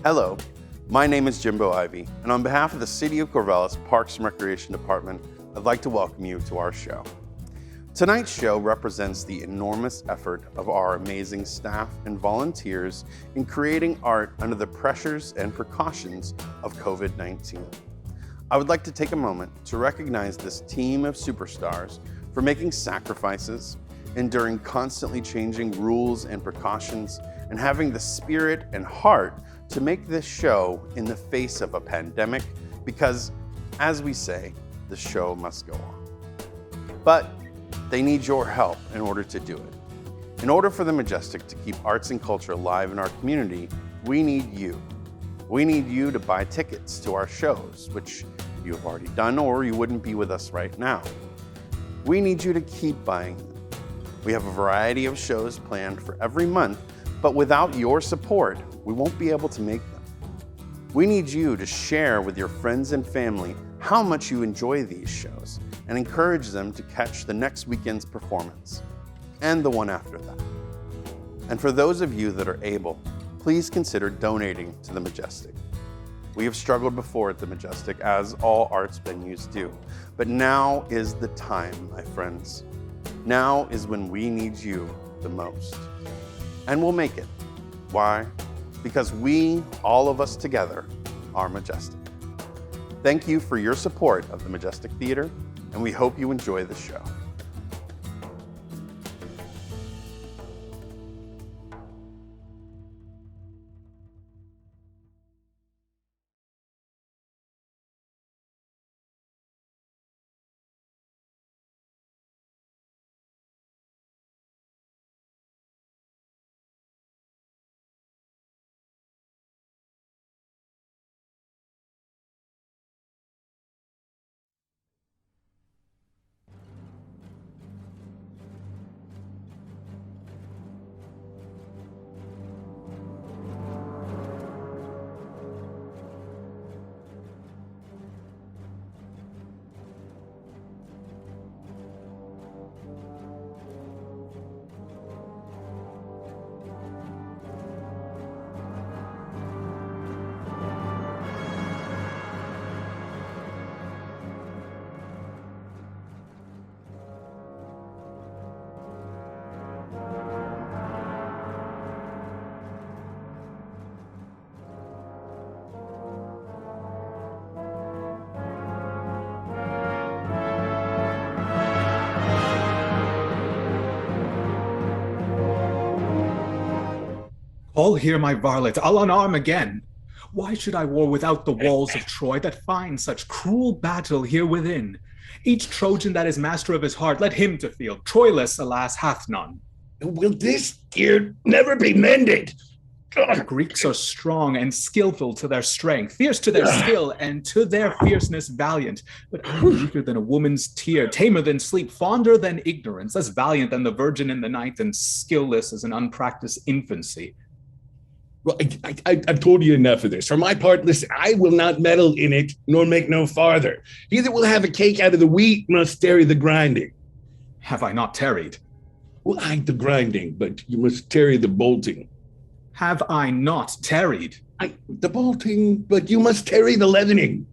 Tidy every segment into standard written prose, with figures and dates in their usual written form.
Hello, my name is Jimbo Ivy, and on behalf of the City of Corvallis Parks and Recreation Department, I'd like to welcome you to our show. Tonight's show represents the enormous effort of our amazing staff and volunteers in creating art under the pressures and precautions of COVID-19. I would like to take a moment to recognize this team of superstars for making sacrifices, enduring constantly changing rules and precautions, and having the spirit and heart to make this show in the face of a pandemic because, as we say, the show must go on. But they need your help in order to do it. In order for the Majestic to keep arts and culture alive in our community, we need you. We need you to buy tickets to our shows, which you have already done or you wouldn't be with us right now. We need you to keep buying them. We have a variety of shows planned for every month, but without your support, we won't be able to make them. We need you to share with your friends and family how much you enjoy these shows and encourage them to catch the next weekend's performance and the one after that. And for those of you that are able, please consider donating to the Majestic. We have struggled before at the Majestic, as all arts venues do, but now is the time, my friends. Now is when we need you the most. And we'll make it. Why? Because we, all of us together, are Majestic. Thank you for your support of the Majestic Theater, and we hope you enjoy the show. All hear my varlet, I'll unarm again. Why should I war without the walls of Troy that find such cruel battle here within? Each Trojan that is master of his heart, let him to field. Troilus, alas, hath none. Will this gear never be mended? The Greeks are strong and skillful to their strength, fierce to their skill, and to their fierceness valiant. But I am weaker than a woman's tear, tamer than sleep, fonder than ignorance, less valiant than the virgin in the night, and skillless as an unpracticed infancy. Well, I've told you enough of this. For my part, listen, I will not meddle in it, nor make no farther. He that will have a cake out of the wheat must tarry the grinding. Have I not tarried? Well, I the grinding, but you must tarry the bolting. Have I not tarried? The bolting, but you must tarry the leavening.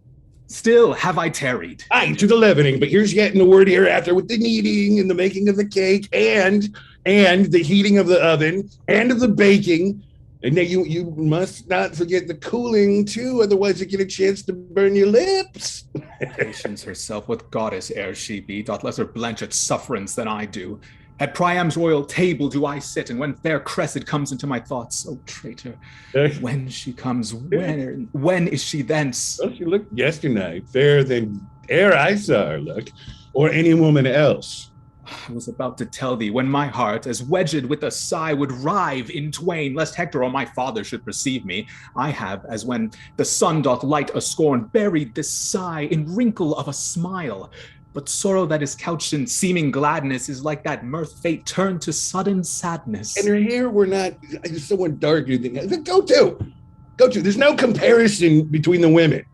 Still have I tarried. Aye, to the leavening, but here's yet in the word hereafter with the kneading and the making of the cake and the heating of the oven and of the baking. And now you must not forget the cooling too, otherwise you get a chance to burn your lips. Patience herself, what goddess ere she be, doth lesser blench at sufferance than I do. At Priam's royal table do I sit, and when fair Cressida comes into my thoughts, oh traitor, when she comes, when is she thence? Well, she looked yesternight fairer than e'er I saw her look, or any woman else. I was about to tell thee, when my heart, as wedged with a sigh, would rive in twain, lest Hector or my father should perceive me, I have, as when the sun doth light a scorn, buried this sigh in wrinkle of a smile. But sorrow that is couched in seeming gladness is like that mirth fate turned to sudden sadness. And her hair were not someone darker than go to. There's no comparison between the women.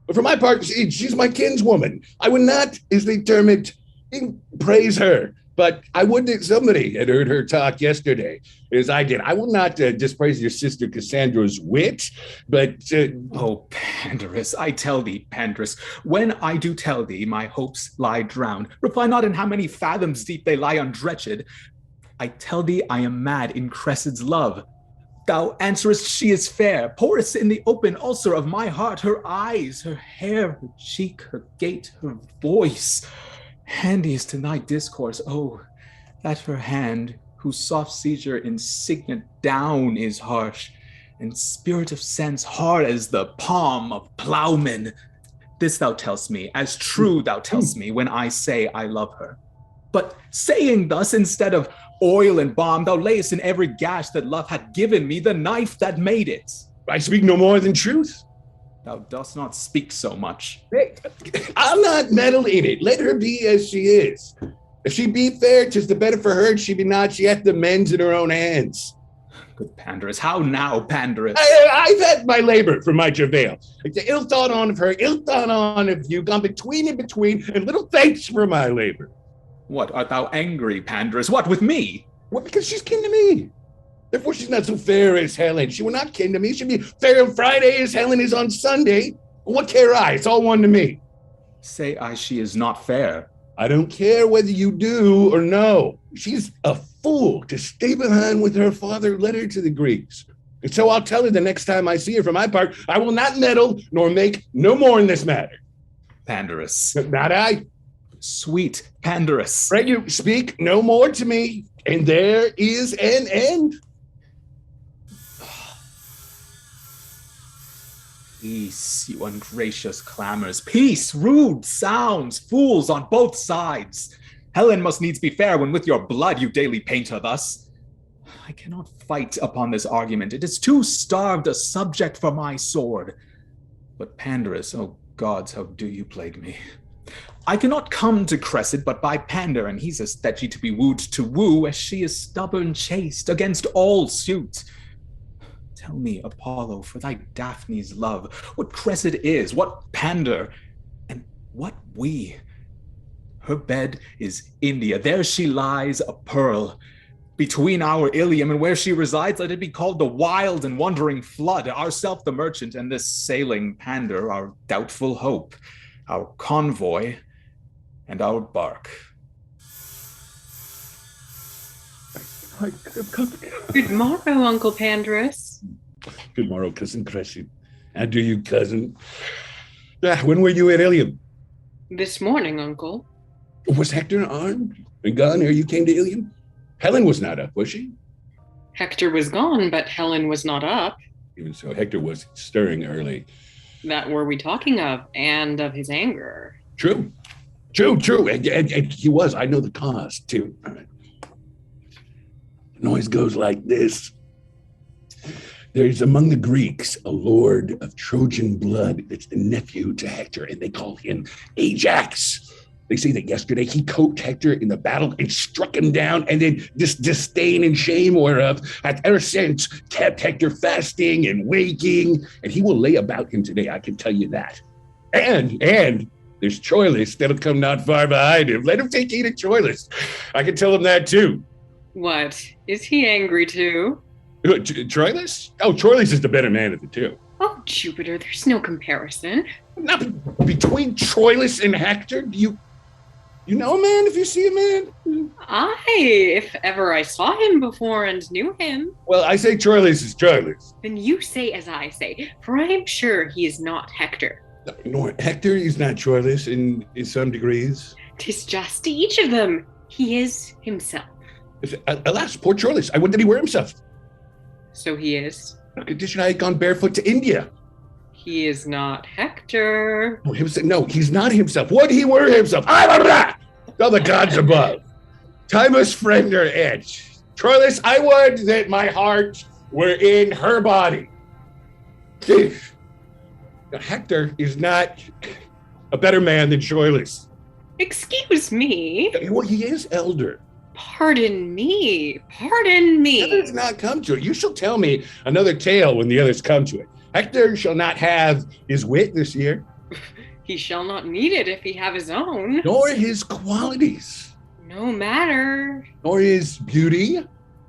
But for my part, she's my kinswoman. I would not, as they term it, praise her But I would that somebody had heard her talk yesterday, as I did. I will not dispraise your sister Cassandra's wit, but... Oh, Pandarus, I tell thee, Pandarus, when I do tell thee my hopes lie drowned, reply not in how many fathoms deep they lie undretched. I tell thee I am mad in Cressida's love. Thou answerest she is fair, pourest in the open ulcer of my heart her eyes, her hair, her cheek, her gait, her voice. Handiest in thy discourse, oh, that her hand, whose soft seizure insignant down is harsh, and spirit of sense hard as the palm of plowmen. This thou tell'st me, as true thou tell'st me, when I say I love her. But saying thus, instead of oil and balm, thou layest in every gash that love hath given me the knife that made it. I speak no more than truth. Thou dost not speak so much. Hey, I'll not meddle in it. Let her be as she is. If she be fair, 'tis the better for her. If she be not, she hath the mends in her own hands. Good Pandarus, how now, Pandarus? I've had my labor for my travail. Ill thought on of her, ill thought on of you, gone between and between, and little thanks for my labor. What, art thou angry, Pandarus? What, with me? Well, because she's kin to me. Therefore, she's not so fair as Helen. She will not kin to me. She'll be fair on Friday as Helen is on Sunday. What care I? It's all one to me. Say I she is not fair. I don't care whether you do or no. She's a fool to stay behind with her father led her to the Greeks. And so I'll tell her the next time I see her. For my part, I will not meddle nor make no more in this matter. Pandarus. Not I. Sweet Pandarus. Pray you speak no more to me, and there is an end. Peace, you ungracious clamors. Peace, rude sounds, fools on both sides. Helen must needs be fair when with your blood you daily paint her thus. I cannot fight upon this argument. It is too starved a subject for my sword. But Pandarus, oh gods, how do you plague me? I cannot come to Cressida but by Pandar, and he's as that she to be wooed to woo as she is stubborn chaste against all suit. Tell me, Apollo, for thy Daphne's love, what Cressida is, what Pandar, and what we. Her bed is India, there she lies a pearl. Between our Ilium and where she resides, let it be called the wild and wandering flood, ourself the merchant, and this sailing Pandar, our doubtful hope, our convoy, and our bark. Good morrow, Uncle Pandarus. Good morrow, cousin Cressida. How do you, cousin? When were you at Ilium? This morning, Uncle. Was Hector armed and gone ere you came to Ilium? Helen was not up, was she? Hector was gone, but Helen was not up. Even so, Hector was stirring early. That were we talking of, and of his anger. True. And he was. I know the cause, too. Noise goes like this. There's among the Greeks a lord of Trojan blood that's the nephew to Hector, and they call him Ajax. They say that yesterday he coped Hector in the battle and struck him down, and then this disdain and shame whereof hath ever since kept Hector fasting and waking, and he will lay about him today, I can tell you that. And there's Troilus that'll come not far behind him. Let him take heed of Troilus. I can tell him that too. What? Is he angry too? Troilus? Oh, Troilus is the better man of the two. Oh, Jupiter, there's no comparison. Not between Troilus and Hector. Do you know a man if you see a man? If ever I saw him before and knew him. Well, I say Troilus is Troilus. Then you say as I say, for I am sure he is not Hector. No, Hector is not Troilus in some degrees. 'Tis just to each of them. He is himself. Alas, poor Troilus. I would that he were himself. So he is. No condition I had gone barefoot to India. He is not Hector. No, he's not himself. Would he were himself? All the gods above. Timus friend or edge. Troilus, I would that my heart were in her body. Hector is not a better man than Troilus. Excuse me. Well, he is elder. Pardon me. Pardon me. The others not come to it. You shall tell me another tale when the others come to it. Hector shall not have his wit this year. He shall not need it if he have his own. Nor his qualities. No matter. Nor his beauty.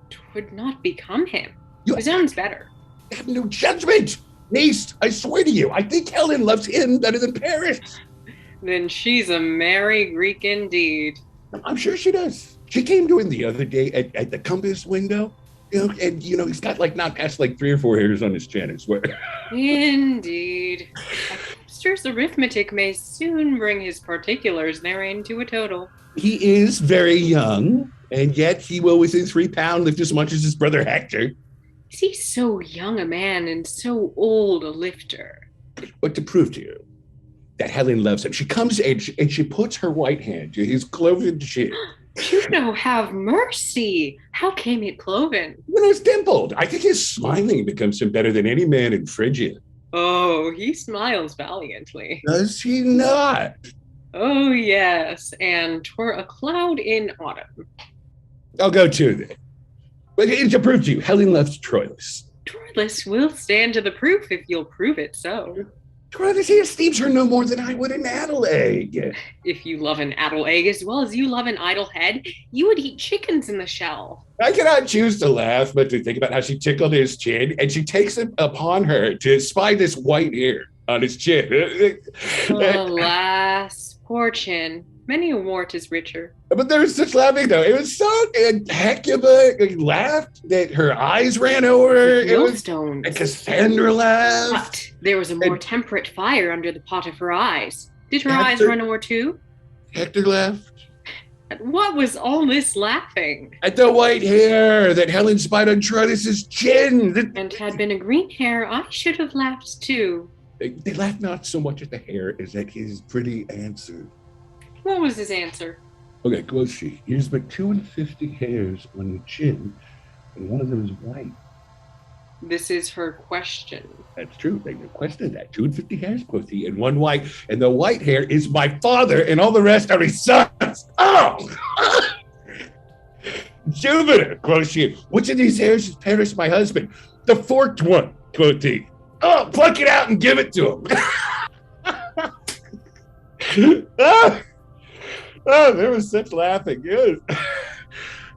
'Twould not become him. You His own's better. have no judgment. Niece, I swear to you, I think Helen loves him better than Paris. Then she's a merry Greek indeed. I'm sure she does. She came to him the other day at the compass window. And he's got not past 3 or 4 hairs on his chin, I swear. Indeed. A hipster's arithmetic may soon bring his particulars therein to a total. He is very young, and yet he will, within 3 pounds, lift as much as his brother Hector. Is he so young a man and so old a lifter? But to prove to you that Helen loves him, she comes and she puts her white hand to his cloven chin. Juno, have mercy. How came it cloven? It's dimpled. I think his smiling becomes him better than any man in Phrygia. Oh, he smiles valiantly. Does he not? Oh, yes, and 'twere a cloud in autumn. I'll go too then. But to prove to you, Helen loves Troilus. Troilus will stand to the proof if you'll prove it so. Troilus, he esteems her no more than I would an addle egg. If you love an addle egg as well as you love an idle head, you would eat chickens in the shell. I cannot choose to laugh, but to think about how she tickled his chin, and she takes it upon her to spy this white hair on his chin. Alas, poor chin. Many a wart is richer. But there was such laughing, though. It was so Hecuba laughed that her eyes ran over. It was Millstones. and Cassandra laughed. But there was a more temperate fire under the pot of her eyes. Did her eyes Hector- run over too? Hector laughed. At what was all this laughing? At the white hair that Helen spied on Troilus' chin. And had been a green hair, I should have laughed too. They laughed not so much at the hair as at his pretty answer. What was his answer? Okay, quoth she, here's but 52 hairs on the chin, and one of them is white. This is her question. That's true. They questioned that. 250 hairs, quoth he, and one white. And the white hair is my father, and all the rest are his sons. Oh! Jupiter, quoth she. Which of these hairs is Paris, my husband? The forked one, quoth he. Oh, pluck it out and give it to him. Oh, there was such laughing. Yes.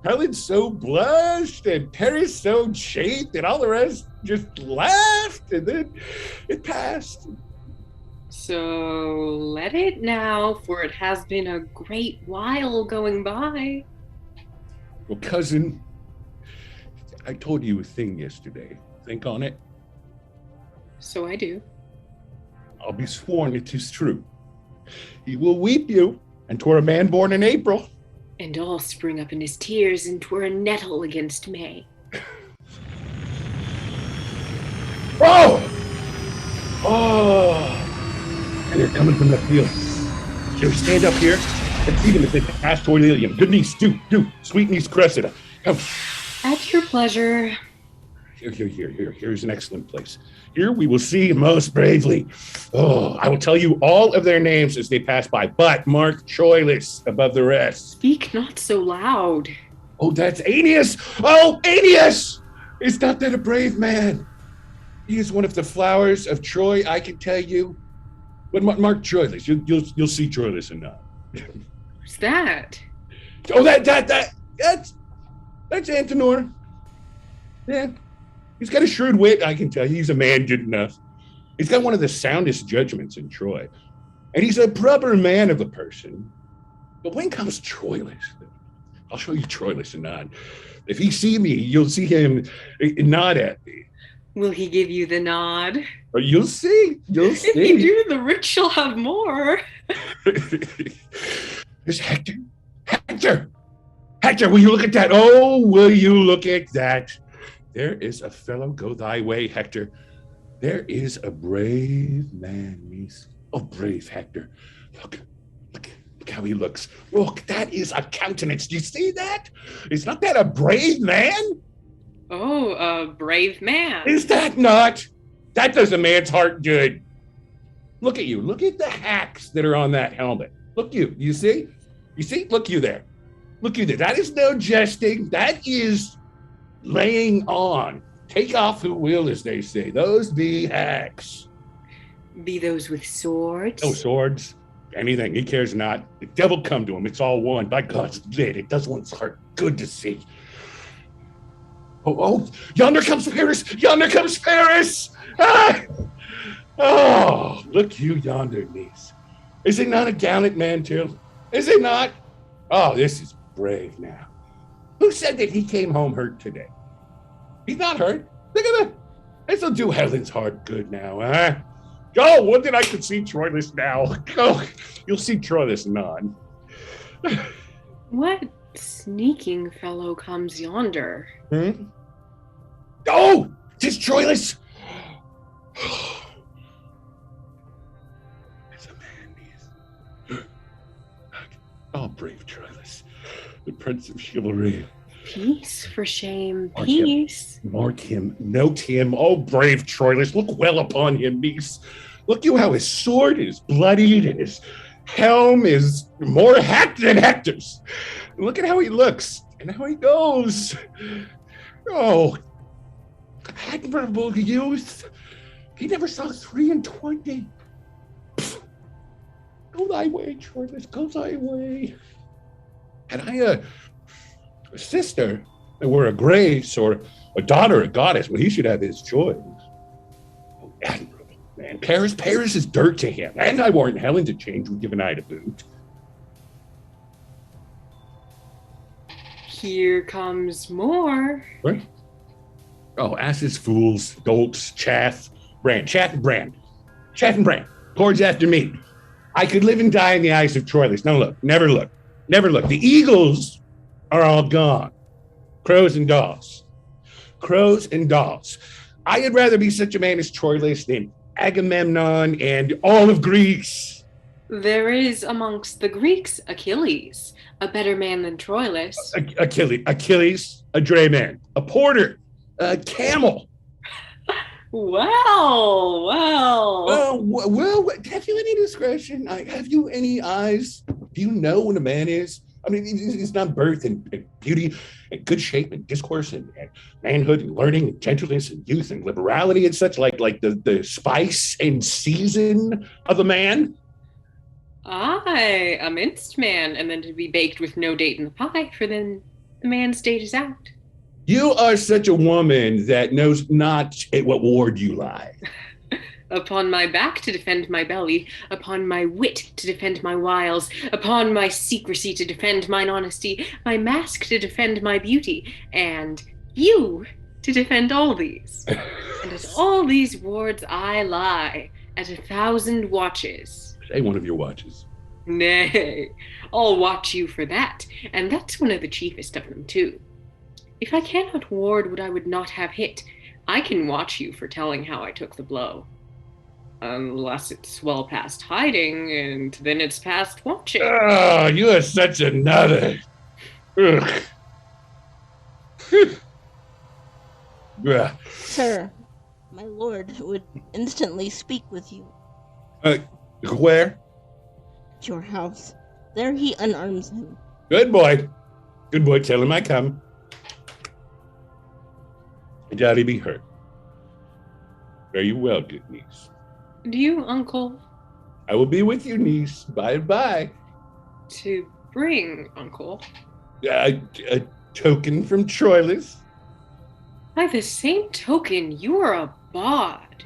Helen so blushed, and Paris so chafed, and all the rest just laughed, and then it passed. So let it now, for it has been a great while going by. Well, cousin, I told you a thing yesterday. Think on it. So I do. I'll be sworn it is true. He will weep you, and 'twere a man born in April. And all spring up in his tears, and 'twere a nettle against May. Oh! Oh! And they're coming from the field. Shall we stand up here and see them as they pass toward Ilium? Good niece, do. Sweet niece Cressida. Come. At your pleasure. Here's an excellent place. Here we will see most bravely. Oh, I will tell you all of their names as they pass by, but mark Troilus above the rest. Speak not so loud. Oh, that's Aeneas! Oh, Aeneas! Is not that a brave man? He is one of the flowers of Troy, I can tell you. But mark Troilus. You'll see Troilus enough. Who's that? Oh, that's Antenor. Yeah. He's got a shrewd wit, I can tell you. He's a man good enough. He's got one of the soundest judgments in Troy. And he's a proper man of a person. But when comes Troilus, I'll show you Troilus and nod. If he see me, you'll see him nod at me. Will he give you the nod? Or you'll see. If you do, the rich shall have more. There's Hector. Hector, will you look at that? Oh, will you look at that? There is a fellow, go thy way, Hector. There is a brave man, niece. Oh, brave Hector. Look how he looks. Look, that is a countenance. Do you see that? Is not that a brave man? Oh, a brave man. Is that not? That does a man's heart good. Look at you. Look at the hacks that are on that helmet. Look you see? You see? Look you there. That is no jesting. That is laying on. Take off who will, as they say. Those be hacks. Be those with swords? Oh, swords. anything. He cares not. The devil come to him. It's all one. By God's lid, it does one's heart good to see. Oh, yonder comes Paris! Yonder comes Paris! Ah! Oh, look you yonder, niece. Is he not a gallant man, too? Is he not? Oh, this is brave now. Who said that he came home hurt today? He's not hurt. Look at that. This'll do Helen's heart good now, huh? Oh, what did I could see Troilus now? Oh, you'll see Troilus anon. What sneaking fellow comes yonder? Oh, 'tis Troilus. It's a man, niece. Oh, brave Troilus, the prince of chivalry. Peace, for shame, peace. Mark him, note him. Oh, brave Troilus, look well upon him, niece. Look you how his sword is bloodied and his helm is more hacked than Hector's. Look at how he looks and how he goes. Oh, admirable youth. He never saw 23. Go thy way, Troilus, go thy way. Had I a sister that were a grace or a daughter, a goddess, well, he should have his choice. Oh, admirable man. Paris is dirt to him. And I warrant Helen to change would give an eye to boot. Here comes more. What? Oh, asses, fools, dolts, chaff and brand. Cords after me. I could live and die in the eyes of Troilus. No, look. Never look. The eagles are all gone. Crows and dolls. I had rather be such a man as Troilus than Agamemnon and all of Greece. There is amongst the Greeks Achilles, a better man than Troilus. Achilles, a drayman, a porter, a camel. Well. Well, have you any discretion? Have you any eyes? Do you know what a man is? I mean, it's not birth and beauty and good shape and discourse and manhood and learning and gentleness and youth and liberality and such like the spice and season of a man. Aye, a minced man, and then to be baked with no date in the pie, for then the man's date is out. You are such a woman that knows not at what ward you lie. Upon my back to defend my belly, upon my wit to defend my wiles, upon my secrecy to defend mine honesty, my mask to defend my beauty, and you to defend all these. And at all these wards I lie, at 1,000 watches. Say one of your watches. Nay, I'll watch you for that, and that's one of the chiefest of them too. If I cannot ward what I would not have hit, I can watch you for telling how I took the blow. Unless it's well past hiding, and then it's past watching. Oh, you are such another. Ugh. Sir, my lord would instantly speak with you. Where? At your house. There he unarms him. Good boy. Tell him I come. Shall he be hurt? Fare you well, good niece. Do you, uncle? I will be with you, niece, by and by. To bring, uncle. A token from Troilus. By the same token, you are a bawd.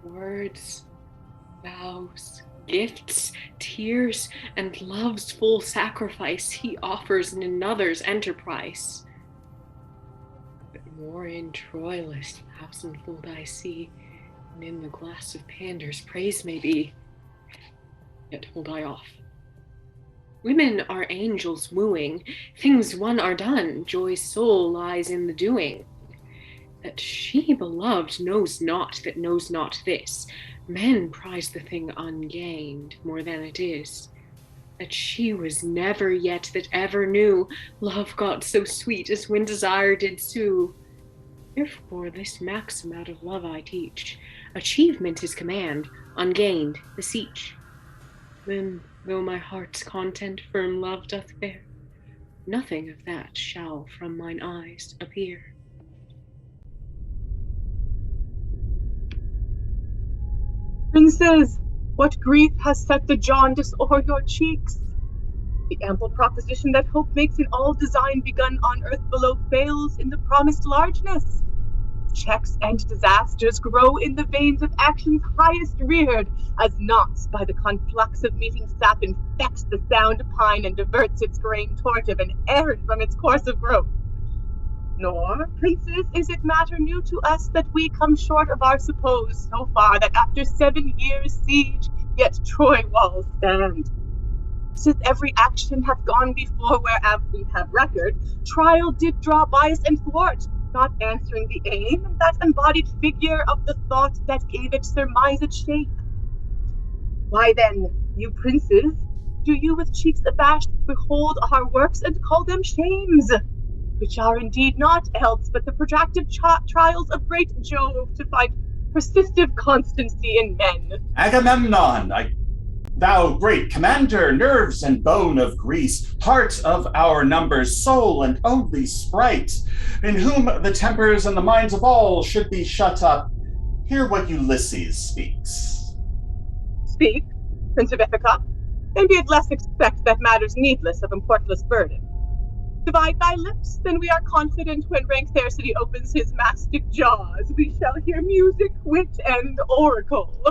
Words, vows, gifts, tears, and love's full sacrifice he offers in another's enterprise. But more in Troilus 1,000-fold I see, and in the glass of Pandarus praise may be. Yet hold I off. Women are angels wooing, things won are done, joy's soul lies in the doing. That she beloved knows not that knows not this. Men prize the thing ungained more than it is. That she was never yet that ever knew love got so sweet as when desire did sue. Therefore this maxim out of love I teach. Achievement is command, ungained beseech. Then, though my heart's content firm love doth bear, nothing of that shall from mine eyes appear. Princes, what grief has set the jaundice o'er your cheeks? The ample proposition that hope makes in all design begun on earth below fails in the promised largeness. Checks and disasters grow in the veins of actions highest reared, as knots by the conflux of meeting sap infects the sound pine and diverts its grain tortive and errant from its course of growth. Nor, princes, is it matter new to us that we come short of our suppose so far that after 7 years' siege, yet Troy walls stand. Sith every action hath gone before whereof we have record, trial did draw bias and thwart, not answering the aim, and that embodied figure of the thought that gave it surmised shape. Why then, you princes, do you with cheeks abashed behold our works and call them shames? Which are indeed not else but the protracted trials of great Jove to find persistive constancy in men. Agamemnon, thou great commander, nerves and bone of Greece, heart of our numbers, soul and only sprite, in whom the tempers and the minds of all should be shut up, hear what Ulysses speaks. Speak, Prince of Ithaca, and bid less expect that matters needless of importless burden. Divide thy lips, then we are confident when rank Thersites opens his mastic jaws, we shall hear music, wit, and oracle.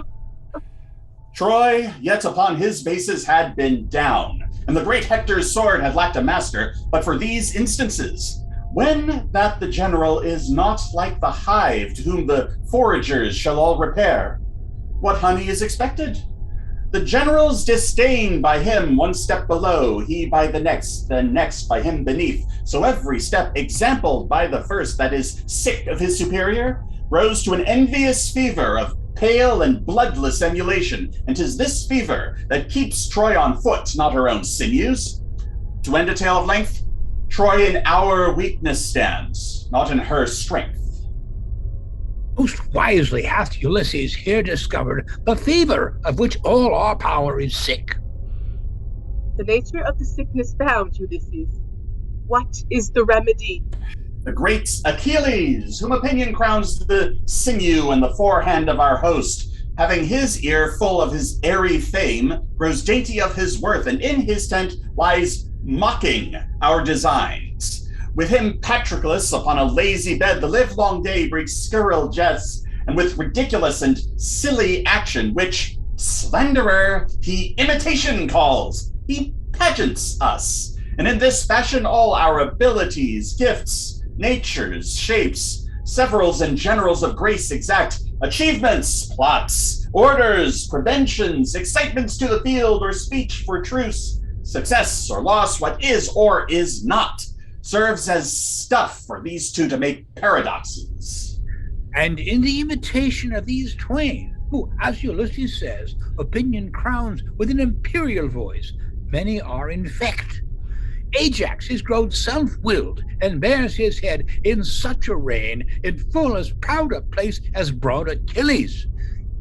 Troy, yet upon his bases had been down, and the great Hector's sword had lacked a master, but for these instances, when that the general is not like the hive to whom the foragers shall all repair, what honey is expected? The general's disdain by him one step below, he by the next by him beneath. So every step exampled by the first that is sick of his superior, rose to an envious fever of pale and bloodless emulation, and 'tis this fever that keeps Troy on foot, not her own sinews. To end a tale of length, Troy in our weakness stands, not in her strength. Most wisely hath Ulysses here discovered the fever of which all our power is sick. The nature of the sickness found, Ulysses. What is the remedy? The great Achilles, whom opinion crowns the sinew and the forehand of our host, having his ear full of his airy fame, grows dainty of his worth, and in his tent lies mocking our designs. With him Patroclus upon a lazy bed the livelong day breeds scurril jests, and with ridiculous and silly action, which slanderer he imitation calls, he pageants us. And in this fashion all our abilities, gifts, natures, shapes, severals and generals of grace exact, achievements, plots, orders, preventions, excitements to the field or speech for truce, success or loss, what is or is not, serves as stuff for these two to make paradoxes. And in the imitation of these twain, who, as Ulysses says, opinion crowns with an imperial voice, many are infect. Ajax is grown self-willed, and bears his head in such a reign, in full as proud a place as broad Achilles.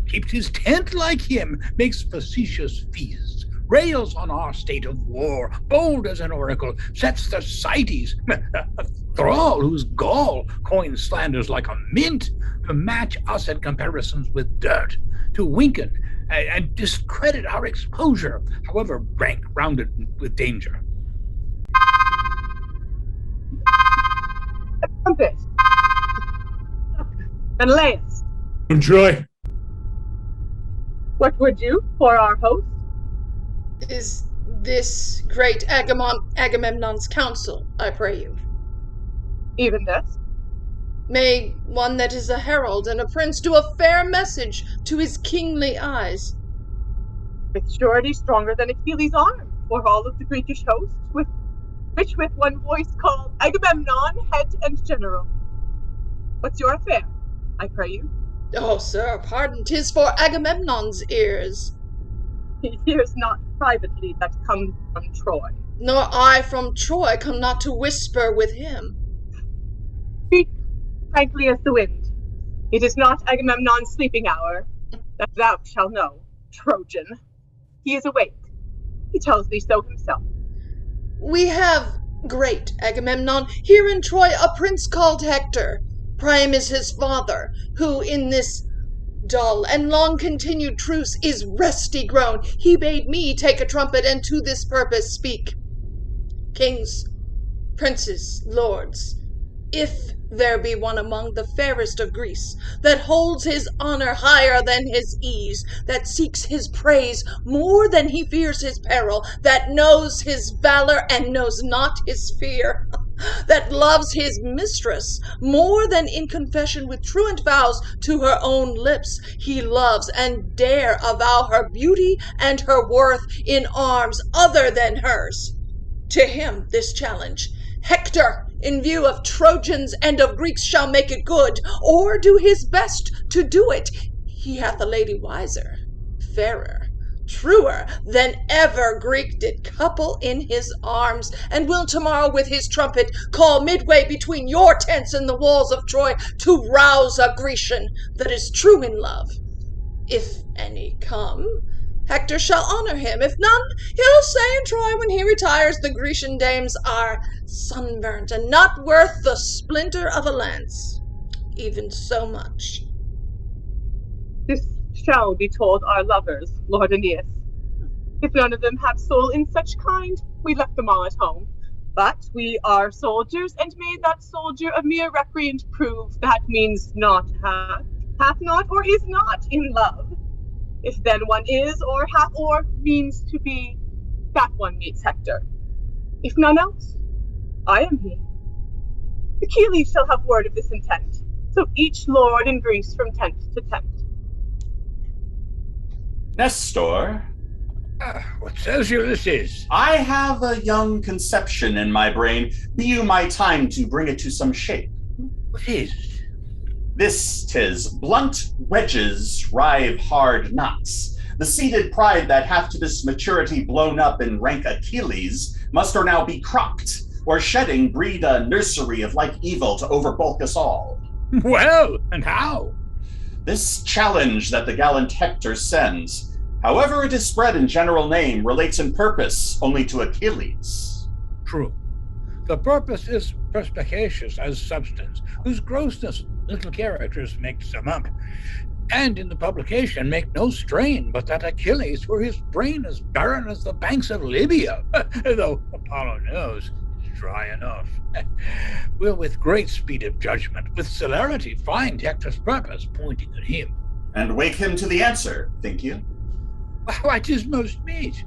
Keeps his tent like him, makes facetious feasts, rails on our state of war, bold as an oracle, sets Thersites, a thrall whose gall coins slanders like a mint, to match us in comparisons with dirt, to winken and discredit our exposure, however rank rounded with danger. Trumpet! Menelaus, And Troy, what would you for our host? Is this great Agamemnon's counsel, I pray you? Even this? May one that is a herald and a prince do a fair message to his kingly eyes. With surety stronger than Achilles' arm, for all of the Greekish host, which with one voice call Agamemnon, head and general. What's your affair, I pray you? Oh, sir, pardon, 'tis for Agamemnon's ears. He hears not privately that comes from Troy. Nor I from Troy come not to whisper with him. Speak frankly as the wind. It is not Agamemnon's sleeping hour, that thou shalt know, Trojan. He is awake. He tells thee so himself. We have great Agamemnon here in Troy a prince called Hector. Priam is his father, who in this dull and long-continued truce is resty grown. He bade me take a trumpet and to this purpose speak. Kings, princes, lords, if there be one among the fairest of Greece that holds his honor higher than his ease, that seeks his praise more than he fears his peril, that knows his valor and knows not his fear, that loves his mistress more than in confession with truant vows to her own lips he loves, and dare avow her beauty and her worth in arms other than hers. To him this challenge. Hector, in view of Trojans and of Greeks, shall make it good, or do his best to do it. He hath a lady wiser, fairer, truer than ever Greek did couple in his arms, and will tomorrow with his trumpet call midway between your tents and the walls of Troy to rouse a Grecian that is true in love. If any come, Hector shall honor him. If none, he'll say in Troy when he retires, the Grecian dames are sunburnt and not worth the splinter of a lance. Even so much. This shall be told our lovers, Lord Aeneas. If none of them have soul in such kind, we left them all at home. But we are soldiers, and may that soldier a mere recreant prove that means not hath not, or is not in love. If then one is, or hath, or means to be, that one meets Hector. If none else, I am he. Achilles shall have word of this intent, so each lord in Greece from tent to tent. Nestor, What says Ulysses? I have a young conception in my brain. Be you my time to bring it to some shape. What is it? This 'tis blunt wedges rive hard knots. The seated pride that hath to this maturity blown up in rank Achilles must or now be cropped, or shedding breed a nursery of like evil to overbulk us all. Well, and how? This challenge that the gallant Hector sends, however it is spread in general name, relates in purpose only to Achilles. True. The purpose is perspicacious as substance, whose grossness little characters make sum up. And in the publication make no strain but that Achilles, were his brain as barren as the banks of Libya, though Apollo knows it's dry enough, will with great speed of judgment, with celerity find Hector's purpose pointing at him. And wake him to the answer, think you? Why, 'tis most meet.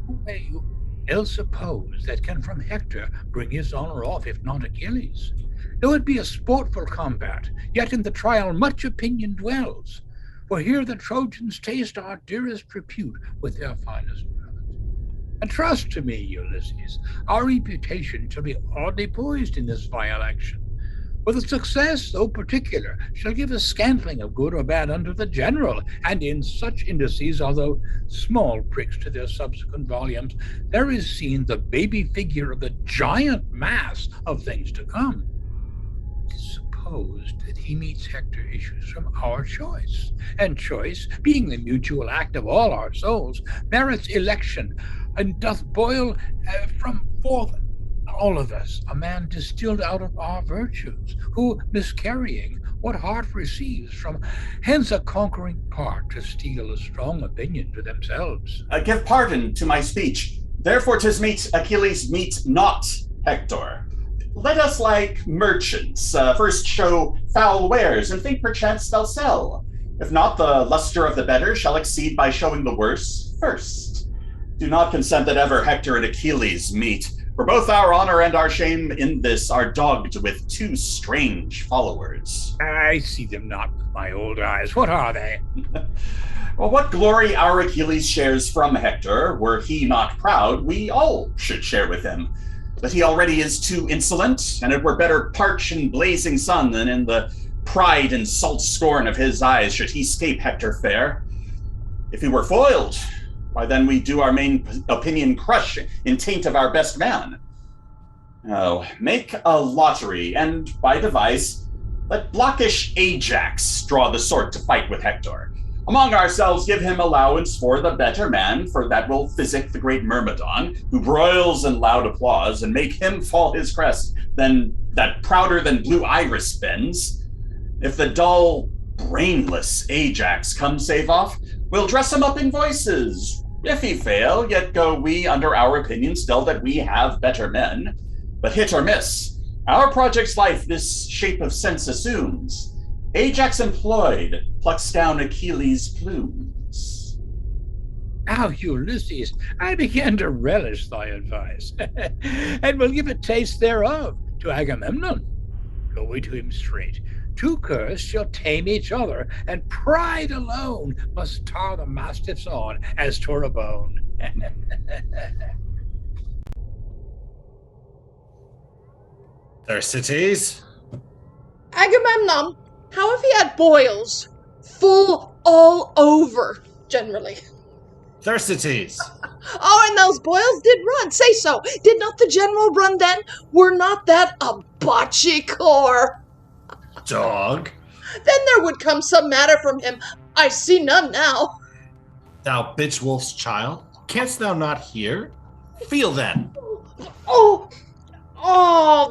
Who may you else suppose that can from Hector bring his honor off, if not Achilles? Though it be a sportful combat, yet in the trial much opinion dwells. For here the Trojans taste our dearest repute with their finest blood. And trust to me, Ulysses, our reputation shall be oddly poised in this vile action. For the success, though particular, shall give a scantling of good or bad unto the general, and in such indices, although small pricks to their subsequent volumes, there is seen the baby figure of the giant mass of things to come. It is supposed that he meets Hector issues from our choice, and choice, being the mutual act of all our souls, merits election, and doth boil from forth all of us a man distilled out of our virtues, who, miscarrying what heart receives from hence a conquering part to steal a strong opinion to themselves. Give pardon to my speech. Therefore 'tis meet Achilles meet not Hector. Let us, like merchants, first show foul wares, and think perchance they'll sell. If not, the luster of the better shall exceed by showing the worse first. Do not consent that ever Hector and Achilles meet, for both our honor and our shame in this are dogged with two strange followers. I see them not with my old eyes. What are they? Well, what glory our Achilles shares from Hector, were he not proud, we all should share with him. But he already is too insolent, and it were better parch in blazing sun than in the pride and salt scorn of his eyes should he scape Hector fair. If he were foiled, why then we do our main opinion crush in taint of our best man. Oh, make a lottery, and by device, let blockish Ajax draw the sort to fight with Hector. Among ourselves give him allowance for the better man, for that will physic the great Myrmidon, who broils in loud applause, and make him fall his crest, then that prouder than blue iris bends. If the dull brainless Ajax come save off, we'll dress him up in voices. If he fail, yet go we under our opinion still that we have better men. But hit or miss, our project's life this shape of sense assumes. Ajax employed plucks down Achilles' plumes. Now, Ulysses, I begin to relish thy advice, and will give a taste thereof to Agamemnon. Go we to him straight. Two curs shall tame each other, and pride alone must tar the mastiffs on as tore a bone. Thersites? Agamemnon, how if he had boils? Full all over, generally. Thersites! Oh, and those boils did run. Say so. Did not the general run then? Were not that a botchy core? Dog? Then there would come some matter from him. I see none now. Thou bitch wolf's child, canst thou not hear? Feel then. Oh,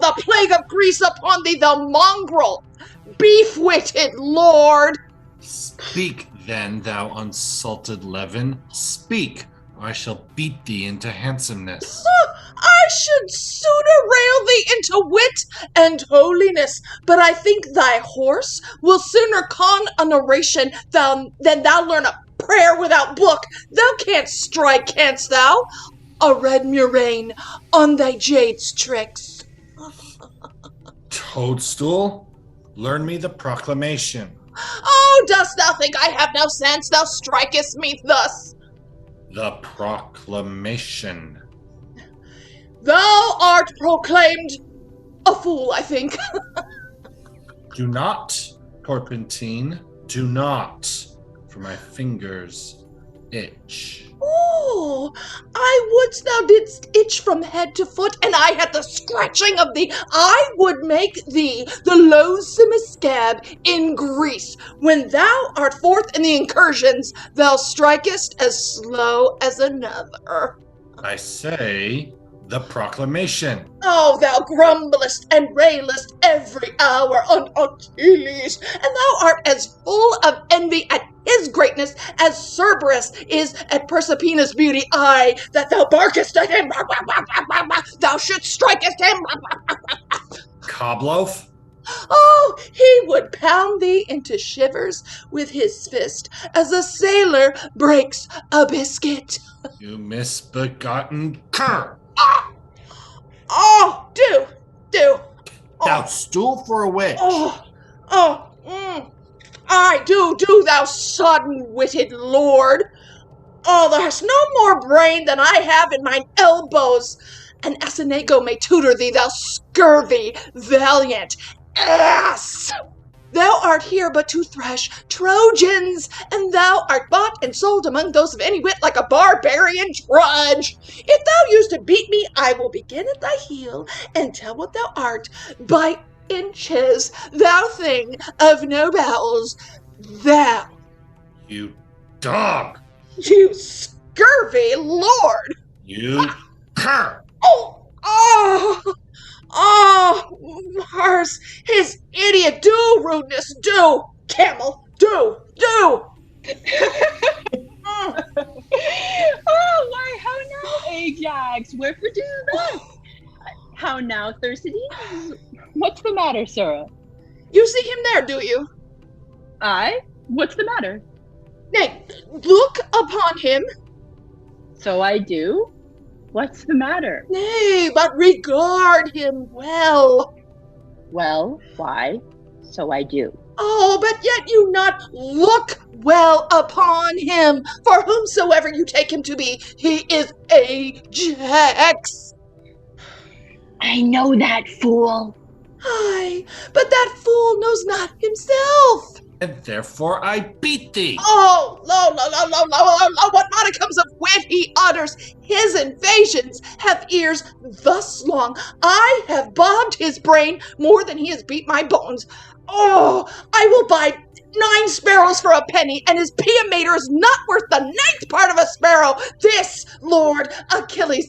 the plague of Greece upon thee, thou mongrel, beef-witted lord. Speak then, thou unsalted leaven. Speak, or I shall beat thee into handsomeness. I should sooner rail thee into wit and holiness, but I think thy horse will sooner con a narration than thou learn a prayer without book. Thou canst strike, canst thou? A red murrain on thy jade's tricks. Toadstool, learn me the proclamation. Oh, dost thou think I have no sense, thou strikest me thus? The proclamation. Thou art proclaimed a fool, I think. Do not, Porpentine, do not, for my fingers itch. Oh, I would thou didst itch from head to foot, and I had the scratching of thee. I would make thee the loathsomest scab in Greece. When thou art forth in the incursions, thou strikest as slow as another. I say, the proclamation. Oh, thou grumblest and railest every hour on Achilles, and thou art as full of envy at his greatness as Cerberus is at Proserpina's beauty. Aye, that thou barkest at him, thou shouldst strikest him. Cobloaf? Oh, he would pound thee into shivers with his fist, as a sailor breaks a biscuit. You misbegotten cur! Oh, do. Thou stool for a witch. Aye, do, thou sodden-witted lord. Oh, thou hast no more brain than I have in mine elbows. And Asenago may tutor thee, thou scurvy, valiant ass. Thou art here but to thrash Trojans, and thou art bought and sold among those of any wit like a barbarian drudge. If thou used to beat me, I will begin at thy heel and tell what thou art by inches, thou thing of no bowels, thou. You dog! You scurvy lord! You cur! Mars, his idiot, do, rudeness, do, camel, do. Oh, why, how now, Ajax? Wherefore do thus? How now, Thersites? What's the matter, sirrah? You see him there, do you? Aye? What's the matter? Nay, look upon him. So I do? What's the matter? Nay, but regard him well. Well, why? So I do. Oh, but yet you not look well upon him. For whomsoever you take him to be, he is Ajax. I know that fool. Aye, but that fool knows not himself. And therefore I beat thee. Oh, lo, what modicums of wit he utters. His invasions have ears thus long. I have bobbed his brain more than he has beat my bones. Oh, I will buy 9 sparrows for a penny, and his piamater is not worth the 9th part of a sparrow. This, Lord Achilles,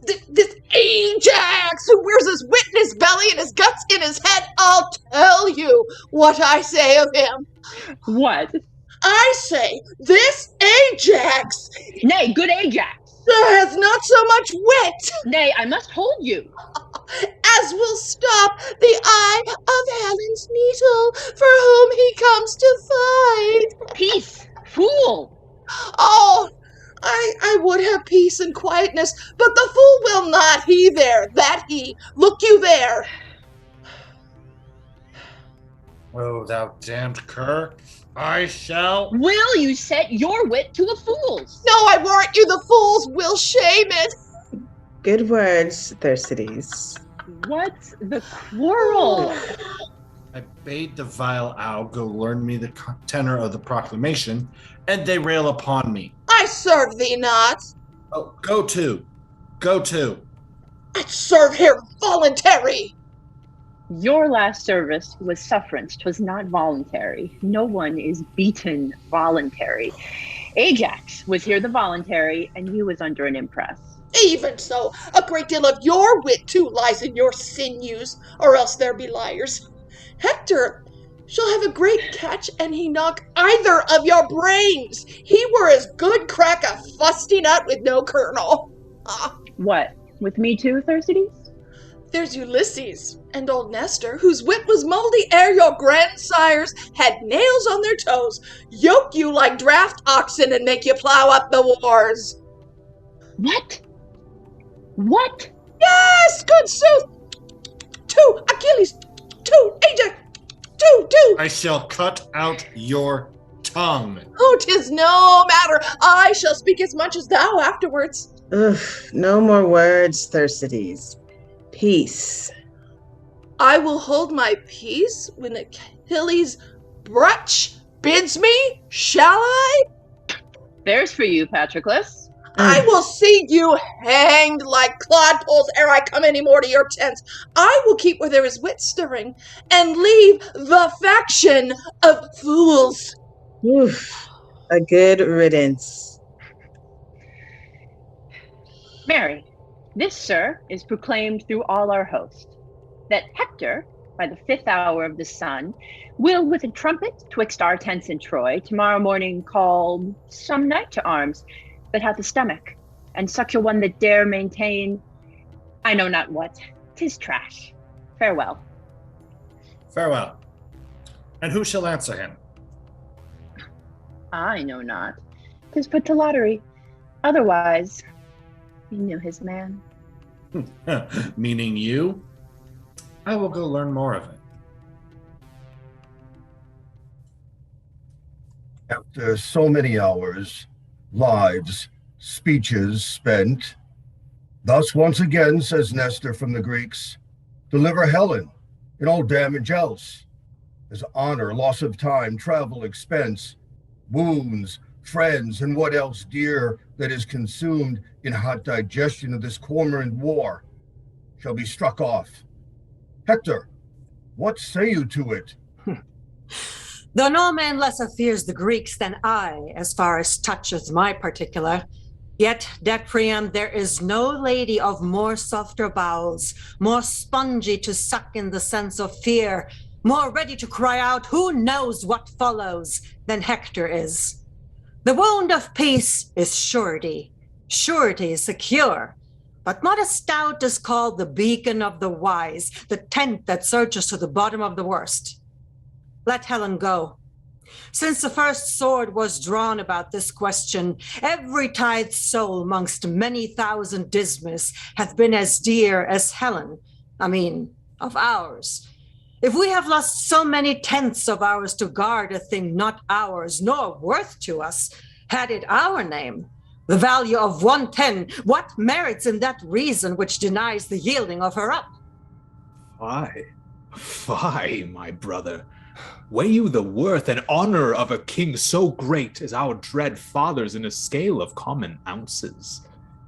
This Ajax who wears his wit in his belly and his guts in his head, I'll tell you what I say of him. What? I say, this Ajax, Nay, good Ajax. has not so much wit Nay, I must hold you. as will stop the eye of Helen's needle, for whom he comes to fight. Peace, fool. Oh, I would have peace and quietness, but the fool will not. He there, that he. Look you there. Oh, thou damned cur, I shall. Will you set your wit to a fool's? No, I warrant you the fools will shame it. Good words, Thersites. What's the quarrel? I bade the vile owl go learn me the tenor of the proclamation, and they rail upon me. I serve thee not. Oh, go to. Go to. I serve here voluntary. Your last service was sufferance, 'twas not voluntary. No one is beaten voluntary. Ajax was here the voluntary, and he was under an impress. Even so, a great deal of your wit too lies in your sinews, or else there be liars. Hector shall have a great catch, and he knock either of your brains. He were as good crack a fusty nut with no kernel. Ah. What, with me too, Thersites? There's Ulysses and old Nestor, whose wit was moldy ere your grandsires had nails on their toes, yoke you like draft oxen and make you plow up the wars. What? What? Yes, good sooth. 2 Achilles, 2 Ajax, 2. I shall cut out your tongue. Oh, 'tis no matter. I shall speak as much as thou afterwards. Ugh, no more words, Thersites. Peace. I will hold my peace when Achilles' brutch bids me, shall I? There's for you, Patroclus. I will see you hanged like clodpoles ere I come any more to your tents. I will keep where there is wit stirring, and leave the faction of fools. Oof, a good riddance. Mary, this, sir, is proclaimed through all our host, that Hector, by the 5th hour of the sun, will with a trumpet twixt our tents in Troy tomorrow morning call some knight to arms, that hath a stomach, and such a one that dare maintain I know not what. 'Tis trash. Farewell. Farewell. And who shall answer him? I know not. 'Tis put to lottery. Otherwise, he knew his man. Meaning you? I will go learn more of it. After so many hours, lives, speeches spent, thus once again, says Nestor from the Greeks, deliver Helen in all damage else, as honor, loss of time, travel, expense, wounds, friends, and what else dear that is consumed in hot digestion of this cormorant war, shall be struck off. Hector, what say you to it? Though no man lesser fears the Greeks than I, as far as touches my particular, yet, Decrium, there is no lady of more softer bowels, more spongy to suck in the sense of fear, more ready to cry out, who knows what follows, than Hector is. The wound of peace is surety is secure, but not as stout as called the beacon of the wise, the tent that searches to the bottom of the worst. Let Helen go. Since the first sword was drawn about this question, every tithed soul mongst many thousand Dismas hath been as dear as Helen, of ours. If we have lost so many tenths of ours to guard a thing not ours, nor worth to us, had it our name, the value of 1/10, what merits in that reason which denies the yielding of her up? Fie, my brother. Weigh you the worth and honor of a king so great as our dread fathers in a scale of common ounces?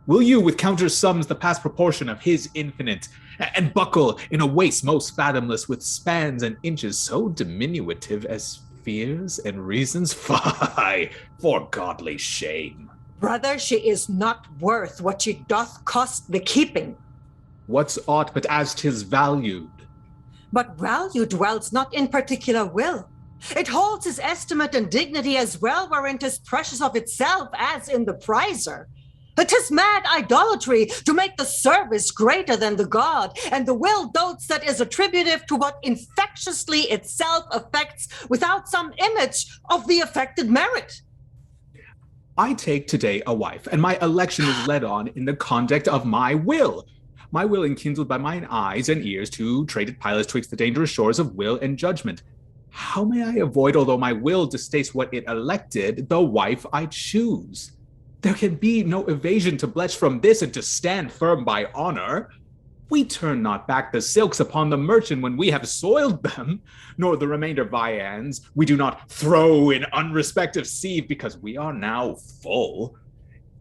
Will you, with counter sums, the past proportion of his infinite, and buckle in a waist most fathomless with spans and inches so diminutive as fears and reasons? Fie, for godly shame. Brother, she is not worth what she doth cost the keeping. What's aught but as 'tis valued? But value dwells not in particular will. It holds his estimate and dignity as well, wherein 'tis precious of itself as in the prizer. 'Tis mad idolatry to make the service greater than the god, and the will dotes that is attributive to what infectiously itself affects without some image of the affected merit. I take today a wife, and my election is led on in the conduct of my will. My will enkindled by mine eyes and ears to traded pilots twixt the dangerous shores of will and judgment. How may I avoid, although my will distastes what it elected, the wife I choose? There can be no evasion to bletch from this and to stand firm by honor. We turn not back the silks upon the merchant when we have soiled them, nor the remainder viands we do not throw in unrespective sieve because we are now full.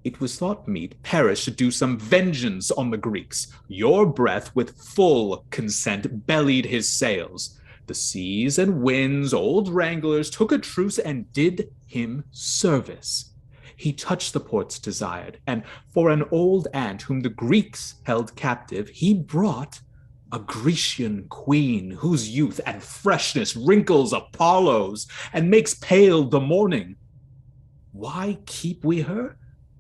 It was thought meet Paris should do some vengeance on the Greeks. Your breath with full consent bellied his sails. The seas and winds, old wranglers, took a truce and did him service. He touched the ports desired, and for an old aunt whom the Greeks held captive, he brought a Grecian queen whose youth and freshness wrinkles Apollo's and makes pale the morning. Why keep we her?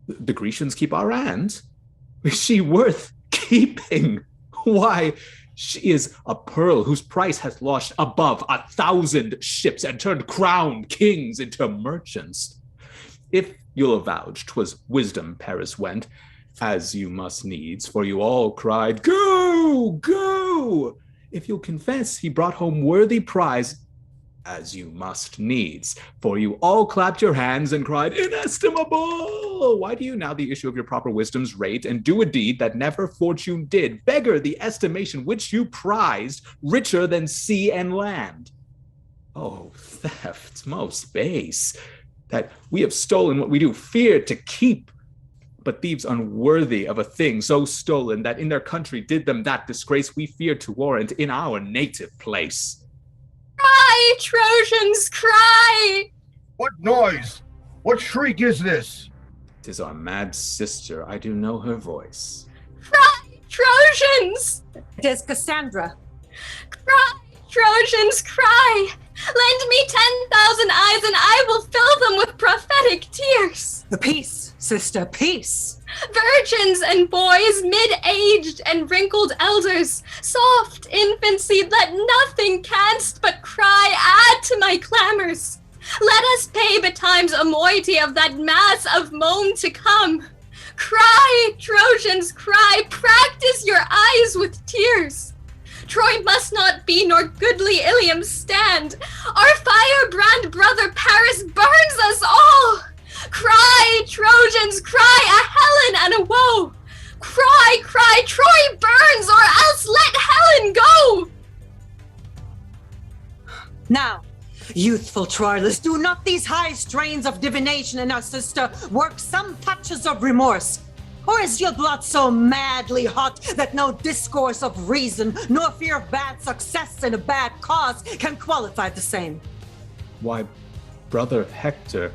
The Grecians keep our aunt. Is she worth keeping? Why, she is a pearl whose price hath lost above 1,000 ships and turned crowned kings into merchants. If you'll avouch 'twas wisdom Paris went, as you must needs, for you all cried, "Go, go!" If you'll confess he brought home worthy prize, as you must needs, for you all clapped your hands and cried, "Inestimable!" Why do you now the issue of your proper wisdom's rate and do a deed that never fortune did, beggar the estimation which you prized richer than sea and land? Oh, theft most base! That we have stolen what we do fear to keep, but thieves unworthy of a thing so stolen that in their country did them that disgrace we fear to warrant in our native place. Cry, Trojans, cry! What noise? What shriek is this? 'Tis our mad sister, I do know her voice. Cry, Trojans! It is Cassandra. Cry, Trojans, cry! Lend me 10,000 eyes and I will fill them with prophetic tears. Peace, sister, peace. Virgins and boys, mid-aged and wrinkled elders, soft infancy, let nothing canst but cry add to my clamors. Let us pay betimes a moiety of that mass of moan to come. Cry, Trojans, cry, practice your eyes with tears. Troy must not be, nor goodly Ilium stand. Our firebrand brother Paris burns us all. Cry, Trojans, cry, a Helen and a woe. Cry, cry, Troy burns, or else let Helen go. Now, youthful Troilus, do not these high strains of divination in our sister work some touches of remorse? Or is your blood so madly hot that no discourse of reason, nor fear of bad success in a bad cause can qualify the same? Why, brother Hector,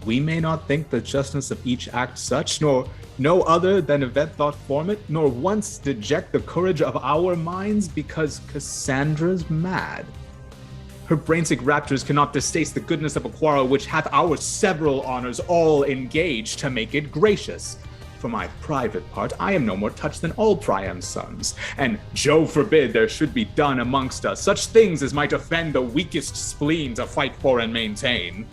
we may not think the justness of each act such, nor no other than event thought form it, nor once deject the courage of our minds because Cassandra's mad. Her brainsick raptures cannot distaste the goodness of a quarrel which hath our several honors all engaged to make it gracious. For my private part, I am no more touched than all Priam's sons, and Jove forbid there should be done amongst us such things as might offend the weakest spleen to fight for and maintain.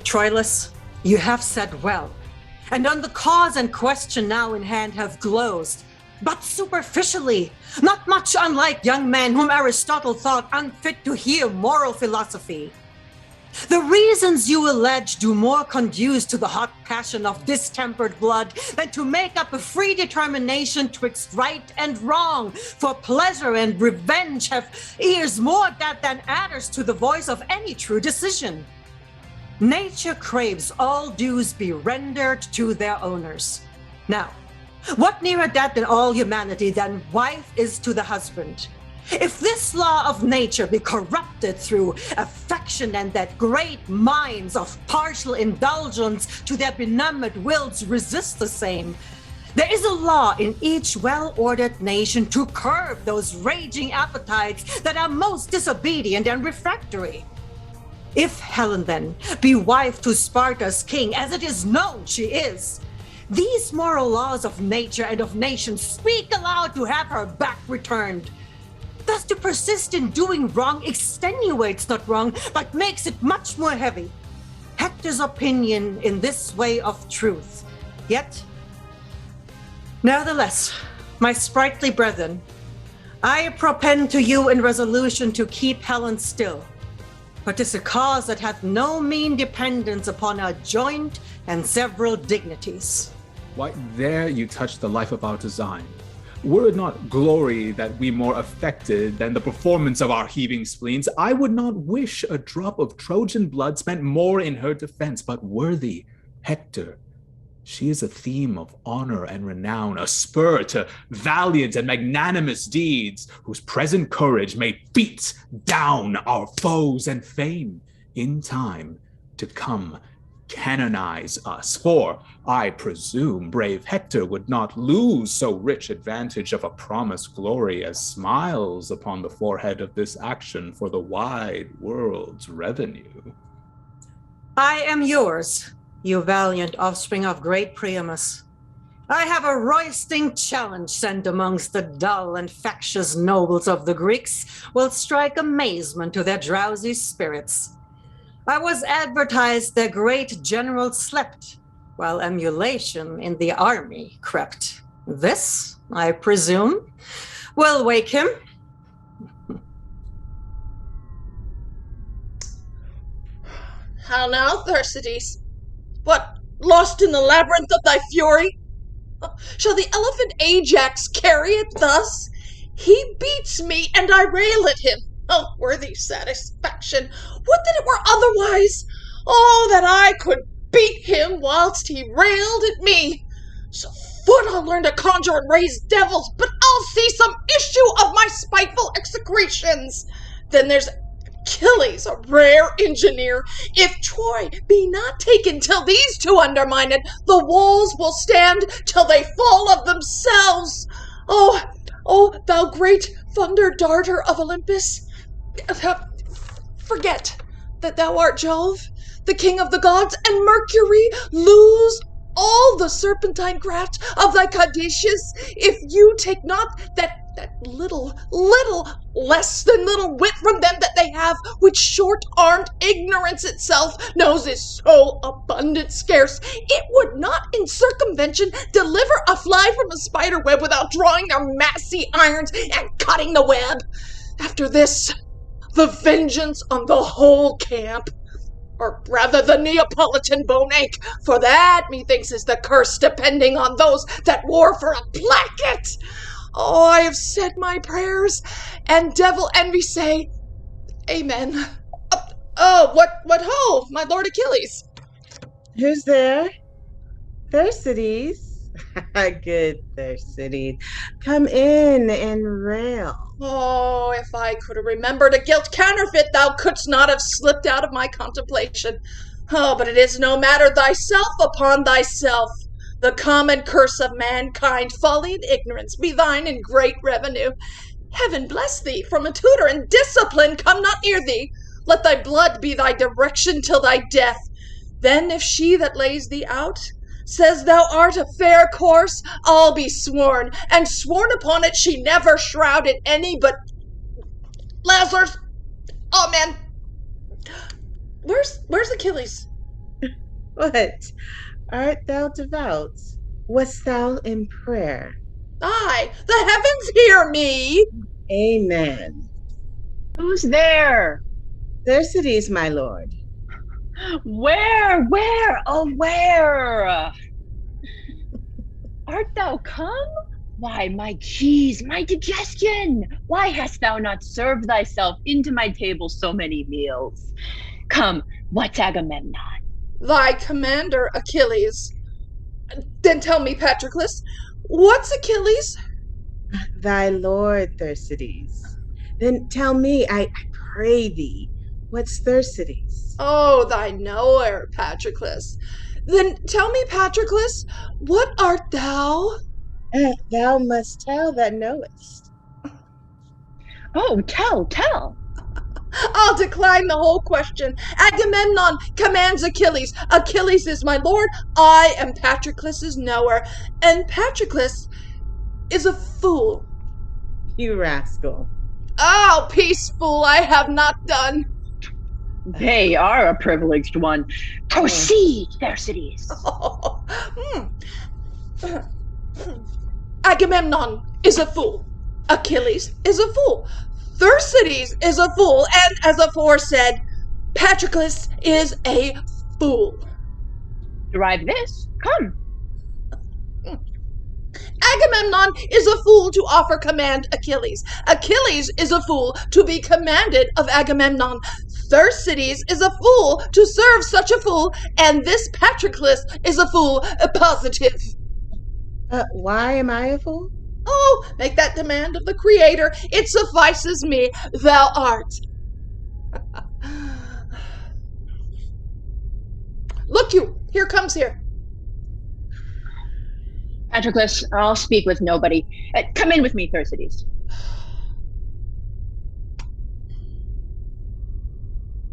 Troilus, you have said well, and on the cause and question now in hand have glozed, but superficially, not much unlike young men whom Aristotle thought unfit to hear moral philosophy. The reasons you allege do more conduce to the hot passion of distempered blood than to make up a free determination twixt right and wrong, for pleasure and revenge have ears more dead than adders to the voice of any true decision. Nature craves all dues be rendered to their owners. Now, what nearer death than all humanity than wife is to the husband? If this law of nature be corrupted through affection and that great minds of partial indulgence to their benumbed wills resist the same, there is a law in each well-ordered nation to curb those raging appetites that are most disobedient and refractory. If Helen, then, be wife to Sparta's king, as it is known she is, these moral laws of nature and of nations speak aloud to have her back returned. Thus to persist in doing wrong extenuates not wrong, but makes it much more heavy. Hector's opinion in this way of truth. Yet, nevertheless, my sprightly brethren, I propend to you in resolution to keep Helen still. For 'tis a cause that hath no mean dependence upon our joint and several dignities. Why, there you touch the life of our design. Were it not glory that we more affected than the performance of our heaving spleens, I would not wish a drop of Trojan blood spent more in her defense, but worthy Hector. She is a theme of honor and renown, a spur to valiant and magnanimous deeds, whose present courage may beat down our foes and fame in time to come canonize us. For I presume brave Hector would not lose so rich advantage of a promised glory as smiles upon the forehead of this action for the wide world's revenue. I am yours, you valiant offspring of great Priamus. I have a roisting challenge sent amongst the dull and factious nobles of the Greeks, will strike amazement to their drowsy spirits. I was advertised their great general slept, while emulation in the army crept. This, I presume, will wake him. How now, Thersites? What, lost in the labyrinth of thy fury? Shall the elephant Ajax carry it thus? He beats me, and I rail at him. Oh, worthy satisfaction! Would that it were otherwise! Oh, that I could beat him whilst he railed at me! So would I'll learn to conjure and raise devils, but I'll see some issue of my spiteful execrations. Then there's Achilles, a rare engineer. If Troy be not taken till these two undermine it, the walls will stand till they fall of themselves. Oh, thou great thunder darter of Olympus, forget that thou art Jove, the king of the gods, and Mercury. Lose all the serpentine craft of thy caduceus if you take not that little less than little wit from them that they have, which short-armed ignorance itself knows is so abundant scarce, it would not in circumvention deliver a fly from a spider web without drawing their massy irons and cutting the web. After this, the vengeance on the whole camp, or rather the Neapolitan bone ache, for that methinks is the curse depending on those that war for a placket. Oh, I have said my prayers, and devil envy say, Amen. What ho, my lord Achilles? Who's there? Thersites. Good Thersites. Come in and rail. Oh, if I could have remembered a gilt counterfeit, thou couldst not have slipped out of my contemplation. Oh, but it is no matter, thyself upon thyself. The common curse of mankind, folly and ignorance, be thine in great revenue. Heaven bless thee, from a tutor, and discipline come not near thee. Let thy blood be thy direction till thy death. Then if she that lays thee out says thou art a fair corse, I'll be sworn, and sworn upon it she never shrouded any but Lazarus. Amen. Where's Achilles? What? Art thou devout? Wast thou in prayer? Aye, the heavens hear me. Amen. Who's there? Thersites, my lord. Where? Oh, where? Art thou come? Why, my cheese, my digestion! Why hast thou not served thyself into my table so many meals? Come, what's Agamemnon? Thy commander, Achilles. Then tell me, Patroclus, what's Achilles? Thy lord, Thersites. Then tell me, I pray thee, what's Thersites? Oh, thy knower, Patroclus. Then tell me, Patroclus, what art thou? Thou must tell that knowest. Oh, tell. I'll decline the whole question. Agamemnon commands Achilles. Achilles is my lord. I am Patroclus's knower. And Patroclus is a fool. You rascal. Oh, peace, fool, I have not done. They are a privileged one. Proceed, Thersites. Agamemnon is a fool. Achilles is a fool. Thersites is a fool. And as aforesaid, Patroclus is a fool. Derive this. Come. Agamemnon is a fool to offer command Achilles. Achilles is a fool to be commanded of Agamemnon. Thersites is a fool to serve such a fool, and this Patroclus is a fool, positive. Why am I a fool? Oh, make that demand of the Creator. It suffices me. Thou art. Look you, here comes here. Patroclus, I'll speak with nobody. Come in with me, Thersites.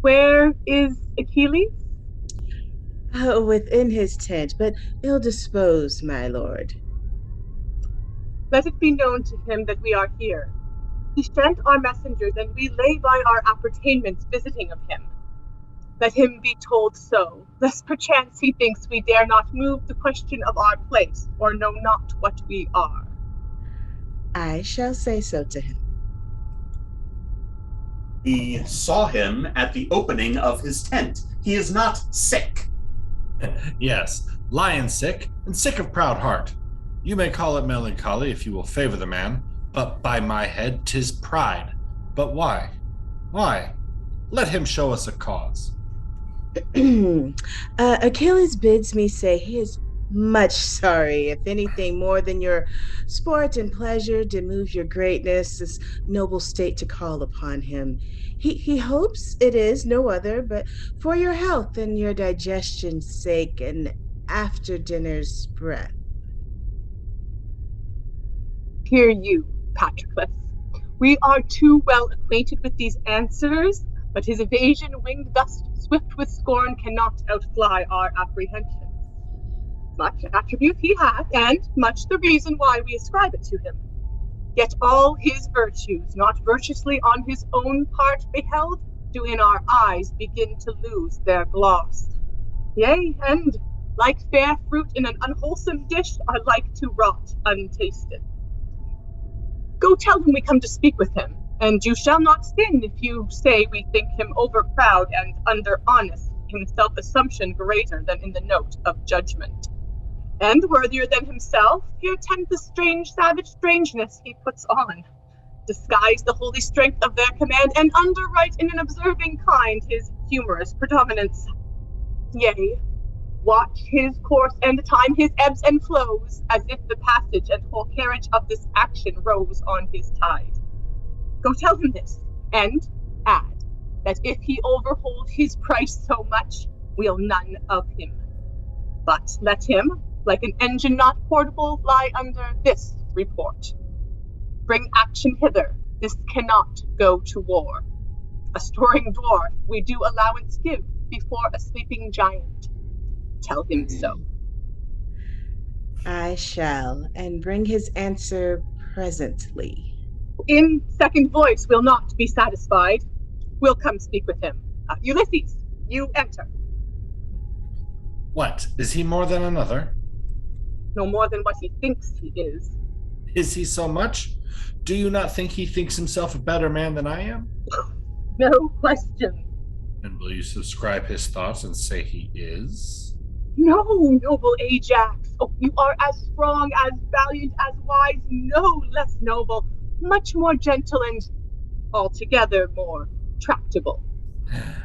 Where is Achilles? Within his tent, but ill-disposed, my lord. Let it be known to him that we are here. He sent our messengers, and we lay by our appertainments visiting of him. Let him be told so, lest perchance he thinks we dare not move the question of our place, or know not what we are. I shall say so to him. We saw him at the opening of his tent. He is not sick. Yes, lion sick, and sick of proud heart. You may call it melancholy if you will favor the man, but by my head 'tis pride. But why? Why? Let him show us a cause. Achilles bids me say he is much sorry, if anything more than your sport and pleasure to move your greatness, this noble state to call upon him. He hopes it is no other, but for your health and your digestion's sake, and after dinner's breath. Hear you, Patroclus. We are too well acquainted with these answers, but his evasion, winged thus swift with scorn, cannot outfly our apprehensions. Much attribute he hath, and much the reason why we ascribe it to him. Yet all his virtues, not virtuously on his own part beheld, do in our eyes begin to lose their gloss. Yea, and, like fair fruit in an unwholesome dish, are like to rot untasted. Go tell him we come to speak with him, and you shall not sin if you say we think him overproud and under-honest, in self-assumption greater than in the note of judgment. And worthier than himself, here tend the strange savage strangeness he puts on. Disguise the holy strength of their command, and underwrite in an observing kind his humorous predominance. Yea, watch his course and time his ebbs and flows, as if the passage and whole carriage of this action rose on his tide. Go tell him this, and add, that if he overhold his price so much, we'll none of him. But let him, like an engine not portable, lie under this report. Bring action hither, this cannot go to war. A snoring dwarf we do allowance give before a sleeping giant. Tell him so. I shall, and bring his answer presently. In second voice we'll not be satisfied. We'll come speak with him. Ulysses, you enter. What, is he more than another? No more than what he thinks he is. Is he so much? Do you not think he thinks himself a better man than I am? No question. And will you subscribe his thoughts and say he is? No, noble Ajax. Oh, you are as strong, as valiant, as wise, no less noble, much more gentle, and altogether more tractable.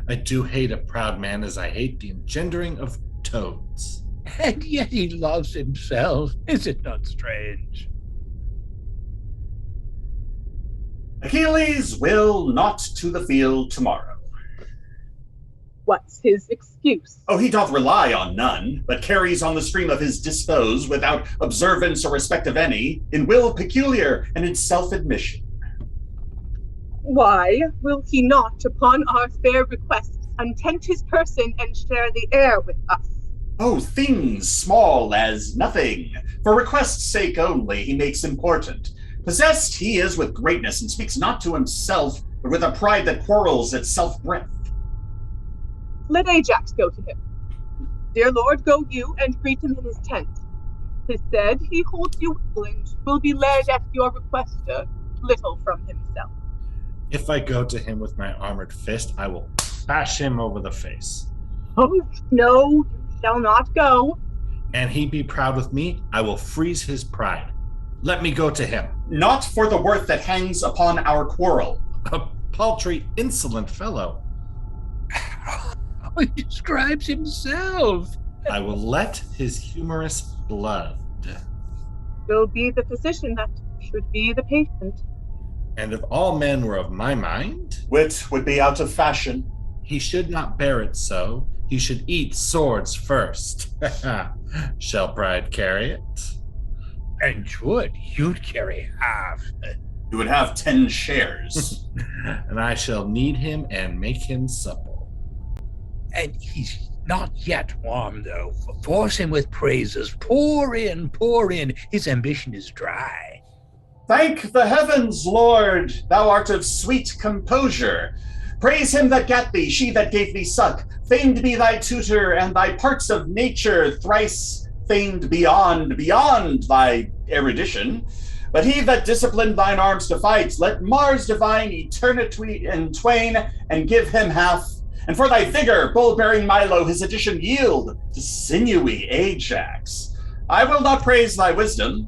I do hate a proud man as I hate the engendering of toads. And yet he loves himself. Is it not strange? Achilles will not to the field tomorrow. What's his excuse? Oh, he doth rely on none, but carries on the stream of his dispose without observance or respect of any, in will peculiar and in self-admission. Why will he not, upon our fair request, untent his person and share the air with us? Oh, things small as nothing. For request's sake only he makes important. Possessed he is with greatness, and speaks not to himself, but with a pride that quarrels at self-breath. Let Ajax go to him. Dear Lord, go you and greet him in his tent. 'Tis said he holds you well and will be led at your request a little from himself. If I go to him with my armored fist, I will bash him over the face. Oh, no, you shall not go. And he be proud with me, I will freeze his pride. Let me go to him. Not for the worth that hangs upon our quarrel. A paltry, insolent fellow. He describes himself. I will let his humorous blood. Will be the physician that should be the patient. And if all men were of my mind, wit would be out of fashion. He should not bear it so. He should eat swords first. Shall pride carry it? And you'd carry half. You would have 10 shares. And I shall knead him and make him supple. And he's not yet warm, though. Force him with praises. Pour in. His ambition is dry. Thank the heavens, Lord, thou art of sweet composure. Praise him that gat thee, she that gave thee suck. Famed be thy tutor, and thy parts of nature thrice famed beyond thy erudition. But he that disciplined thine arms to fight, let Mars divine eternity in twain, and give him half. And for thy vigor, bull-bearing Milo his addition yield to sinewy Ajax. I will not praise thy wisdom,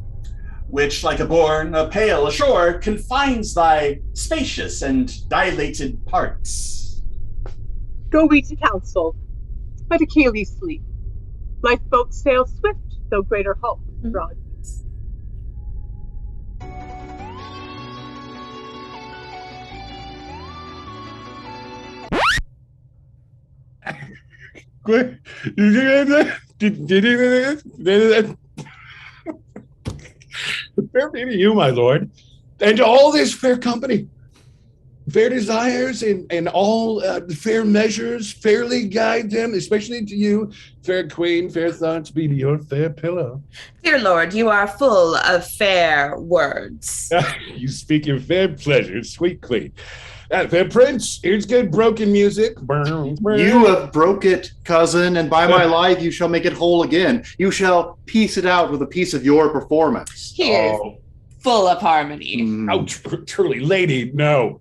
which like a bourne, a pale ashore, confines thy spacious and dilated parts. Go we to council. Let Achilles sleep. Lifeboats sail swift, though greater hope broad. Fair be to you, my lord, and to all this fair company. Fair desires and all fair measures fairly guide them, especially to you, fair queen. Fair thoughts be to your fair pillow. Dear lord, you are full of fair words. You speak your fair pleasure, sweet queen. Fair prince, here's good broken music. You have broke it, cousin, and by my life you shall make it whole again. You shall piece it out with a piece of your performance. He is full of harmony. Oh, truly, lady, no.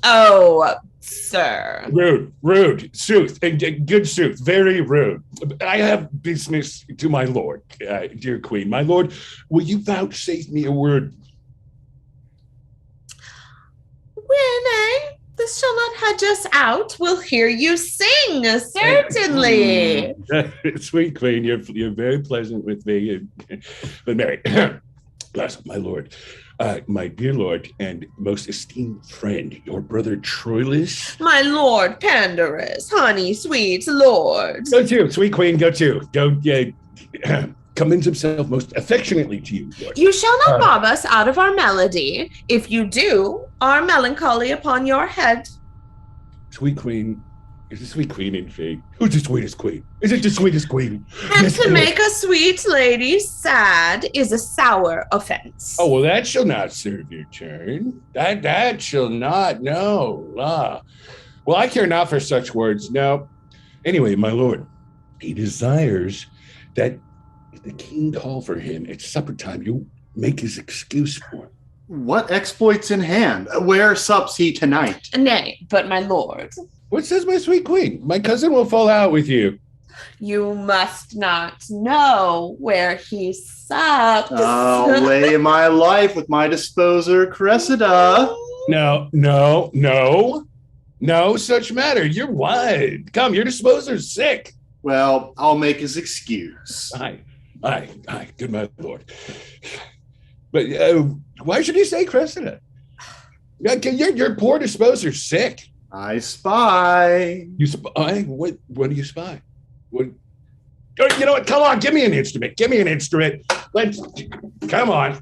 Oh, sir. Rude, sooth, and good sooth, very rude. I have business to my lord, dear queen. My lord, will you vouchsafe me a word? Renee, this shall not hedge us out. We'll hear you sing, certainly. Sweet queen, you're very pleasant with me. But Mary, my lord, my dear lord and most esteemed friend, your brother Troilus. My lord Pandarus, honey, sweet lord. Go to, sweet queen, go to. Commends himself most affectionately to you, lord. You shall not rob us out of our melody. If you do, our melancholy upon your head. Sweet queen. Is the sweet queen in fig? Who's the sweetest queen? Is it the sweetest queen? And Yes, to make a sweet lady sad is a sour offense. Oh, well, that shall not serve your turn. That shall not, no. Well, I care not for such words, no. Anyway, my lord, he desires that if the king call for him at supper time, you make his excuse for him. What exploits in hand? Where sups he tonight? Nay, but my lord. What says my sweet queen? My cousin will fall out with you. You must not know where he sups. I'll lay my life with my disposer, Cressida. No such matter. You're wide. Come, your disposer's sick. Well, I'll make his excuse. Aye, good my lord. But why should he say Cressida? Your poor disposer's sick. I spy. You spy? What do you spy? What? You know what? Come on, give me an instrument. Give me an instrument. Come on.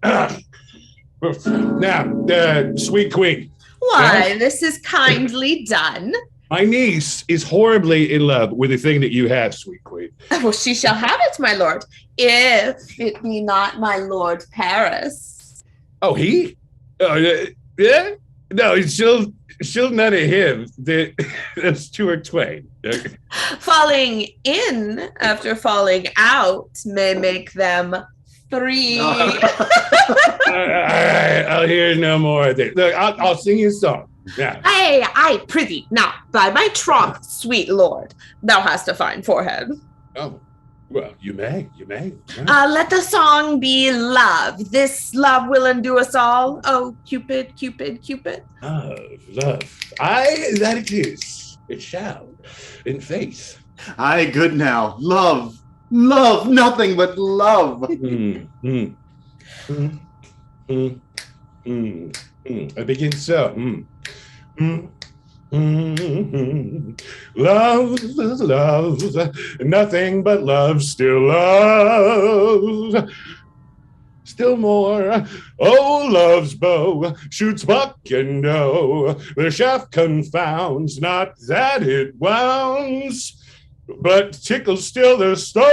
Now, sweet queen. Why, this is kindly done. My niece is horribly in love with the thing that you have, sweet queen. Well, she shall have it, my lord, if it be not my Lord Paris. Oh, he? Yeah? No, she'll none of him. That's Stuart Twain. Falling in after falling out may make them three. I'll hear no more of this. Look, I'll sing you a song. Yeah. I prithee, now, by my troth, sweet lord, thou hast a fine forehead. Oh, well, you may. Let the song be love. This love will undo us all. Oh, Cupid, Cupid, Cupid. Love. That it is. It shall. In faith. Aye, good now. Love, nothing but love. I begin so. Love, nothing but love, still love. Still more, oh, love's bow shoots buck and doe. The shaft confounds, not that it wounds, but tickles still the star.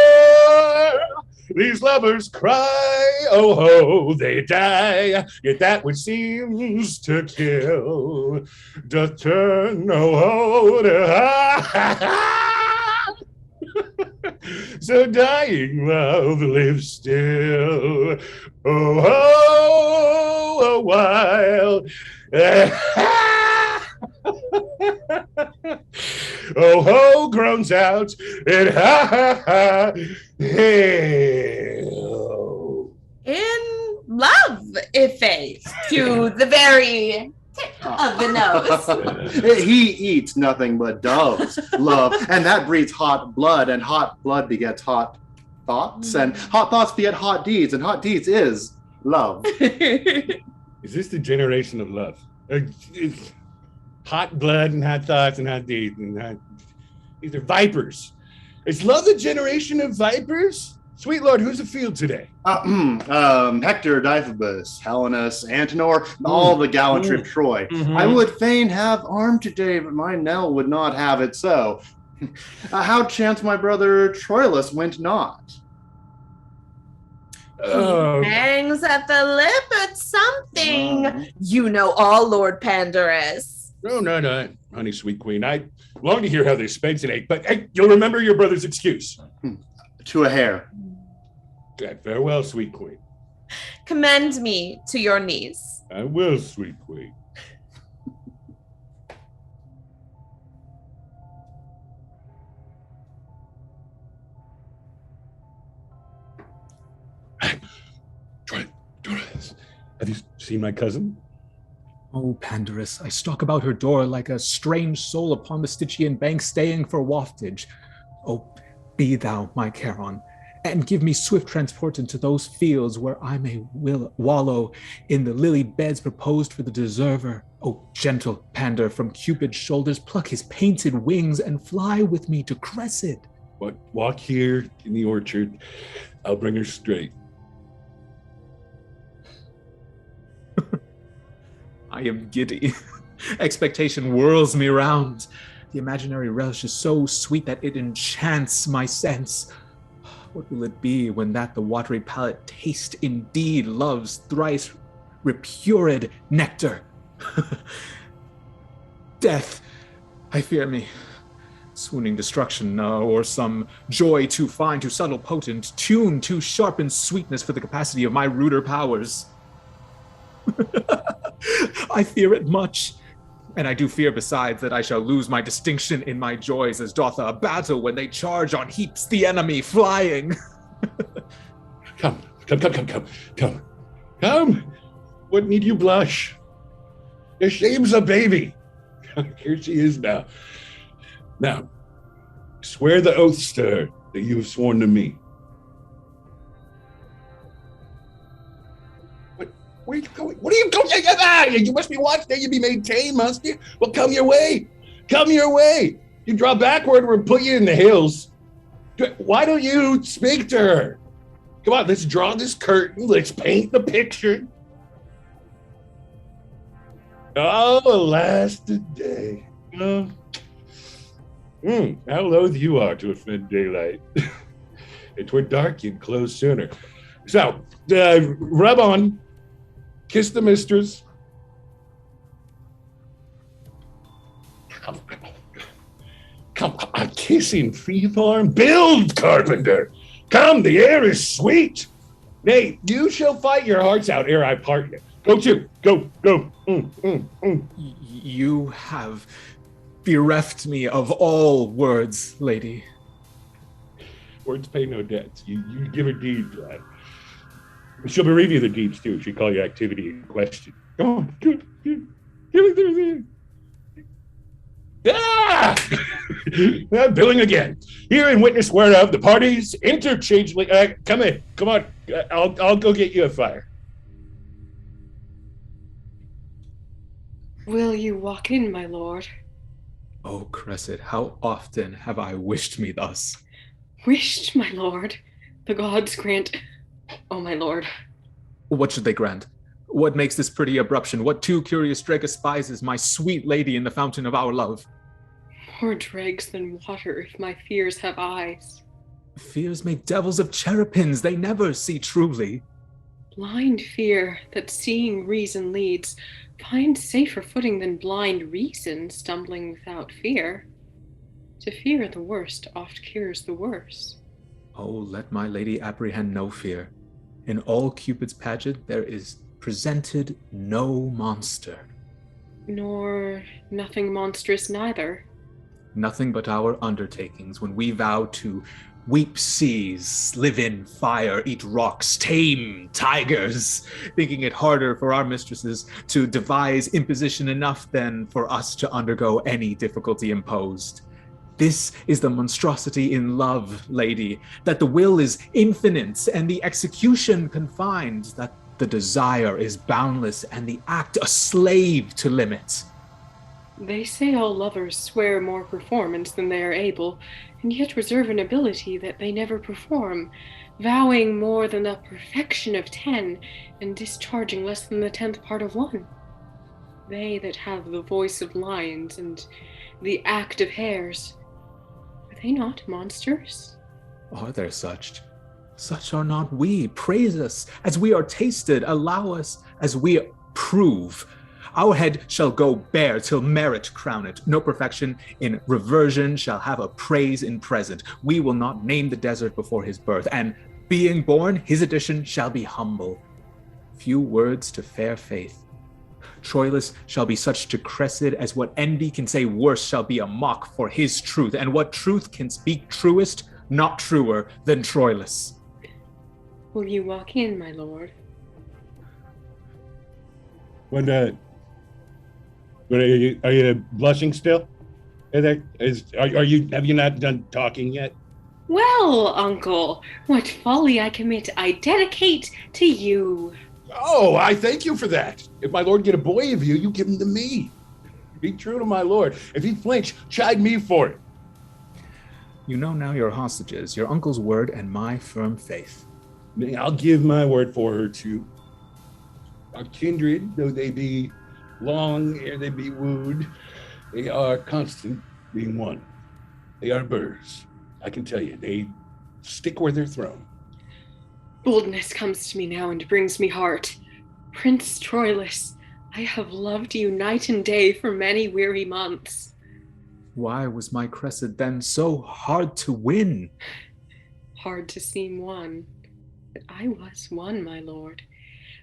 These lovers cry, oh ho, they die. Yet that which seems to kill doth turn, oh ho, to ha. So dying love lives still, oh ho, a while. Oh ho groans out and ha ha hell. In love, Ife, to the very tip of the nose. He eats nothing but doves, love, and that breeds hot blood, and hot blood begets hot thoughts, and hot thoughts beget hot deeds, and hot deeds is love. Is this the generation of love? Hot blood and hot thoughts and hot deeds. These are vipers. Is love the generation of vipers? Sweet Lord, who's afield today? Hector, Deiphobus, Helenus, Antenor, all the gallantry of Troy. I would fain have armed today, but my Nell would not have it so. How chance my brother Troilus went not? He hangs at the lip at something. You know all, Lord Pandarus. No, honey, sweet queen. I long to hear how they spent today, but hey, you'll remember your brother's excuse. To a hair. Farewell, sweet queen. Commend me to your niece. I will, sweet queen. Troilus, have you seen my cousin? Oh, Pandarus, I stalk about her door like a strange soul upon the Stygian bank, staying for waftage. Oh, be thou my Charon, and give me swift transport into those fields where I may wallow in the lily beds proposed for the deserver. Oh, gentle Pandar, from Cupid's shoulders pluck his painted wings and fly with me to Cressida. Walk here in the orchard. I'll bring her straight. I am giddy. Expectation whirls me round. The imaginary relish is so sweet that it enchants my sense. What will it be when that the watery palate taste indeed love's thrice repured nectar? Death, I fear me. Swooning destruction, no, or some joy too fine, too subtle, potent, tune too sharp in sweetness for the capacity of my ruder powers. I fear it much, and I do fear besides that I shall lose my distinction in my joys as doth a battle when they charge on heaps the enemy flying. Come. What need you blush? Your shame's a baby. Here she is now. Now, swear the oaths to her that you have sworn to me. Where are you going? What are you going? You must be watched. There you be made tame, must you? Well, come your way. Come your way. You draw backward, we'll put you in the hills. Why don't you speak to her? Come on, let's draw this curtain. Let's paint the picture. Oh, alas, today. How loath you are to offend daylight. It were dark, you'd close sooner. So, rub on. Kiss the mistress. Come on, kissing freeform. Build, carpenter. Come, the air is sweet. Nay, you shall fight your hearts out ere I part you. Go to, go. You have bereft me of all words, lady. Words pay no debts. You give her deeds, lad. She'll bereave you the deeds too. She'll call your activity in question. Come on, give it. Ah! Billing again. Here in witness whereof the parties interchangeably. Come in. Come on. I'll go get you a fire. Will you walk in, my lord? Oh, Cressida, how often have I wished me thus? Wished, my lord? The gods grant. Oh, my lord. What should they grant? What makes this pretty abruption? What too curious drag aspises my sweet lady in the fountain of our love? More dregs than water if my fears have eyes. Fears make devils of cherubins, they never see truly. Blind fear that seeing reason leads finds safer footing than blind reason stumbling without fear. To fear the worst oft cures the worse. Oh, let my lady apprehend no fear. In all Cupid's pageant there is presented no monster. Nor nothing monstrous neither. Nothing but our undertakings when we vow to weep seas, live in fire, eat rocks, tame tigers, thinking it harder for our mistresses to devise imposition enough than for us to undergo any difficulty imposed. This is the monstrosity in love, lady, that the will is infinite and the execution confined, that the desire is boundless and the act a slave to limits. They say all lovers swear more performance than they are able, and yet reserve an ability that they never perform, vowing more than the perfection of 10, and discharging less than the 10th part of 1. They that have the voice of lions and the act of hares, are they not monsters? Are there such? Such are not we. Praise us as we are tasted. Allow us as we prove. Our head shall go bare till merit crown it. No perfection in reversion shall have a praise in present. We will not name the desert before his birth, and being born, his addition shall be humble. Few words to fair faith. Troilus shall be such to Cressida as what envy can say worse shall be a mock for his truth, and what truth can speak truest, not truer than Troilus. Will you walk in, my lord? Are you blushing still? Have you not done talking yet? Well, uncle, what folly I commit I dedicate to you. Oh, I thank you for that. If my lord get a boy of you, you give him to me. Be true to my lord. If he flinch, chide me for it. You know now your hostages, your uncle's word and my firm faith. I'll give my word for her too. Our kindred, though they be long ere they be wooed, they are constant being one. They are birds. I can tell you, they stick where they're thrown. Boldness comes to me now and brings me heart. Prince Troilus, I have loved you night and day for many weary months. Why was my Cressida then so hard to win? Hard to seem won, but I was won, my lord,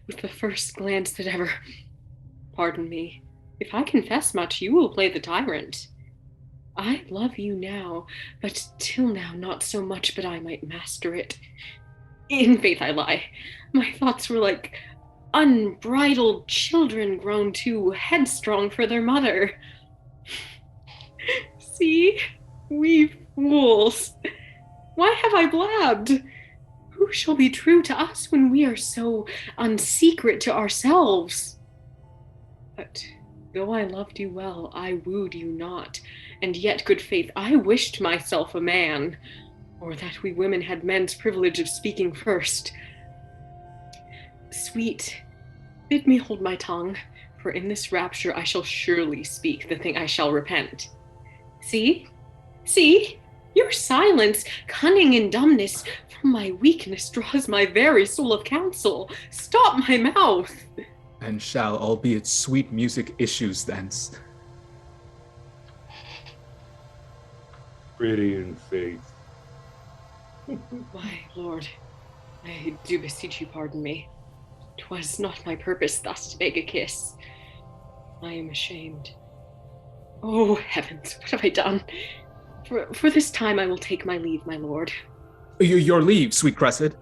with the first glance that ever... Pardon me. If I confess much, you will play the tyrant. I love you now, but till now not so much but I might master it. In faith I lie. My thoughts were like unbridled children grown too headstrong for their mother. See? We fools. Why have I blabbed? Who shall be true to us when we are so unsecret to ourselves? But though I loved you well, I wooed you not, and yet, good faith, I wished myself a man, or that we women had men's privilege of speaking first. Sweet, bid me hold my tongue, for in this rapture I shall surely speak the thing I shall repent. See, your silence, cunning and dumbness, from my weakness draws my very soul of counsel. Stop my mouth. And shall, albeit sweet music, issues thence. Pretty in faith. My lord, I do beseech you pardon me. 'Twas not my purpose thus to beg a kiss. I am ashamed. Oh, heavens, what have I done? For this time I will take my leave, my lord. Your leave, sweet Cressida.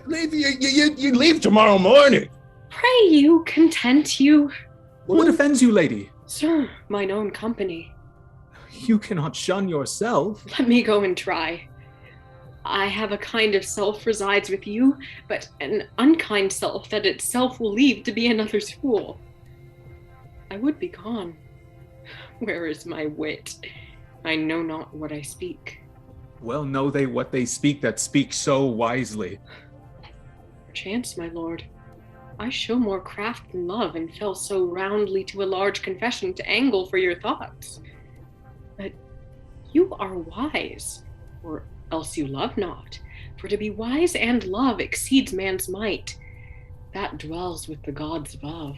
Lady, you leave tomorrow morning. Pray you, content you. What offends you, lady? Sir, mine own company. You cannot shun yourself. Let me go and try. I have a kind of self resides with you, but an unkind self that itself will leave to be another's fool. I would be gone. Where is my wit? I know not what I speak. Well know they what they speak that speak so wisely. Perchance, my lord, I show more craft than love, and fell so roundly to a large confession to angle for your thoughts. But you are wise, or else you love not, for to be wise and love exceeds man's might. That dwells with the gods above.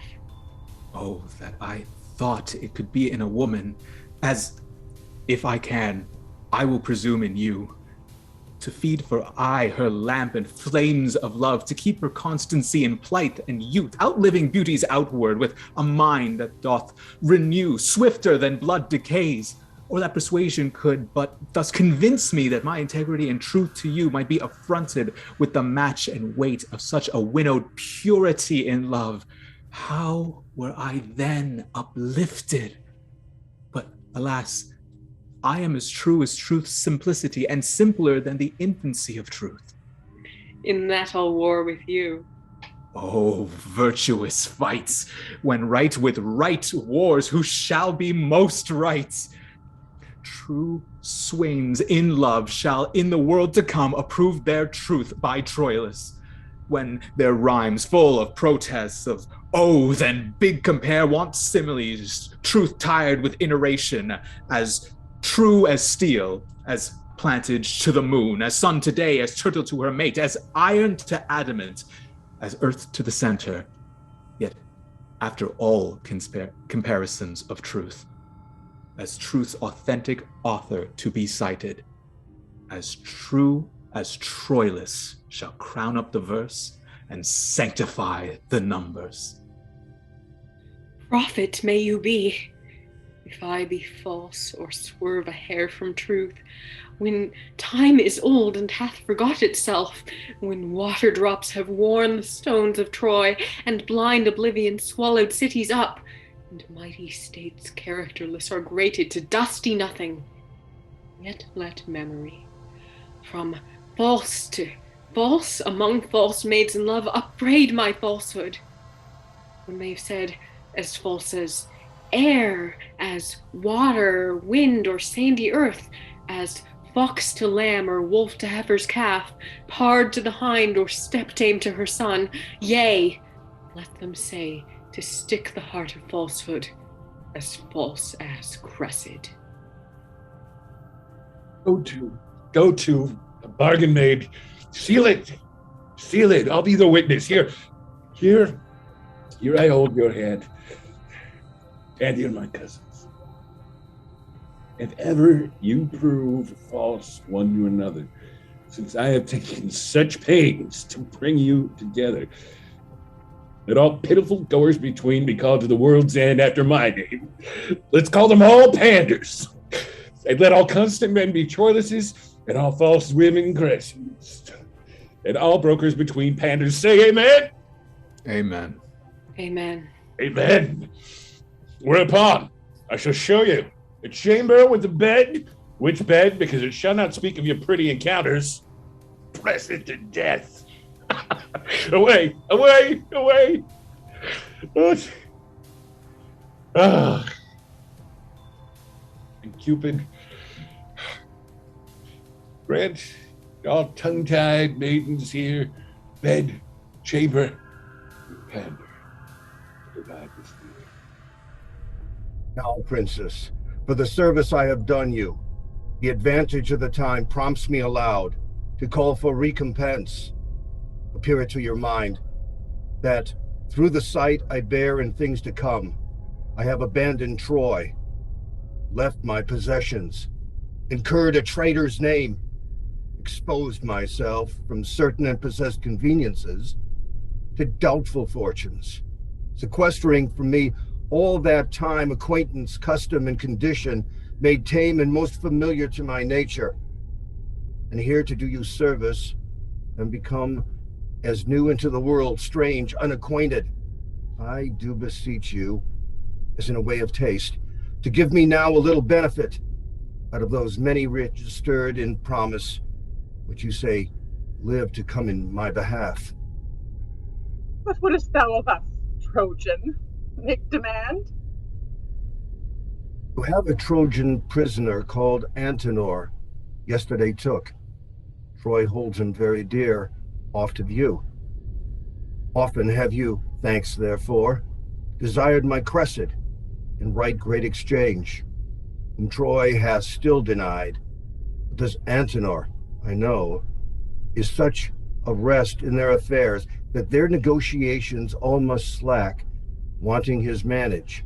Oh, that I thought it could be in a woman, as, if I can, I will presume in you, to feed for aye her lamp and flames of love, to keep her constancy in plight and youth, outliving beauty's outward, with a mind that doth renew swifter than blood decays. Or that persuasion could but thus convince me that my integrity and truth to you might be affronted with the match and weight of such a winnowed purity in love. How were I then uplifted? But alas, I am as true as truth's simplicity, and simpler than the infancy of truth. In that I'll war with you. Oh, virtuous fights, when right with right wars, who shall be most right? True swains in love shall in the world to come approve their truth by Troilus, when their rhymes full of protests, of oath and big compare, want similes, truth tired with iteration, as true as steel, as plantage to the moon, as sun today, as turtle to her mate, as iron to adamant, as earth to the center. Yet, after all comparisons of truth, as truth's authentic author to be cited, as true as Troilus shall crown up the verse and sanctify the numbers. Prophet may you be, if I be false or swerve a hair from truth, when time is old and hath forgot itself, when water drops have worn the stones of Troy, and blind oblivion swallowed cities up, and mighty states characterless are grated to dusty nothing. Yet let memory, from false to false among false maids in love, upbraid my falsehood, when they've said as false as air, as water, wind, or sandy earth, as fox to lamb or wolf to heifer's calf, pard to the hind or step dame to her son. Yea, let them say, to stick the heart of falsehood, as false as Cressida. Go to, a bargain made. Seal it. I'll be the witness. Here I hold your hand. And you're my cousins. If ever you prove false one to another, since I have taken such pains to bring you together, let all pitiful goers between be called to the world's end after my name. Let's call them all Pandars. And let all constant men be Troiluses, and all false women Cressids. And all brokers between Pandars say amen? Amen. Amen. Amen. Whereupon I shall show you a chamber with a bed. Which bed? Because it shall not speak of your pretty encounters. press it to death. Away, away, away. And Cupid, grant all tongue-tied maidens here bed, chamber, and pander. Provide this dear. Now, princess, for the service I have done you, the advantage of the time prompts me aloud to call for recompense. Appear it to your mind that through the sight I bear in things to come, I have abandoned Troy, left my possessions, incurred a traitor's name, exposed myself from certain and possessed conveniences to doubtful fortunes, sequestering from me all that time, acquaintance, custom, and condition made tame and most familiar to my nature, and here to do you service and become as new into the world, strange, unacquainted. I do beseech you, as in a way of taste, to give me now a little benefit out of those many registered in promise, which you say live to come in my behalf. What wouldst thou of us, Trojan? Make demand? You have a Trojan prisoner called Antenor, yesterday took. Troy holds him very dear, oft of you. Often have you, thanks therefore, desired my Cressida in right great exchange, whom Troy has still denied. But this Antenor, I know, is such a rest in their affairs that their negotiations all must slack, wanting his manage,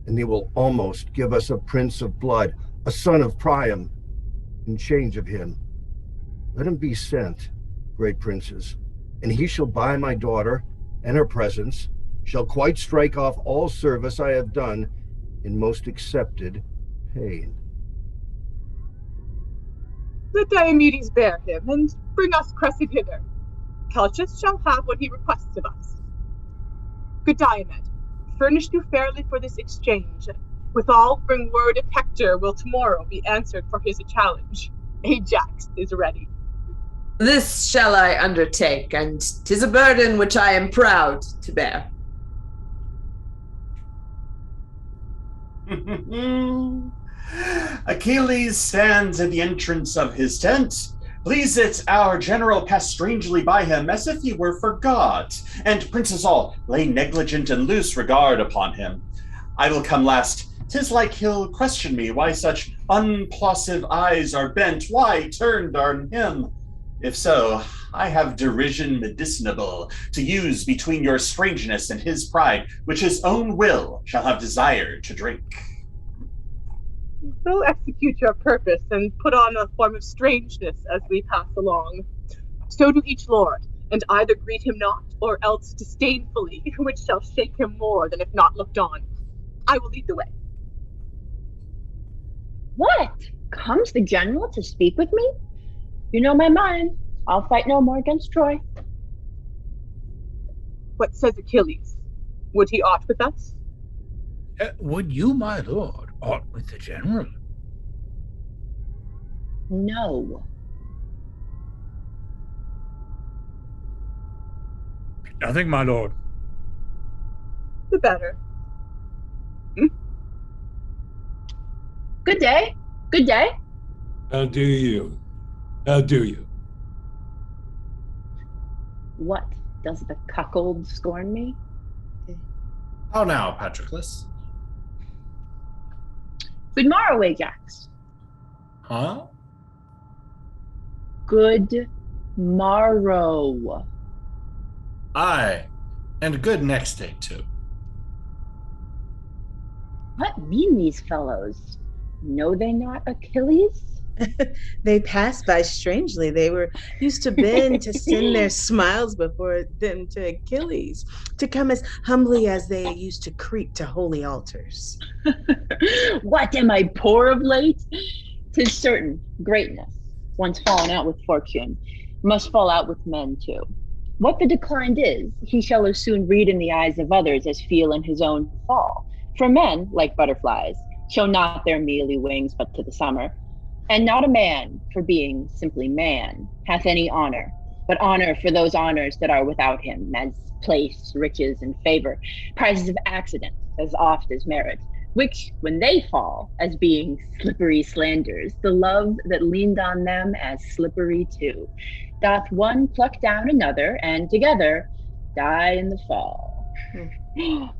and they will almost give us a prince of blood, a son of Priam, in change of him. Let him be sent, great princes, and he shall buy my daughter and her presence, shall quite strike off all service I have done in most accepted pain. Let Diomedes bear him, and bring us Cressida hither. Calchas shall have what he requests of us. Good Diomed, furnish you fairly for this exchange. Withal, bring word if Hector will tomorrow be answered for his challenge. Ajax is ready. This shall I undertake, and 'tis a burden which I am proud to bear. Achilles stands at the entrance of his tent. Please it our general pass strangely by him, as if he were forgot, and princes all lay negligent and loose regard upon him. I will come last. 'Tis like he'll question me why such unplausive eyes are bent, why turned on him. If so, I have derision medicinable to use between your strangeness and his pride, which his own will shall have desire to drink. So execute your purpose and put on a form of strangeness as we pass along. So do each lord, and either greet him not, or else disdainfully, which shall shake him more than if not looked on. I will lead the way. What? Comes the general to speak with me? You know my mind. I'll fight no more against Troy. What says Achilles? Would he aught with us? Would you, my lord, aught with the general? No. Nothing, my lord. The better. Good day. Good day. How do you? How do you? What? Does the cuckold scorn me? How now, Patroclus? Good morrow, Ajax. Huh? Good morrow. Aye, and good next day, too. What mean these fellows? Know they not Achilles? They passed by strangely. They were used to bend to send their smiles before them to Achilles, to come as humbly as they used to creep to holy altars. What, am I poor of late? 'Tis certain greatness, once fallen out with fortune, must fall out with men too. What the declined is, he shall as soon read in the eyes of others as feel in his own fall. For men, like butterflies, show not their mealy wings but to the summer. And not a man, for being simply man, hath any honor, but honor for those honors that are without him, as place, riches, and favor, prizes of accident, as oft as merit, which, when they fall, as being slippery slanders, the love that leaned on them as slippery too, doth one pluck down another, and together die in the fall.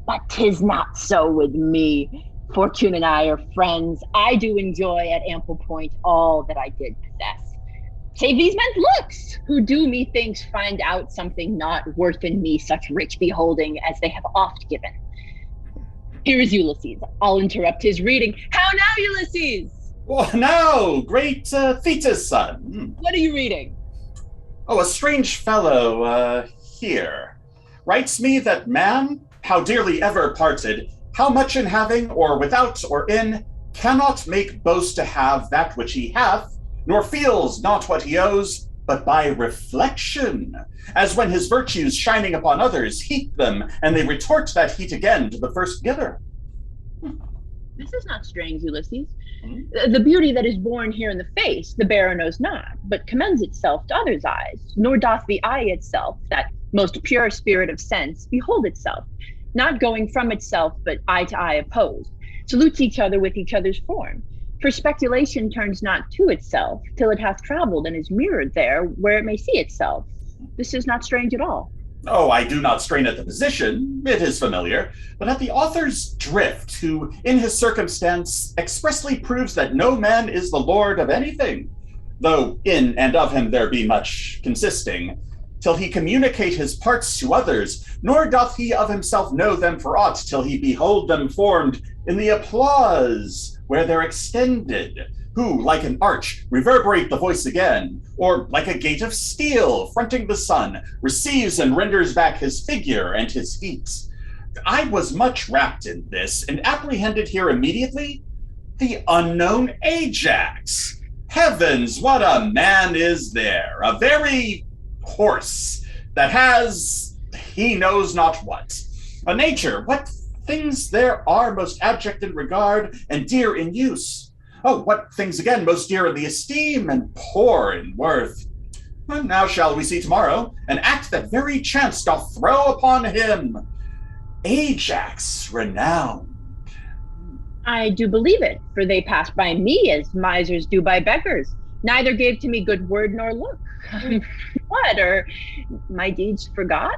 But 'tis not so with me. Fortune and I are friends. I do enjoy at ample point all that I did possess. Save these men's looks, who do methinks find out something not worth in me such rich beholding as they have oft given. Here is Ulysses. I'll interrupt his reading. How now, Ulysses? Well, now, great Thetis' son. What are you reading? Oh, a strange fellow here writes me that man, how dearly ever parted, how much in having, or without, or in, cannot make boast to have that which he hath, nor feels not what he owes, but by reflection, as when his virtues shining upon others heat them, and they retort that heat again to the first giver. This is not strange, Ulysses. The beauty that is born here in the face, the bearer knows not, but commends itself to others' eyes, nor doth the eye itself, that most pure spirit of sense, behold itself, not going from itself, but eye to eye opposed, salutes each other with each other's form. For speculation turns not to itself, till it hath traveled and is mirrored there, where it may see itself. This is not strange at all. Oh, I do not strain at the position, it is familiar, but at the author's drift, who in his circumstance expressly proves that no man is the lord of anything, though in and of him there be much consisting, till he communicate his parts to others, nor doth he of himself know them for aught, till he behold them formed in the applause where they're extended, who, like an arch, reverberate the voice again, or like a gate of steel fronting the sun, receives and renders back his figure and his feet. I was much wrapped in this, and apprehended here immediately the unknown Ajax. Heavens, what a man is there! A very horse that has he knows not what. A nature, what things there are most abject in regard and dear in use. Oh, what things again most dear in the esteem and poor in worth. And now shall we see tomorrow an act that very chance doth throw upon him. Ajax renowned. I do believe it, for they passed by me as misers do by beggars. Neither gave to me good word nor look. What, or my deeds forgot?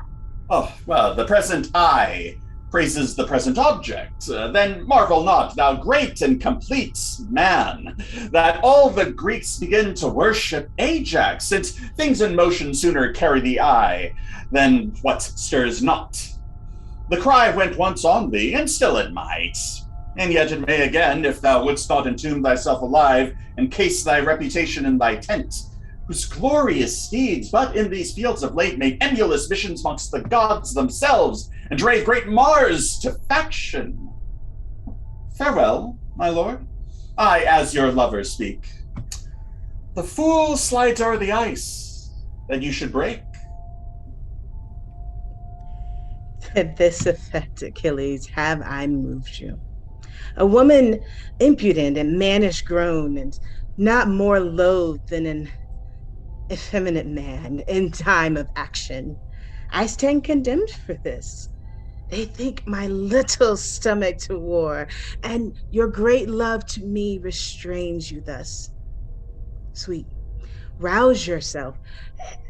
Oh, well, the present eye praises the present object. Then marvel not, thou great and complete man, that all the Greeks begin to worship Ajax, since things in motion sooner carry the eye than what stirs not. The cry went once on thee, and still it might, and yet it may again, if thou wouldst not entomb thyself alive, and case thy reputation in thy tent, whose glorious steeds but in these fields of late made emulous missions amongst the gods themselves, and drave great Mars to faction. Farewell, my lord. I, as your lover, speak. The fool slides o'er the ice that you should break. To this effect, Achilles, have I moved you. A woman impudent and mannish grown, and not more loath than an effeminate man in time of action. I stand condemned for this. They think my little stomach to war, and your great love to me restrains you thus. Sweet, rouse yourself,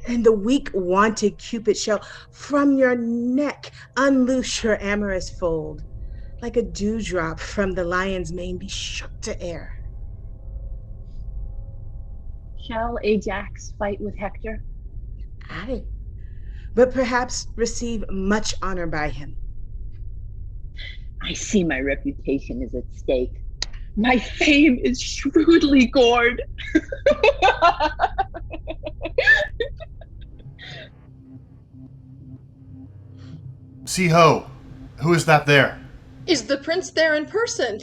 and the weak wanted Cupid shall from your neck unloose your amorous fold, like a dewdrop from the lion's mane be shook to air. Shall Ajax fight with Hector? Aye, but perhaps receive much honor by him. I see my reputation is at stake. My fame is shrewdly gored. See ho, who is that there? Is the prince there in person?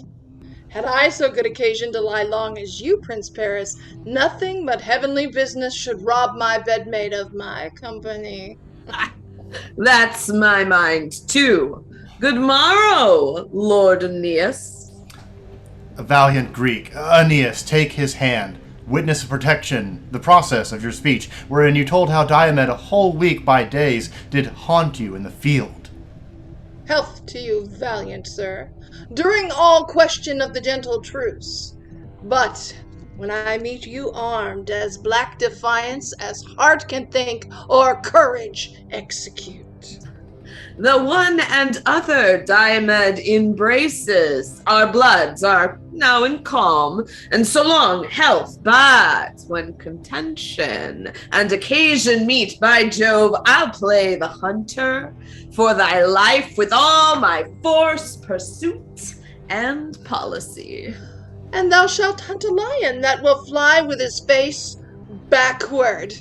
Had I so good occasion to lie long as you, Prince Paris, nothing but heavenly business should rob my bedmate of my company. That's my mind, too. Good morrow, Lord Aeneas. A valiant Greek, Aeneas, take his hand. witness of protection, the process of your speech, wherein you told how Diomed a whole week by days did haunt you in the field. Health to you, valiant sir, during all question of the gentle truce. But when I meet you armed as black defiance as heart can think or courage execute. The one and other Diomed embraces. Our bloods are now in calm, and so long health, but when contention and occasion meet, by Jove, I'll play the hunter for thy life with all my force, pursuit, and policy. And thou shalt hunt a lion that will fly with his face backward.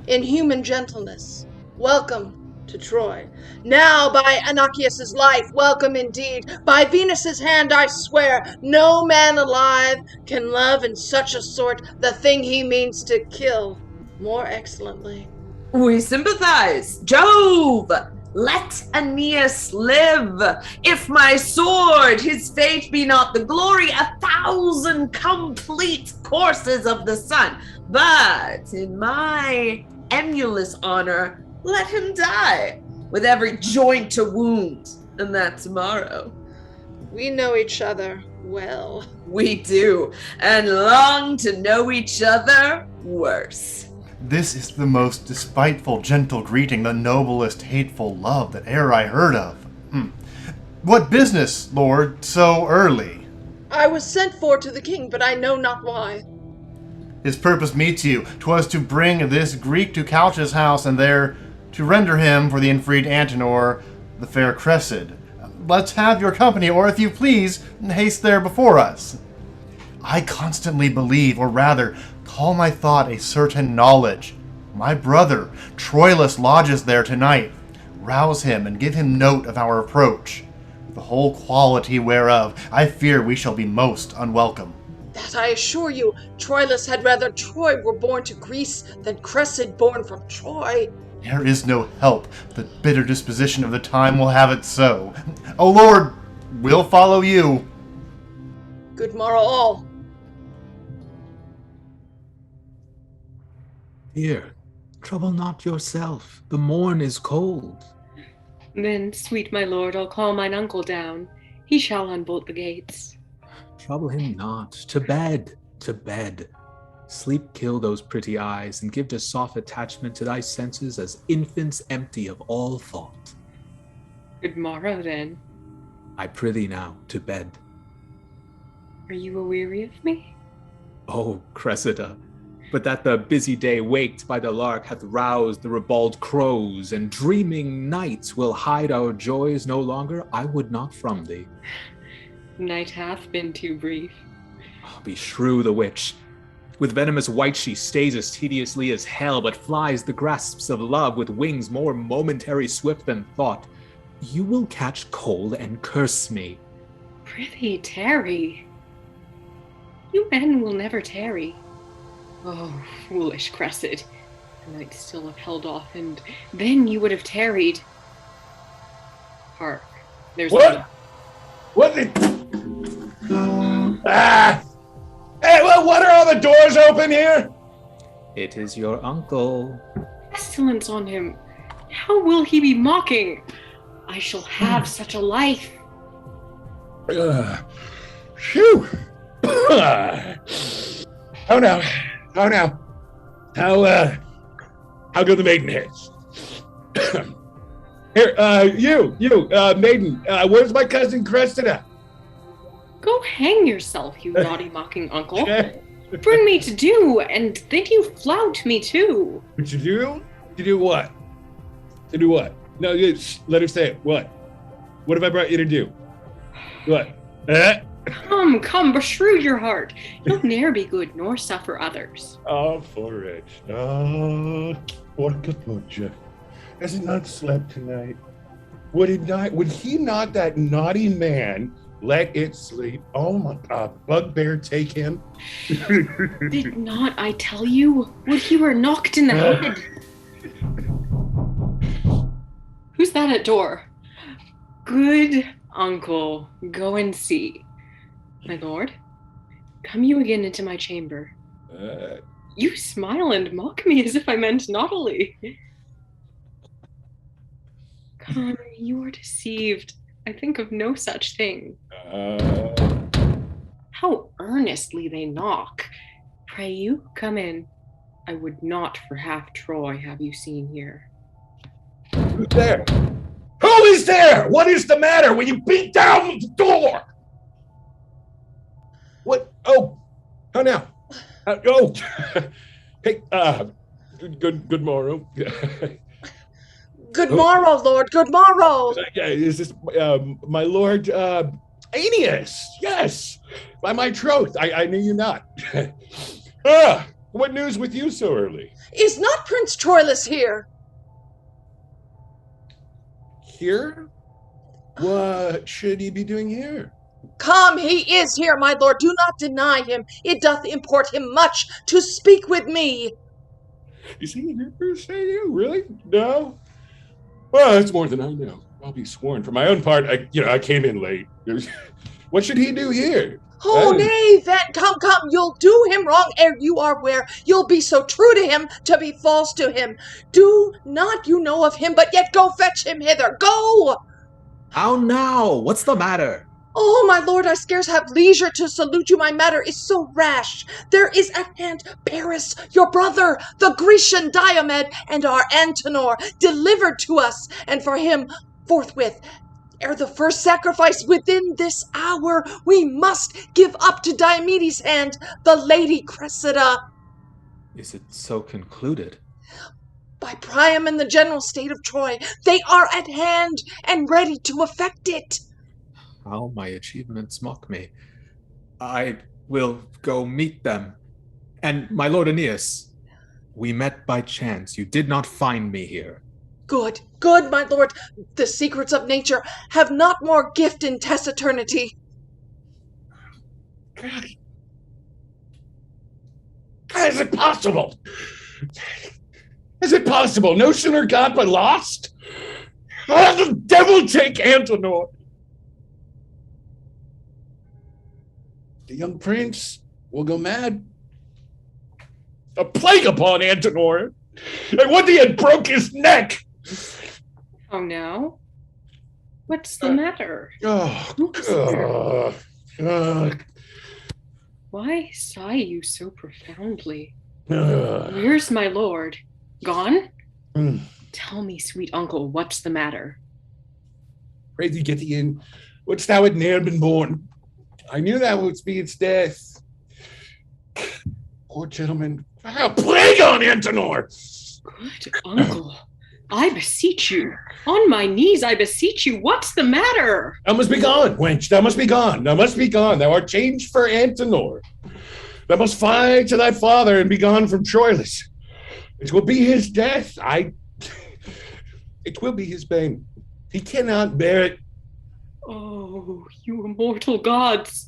In human gentleness, welcome to Troy. Now by Anachius' life, welcome indeed. By Venus' hand I swear, no man alive can love in such a sort the thing he means to kill more excellently. We sympathize. Jove, let Aeneas live. If my sword, his fate be not the glory, 1,000 complete courses of the sun. But in my emulous honor, let him die, with every joint to wound, and that tomorrow. We know each other well. We do, and long to know each other worse. This is the most despiteful gentle greeting, the noblest hateful love that e'er I heard of. What business, lord, so early? I was sent for to the king, but I know not why. His purpose meets you. 'Twas to bring this Greek to Calchas' house, and there to render him for the infreed Antenor the fair Cressida. Let's have your company, or if you please, haste there before us. I constantly believe, or rather, call my thought a certain knowledge. My brother, Troilus, lodges there tonight. Rouse him and give him note of our approach, the whole quality whereof I fear we shall be most unwelcome. That I assure you, Troilus had rather Troy were born to Greece than Cressida born from Troy. There is no help. The bitter disposition of the time will have it so. O Lord, we'll follow you. Good morrow all. Here, trouble not yourself. The morn is cold. Then, sweet my lord, I'll call mine uncle down. He shall unbolt the gates. Trouble him not. To bed, to bed. Sleep kill those pretty eyes, and give to soft attachment to thy senses as infants empty of all thought. Good morrow, then. I prithee now, to bed. Are you aweary of me? Oh, Cressida, but that the busy day waked by the lark hath roused the ribald crows, and dreaming nights will hide our joys no longer, I would not from thee. Night hath been too brief. Oh, beshrew the witch. With venomous white she stays as tediously as hell, but flies the grasps of love with wings more momentary swift than thought. You will catch cold and curse me. Prithee, tarry. You men will never tarry. Oh, foolish Cressida. I might still have held off, and then you would have tarried. Hark, there's what? What the? Hey, well, what are all the doors open here? It is your uncle. Pestilence on him. How will he be mocking? I shall have such a life. Phew. How now? How go the maidenheads? Here, you, maiden, where's my cousin Cressida? Go hang yourself, you naughty mocking uncle. Bring me to do, and then you flout me too. To do? To do what? To do what? No, let her say it. What? What have I brought you to do? What? Come, beshrew your heart. You'll ne'er be good nor suffer others. Oh, for it. Oh, porca butcher. Has he not slept tonight? Would he not, that naughty man, let it sleep? Oh my God, bugbear take him. Did not I tell you? Would he were knocked in the head. Who's that at door? Good uncle, go and see. My lord, come you again into my chamber. You smile and mock me as if I meant naughtily. Connor, you are deceived. I think of no such thing. How earnestly they knock. Pray you, come in. I would not for half Troy have you seen here. Who's there? Who is there? What is the matter? Will you beat down the door? What? Oh, how now? Oh, hey, good morrow. Good morrow, Lord, good morrow. Is this my Lord Aeneas? Yes, by my troth, I knew you not. What news with you so early? Is not Prince Troilus here? Here? What should he be doing here? Come, he is here, my lord. Do not deny him. It doth import him much to speak with me. Is he here, say you? Really? No? Well, that's more than I know. I'll be sworn. For my own part, I came in late. What should he do here? Oh, nay, then, come, you'll do him wrong ere you are ware. You'll be so true to him to be false to him. Do not you know of him, but yet go fetch him hither. Go! How now? What's the matter? Oh, my lord, I scarce have leisure to salute you. My matter is so rash. There is at hand Paris, your brother, the Grecian Diomed, and our Antenor, delivered to us, and for him, forthwith, ere the first sacrifice within this hour, we must give up to Diomedes' hand the Lady Cressida. Is it so concluded? By Priam and the general state of Troy, they are at hand and ready to effect it. How my achievements mock me. I will go meet them. And my lord Aeneas, we met by chance. You did not find me here. Good, my lord. The secrets of nature have not more gift in taciturnity. God, is it possible? Is it possible? No sooner got but lost? Oh, the devil take Antenor! The young prince will go mad. A plague upon Antenor! And would he had broke his neck! Oh, now? What's the matter? Why sigh you so profoundly? Where's my lord? Gone? Tell me, sweet uncle, what's the matter? Pray thee get thee in. Wouldst thou had ne'er been born? I knew that would be its death. Poor gentleman. A plague on Antenor! Good uncle, I beseech you. On my knees, I beseech you. What's the matter? Thou must be gone, wench. Thou must be gone. Thou must be gone. Thou art changed for Antenor. Thou must fly to thy father and be gone from Troilus. It will be his death. It will be his bane. He cannot bear it. Oh, you immortal gods.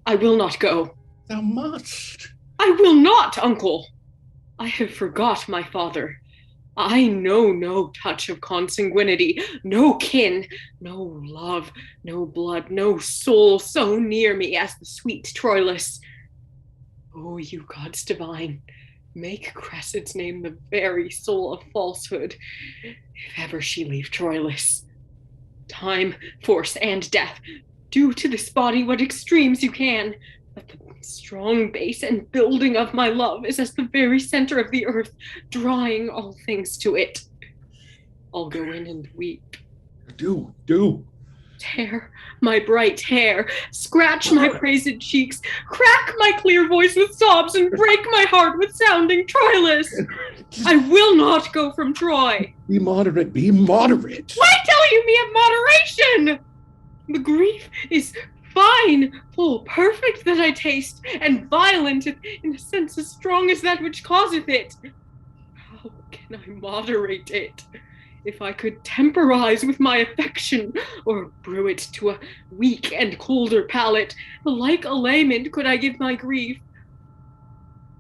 I will not go. Thou must. I will not, uncle. I have forgot my father. I know no touch of consanguinity, no kin, no love, no blood, no soul so near me as the sweet Troilus. Oh, you gods divine, make Cressida's name the very soul of falsehood, if ever she leave Troilus. Time, force, and death, do to this body what extremes you can, but the strong base and building of my love is as the very center of the earth, drawing all things to it. I'll go in and weep. Do. Tear my bright hair, scratch my praised cheeks, crack my clear voice with sobs, and break my heart with sounding Troilus. I will not go from Troy. Be moderate, be moderate. Why tell you me of moderation? The grief is fine, full, perfect that I taste, and violent in a sense as strong as that which causeth it. How can I moderate it? If I could temporize with my affection, or brew it to a weak and colder palate, like allayment could I give my grief.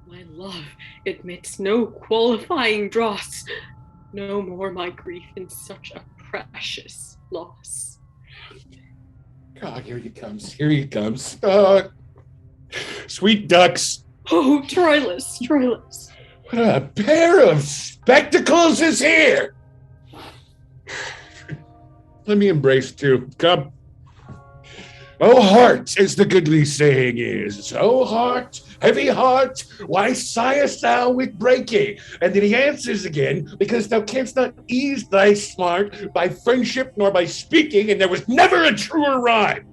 My love admits no qualifying dross, no more my grief in such a precious loss. God, here he comes. Sweet ducks, Oh, Troilus, Troilus. What a pair of spectacles is here! Let me embrace too. Come. Oh, heart, as the goodly saying is. Oh, heart, heavy heart, why sighest thou with breaking? And then he answers again, because thou canst not ease thy smart by friendship nor by speaking, and there was never a truer rhyme.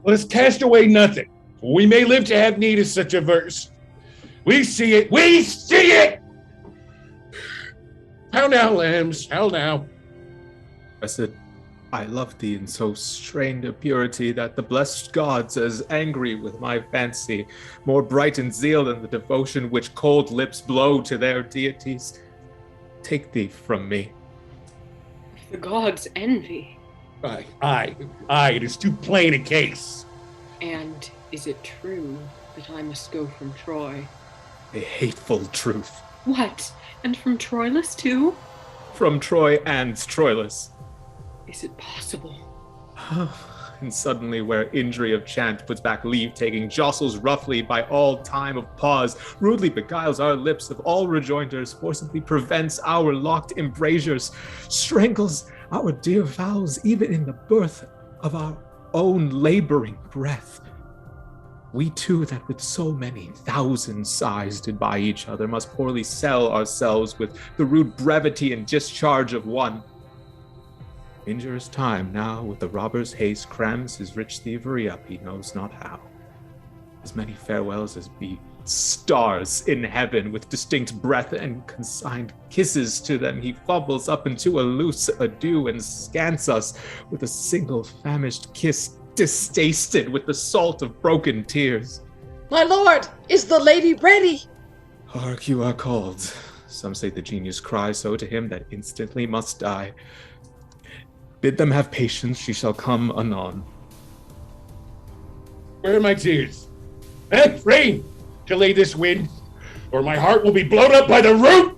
Let us cast away nothing. We may live to have need of such a verse. We see it. We see it! How now, lambs? How now? I said, I love thee in so strained a purity that the blessed gods, as angry with my fancy, more bright in zeal than the devotion which cold lips blow to their deities, take thee from me. The gods envy. Aye, it is too plain a case. And is it true that I must go from Troy? A hateful truth. What? And from Troilus too? From Troy and Troilus. Is it possible? And suddenly, where injury of chant puts back leave-taking, jostles roughly by all time of pause, rudely beguiles our lips of all rejoinders, forcibly prevents our locked embrasures, strangles our dear vows even in the birth of our own laboring breath. We two that with so many thousand sighs did buy each other must poorly sell ourselves with the rude brevity and discharge of one. Injurious time now with the robber's haste crams his rich thievery up he knows not how. As many farewells as be stars in heaven with distinct breath and consigned kisses to them he fumbles up into a loose adieu and scants us with a single famished kiss distasted with the salt of broken tears. My lord, is the lady ready? Hark, you are called. Some say the genius cries so to him that instantly must die. Bid them have patience, she shall come anon. Where are my tears? Rain to lay this wind, or my heart will be blown up by the root!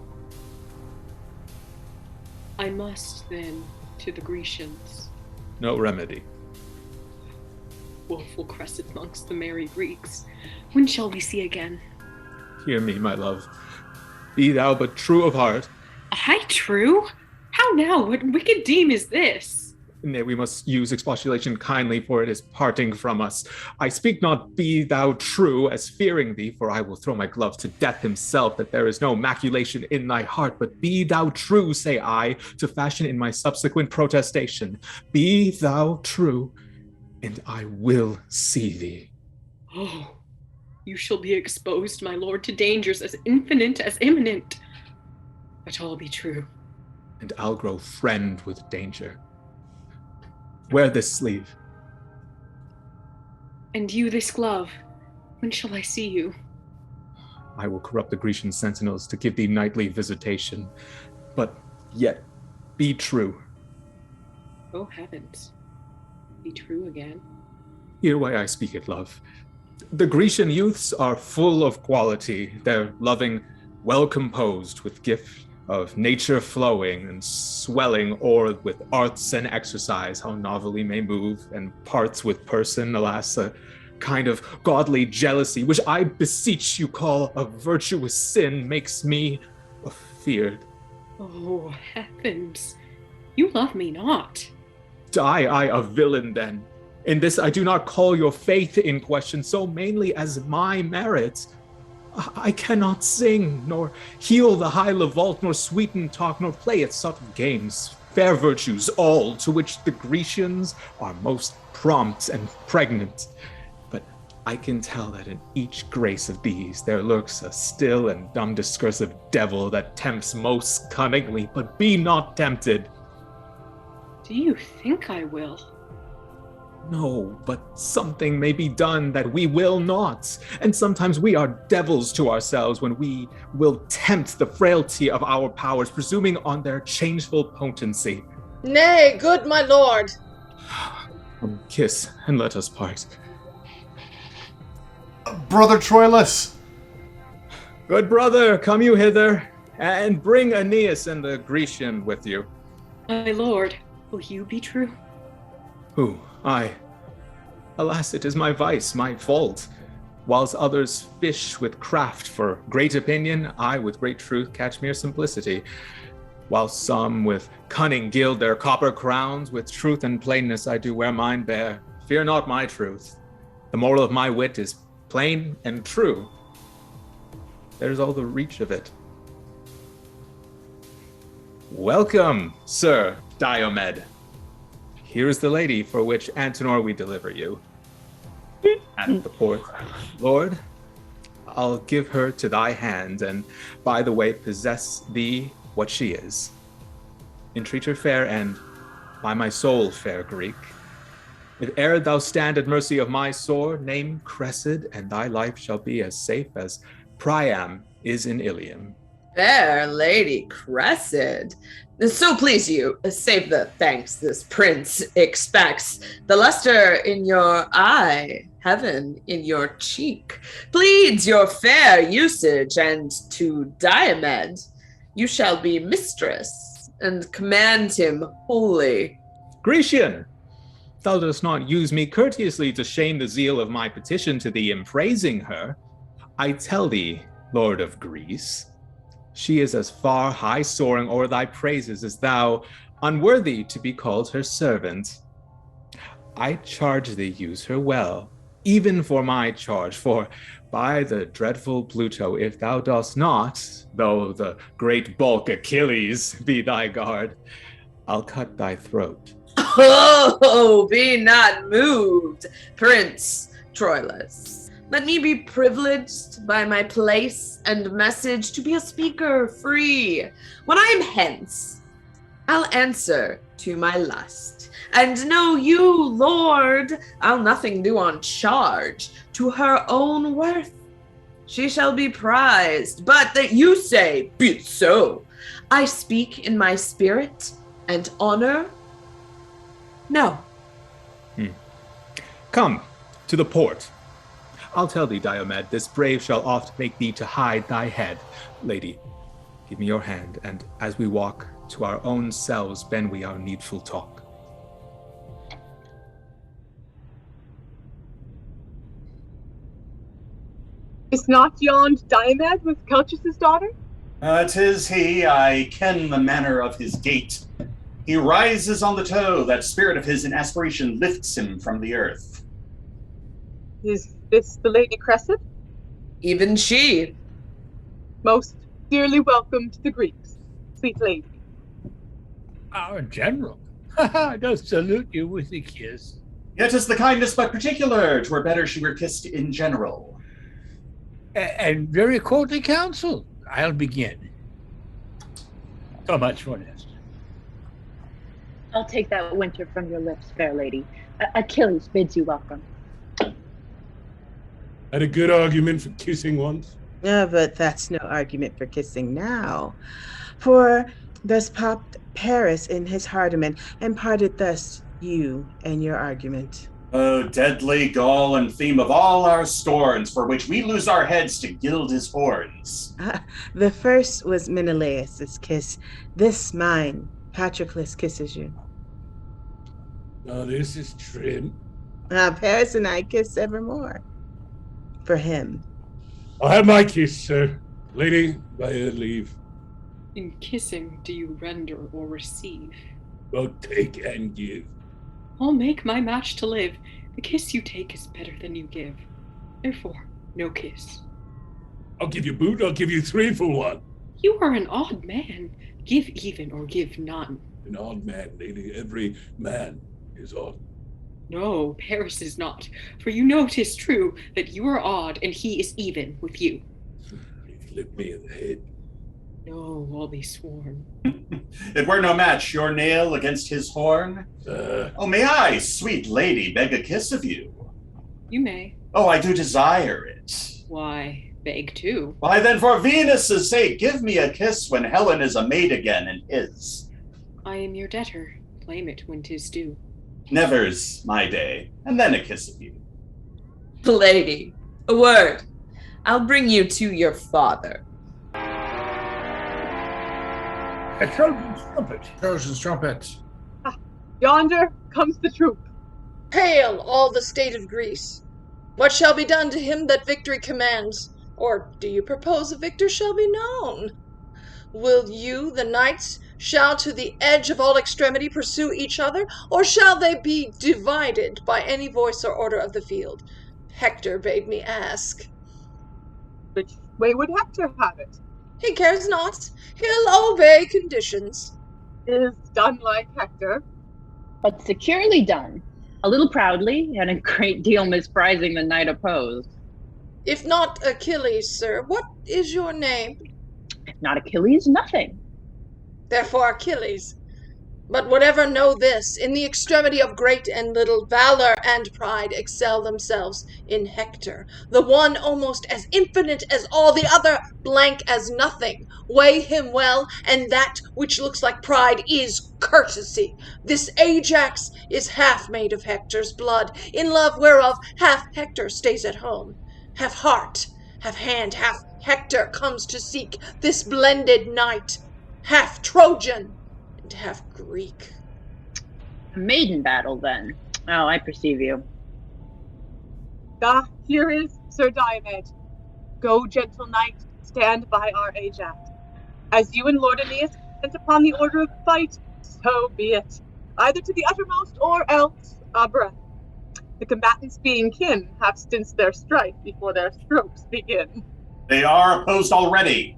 I must, then, to the Grecians. No remedy. Woeful crescent amongst the merry Greeks. When shall we see again? Hear me, my love. Be thou but true of heart. I true? How now? What wicked deem is this? Nay, we must use expostulation kindly, for it is parting from us. I speak not be thou true as fearing thee, for I will throw my glove to death himself, that there is no maculation in thy heart, but be thou true, say I, to fashion in my subsequent protestation. Be thou true, and I will see thee. Oh, you shall be exposed, my lord, to dangers as infinite as imminent. But all be true. And I'll grow friend with danger. Wear this sleeve. And you this glove. When shall I see you? I will corrupt the Grecian sentinels to give thee nightly visitation. But yet, be true. Oh heavens. Be true again. Hear why I speak it, love. The Grecian youths are full of quality. They're loving, well composed, with gift of nature flowing and swelling o'er with arts and exercise, how novelly may move, and parts with person, alas, a kind of godly jealousy, which I beseech you call a virtuous sin, makes me afeared. Oh heavens, you love me not. Die I a villain then? In this I do not call your faith in question so mainly as my merits. I cannot sing, nor heal the high levalt, nor sweeten talk, nor play at subtle games, fair virtues all, to which the Grecians are most prompt and pregnant. But I can tell that in each grace of these there lurks a still and dumb discursive devil that tempts most cunningly, but be not tempted. Do you think I will? No, but something may be done that we will not. And sometimes we are devils to ourselves when we will tempt the frailty of our powers, presuming on their changeful potency. Nay, good my lord. Kiss, and let us part. Brother Troilus! Good brother, come you hither, and bring Aeneas and the Grecian with you. My lord, will you be true? Who? I. Alas, it is my vice, my fault. Whilst others fish with craft for great opinion, I with great truth catch mere simplicity. While some with cunning gild their copper crowns, with truth and plainness I do wear mine bare. Fear not my truth. The moral of my wit is plain and true. There's all the reach of it. Welcome, Sir Diomed. Here is the lady for which Antenor we deliver you. At the port, Lord, I'll give her to thy hand, and by the way possess thee what she is. Entreat her fair, and by my soul, fair Greek, if e'er thou stand at mercy of my sword, name Cressida, and thy life shall be as safe as Priam is in Ilium. Fair Lady Cressida. So please you, save the thanks this prince expects. The luster in your eye, heaven in your cheek, pleads your fair usage, and to Diomed you shall be mistress, and command him wholly. Grecian, thou dost not use me courteously to shame the zeal of my petition to thee in praising her. I tell thee, Lord of Greece, she is as far high soaring o'er thy praises as thou, unworthy to be called her servant. I charge thee use her well, even for my charge, for by the dreadful Pluto, if thou dost not, though the great bulk Achilles be thy guard, I'll cut thy throat. Oh, be not moved, Prince Troilus. Let me be privileged by my place and message to be a speaker free. When I am hence, I'll answer to my lust. And know you, Lord, I'll nothing do on charge. To her own worth she shall be prized. But that you say, be it so. I speak in my spirit and honor. No. Come to the port. I'll tell thee, Diomed, this brave shall oft make thee to hide thy head. Lady, give me your hand, and as we walk to our own selves, bend we our needful talk. Is not yond Diomed with Celchis' daughter? 'Tis he. I ken the manner of his gait. He rises on the toe. That spirit of his in aspiration lifts him from the earth. Is this the Lady Cressida? Even she. Most dearly welcome to the Greeks, sweet lady. Our general does salute you with a kiss. Yet is the kindness but particular. 'Twere better she were kissed in general. And very courtly counsel. I'll begin. So much for this. I'll take that winter from your lips, fair lady. Achilles bids you welcome. Had a good argument for kissing once. But that's no argument for kissing now. For thus popped Paris in his hardiment, and parted thus you and your argument. Oh, deadly gall and theme of all our scorns, for which we lose our heads to gild his horns. The first was Menelaus' kiss. This mine, Patroclus, kisses you. Now this is trim. Paris and I kiss evermore. For him. I'll have my kiss, sir. Lady, by your leave. In kissing, do you render or receive? Both take and give. I'll make my match to live. The kiss you take is better than you give. Therefore, no kiss. I'll give you boot, I'll give you 3 for 1. You are an odd man. Give even or give none. An odd man, lady. Every man is odd. No, Paris is not. For you know 'tis true that you are odd and he is even with you. He flipped me in the head. No, I'll be sworn. It were no match, your nail against his horn. Oh, may I, sweet lady, beg a kiss of you? You may. Oh, I do desire it. Why, beg too. Why then, for Venus' sake, give me a kiss when Helen is a maid again and his. I am your debtor. Claim it when 'tis due. Never's my day, and then a kiss of you. Lady, a word. I'll bring you to your father. A Trojan's trumpet. Trojan's trumpet. Yonder comes the troop. Hail all the state of Greece. What shall be done to him that victory commands? Or do you propose the victor shall be known? Will you, the knights, shall to the edge of all extremity pursue each other, or shall they be divided by any voice or order of the field? Hector bade me ask. Which way would Hector have it? He cares not. He'll obey conditions. Is done like Hector. But securely done, a little proudly, and a great deal misprizing the knight opposed. If not Achilles, sir, what is your name? If not Achilles, nothing. Therefore Achilles. But whatever know this, in the extremity of great and little, valor and pride excel themselves in Hector, the one almost as infinite as all, the other blank as nothing. Weigh him well, and that which looks like pride is courtesy. This Ajax is half made of Hector's blood, in love whereof half Hector stays at home. Half heart, half hand, half Hector comes to seek this blended knight, half Trojan, and half Greek. A maiden battle, then. Oh, I perceive you. Ah, here is Sir Diomed. Go, gentle knight, stand by our Ajax. As you and Lord Aeneas consent upon the order of fight, so be it. Either to the uttermost, or else a breath. The combatants being kin have stints their strife before their strokes begin. They are opposed already.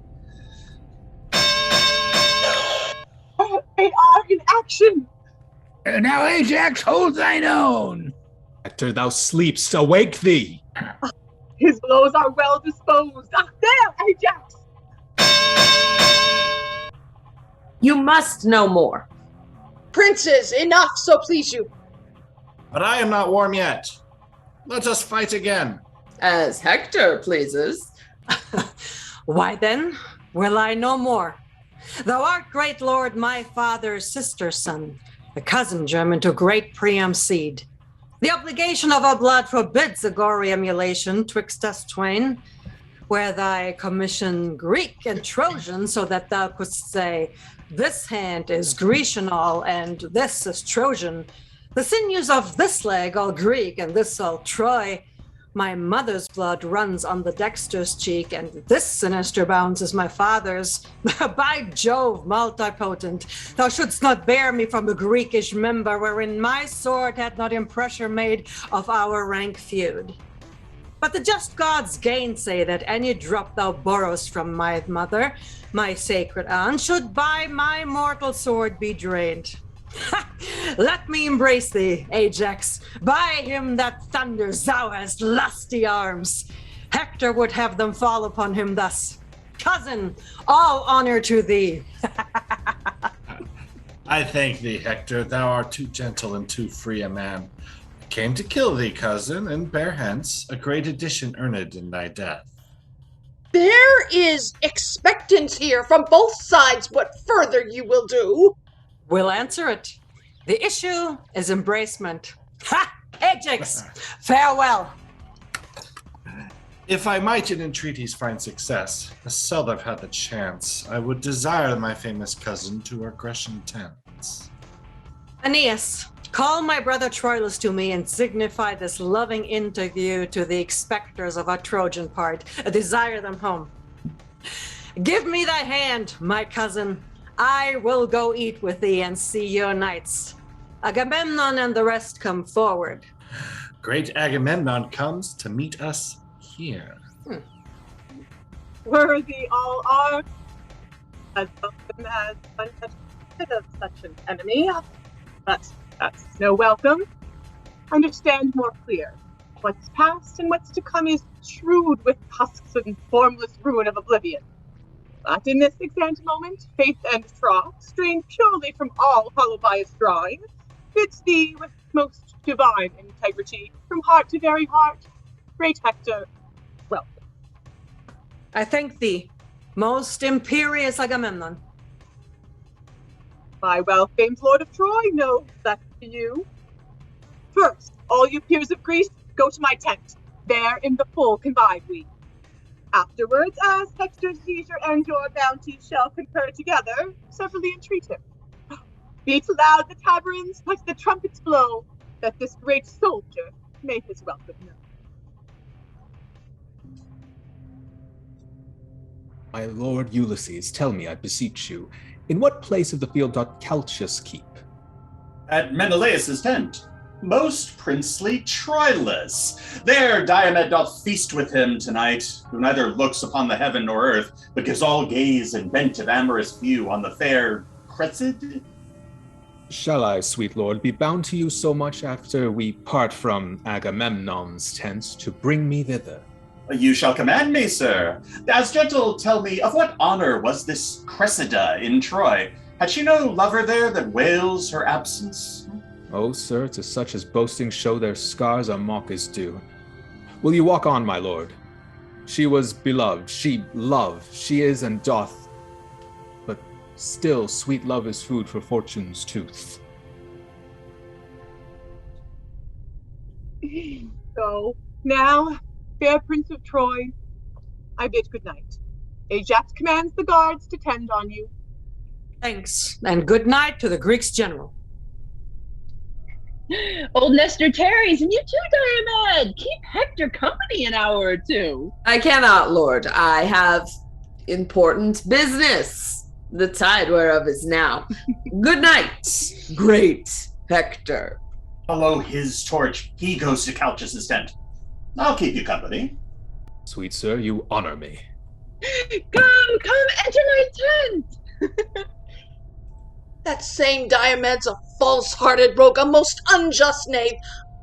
They are in action! Now, Ajax, hold thine own. Hector, thou sleepst, awake thee. His blows are well disposed. Ah, there, Ajax! You must know more. Princes, enough, so please you. But I am not warm yet. Let us fight again. As Hector pleases. Why then, will I no more? Thou art, great lord, my father's sister's son, the cousin German to great Priam's seed. The obligation of our blood forbids a gory emulation twixt us twain, where thy commission Greek and Trojan, so that thou couldst say, this hand is Grecian all, and this is Trojan. The sinews of this leg all Greek, and this all Troy. My mother's blood runs on the dexter's cheek, and this sinister bounds is my father's. By Jove, multipotent, thou shouldst not bear me from a Greekish member, wherein my sword had not impressure made of our rank feud. But the just gods gainsay that any drop thou borrowest from my mother, my sacred aunt, should by my mortal sword be drained. Let me embrace thee, Ajax. By him that thunders, thou hast lusty arms. Hector would have them fall upon him thus. Cousin, all honor to thee. I thank thee, Hector. Thou art too gentle and too free a man. I came to kill thee, cousin, and bear hence a great addition earned in thy death. There is expectance here from both sides what further you will do. We'll answer it. The issue is embracement. Ha! Ajax, farewell. If I might in entreaties find success, as seldom I've had the chance, I would desire my famous cousin to our Grecian tents. Aeneas, call my brother Troilus to me and signify this loving interview to the expectors of our Trojan part. Desire them home. Give me thy hand, my cousin. I will go eat with thee and see your knights. Agamemnon and the rest come forward. Great Agamemnon comes to meet us here. Worthy all are, as welcome as one such of such an enemy. But that's no welcome. Understand more clear. What's past and what's to come is shrewd with husks and formless ruin of oblivion. But in this exact moment, faith and troth, strained purely from all hollow bias drawing, bids thee with most divine integrity, from heart to very heart, great Hector, welcome. I thank thee, most imperious Agamemnon. My well-famed Lord of Troy knows that to you. First, all you peers of Greece, go to my tent. There in the full convive we. Afterwards, as Hector's leisure and your bounty shall concur together, severally entreat him. Beat loud the taverns, let the trumpets blow, that this great soldier may his welcome know. My lord Ulysses, tell me, I beseech you, in what place of the field doth Calchas keep? At Menelaus' tent, most princely Troilus. There Diomed doth feast with him tonight, who neither looks upon the heaven nor earth, but gives all gaze and bent of amorous view on the fair Cressida. Shall I, sweet lord, be bound to you so much after we part from Agamemnon's tent to bring me thither? You shall command me, sir. As gentle, tell me, of what honor was this Cressida in Troy? Had she no lover there that wails her absence? Oh, sir, to such as boasting show their scars a mock is due. Will you walk on, my lord? She was beloved, she loved, she is and doth. But still, sweet love is food for fortune's tooth. So, now, fair Prince of Troy, I bid good night. Ajax commands the guards to tend on you. Thanks, and good night to the Greeks' general. Old Nestor tarries, and you too, Diomed. Keep Hector company an hour or two. I cannot, lord. I have important business, the tide whereof is now. Good night, great Hector. Follow his torch. He goes to Calchas' tent. I'll keep you company. Sweet sir, you honor me. Come, enter my tent. That same Diomed's a false-hearted rogue, a most unjust knave.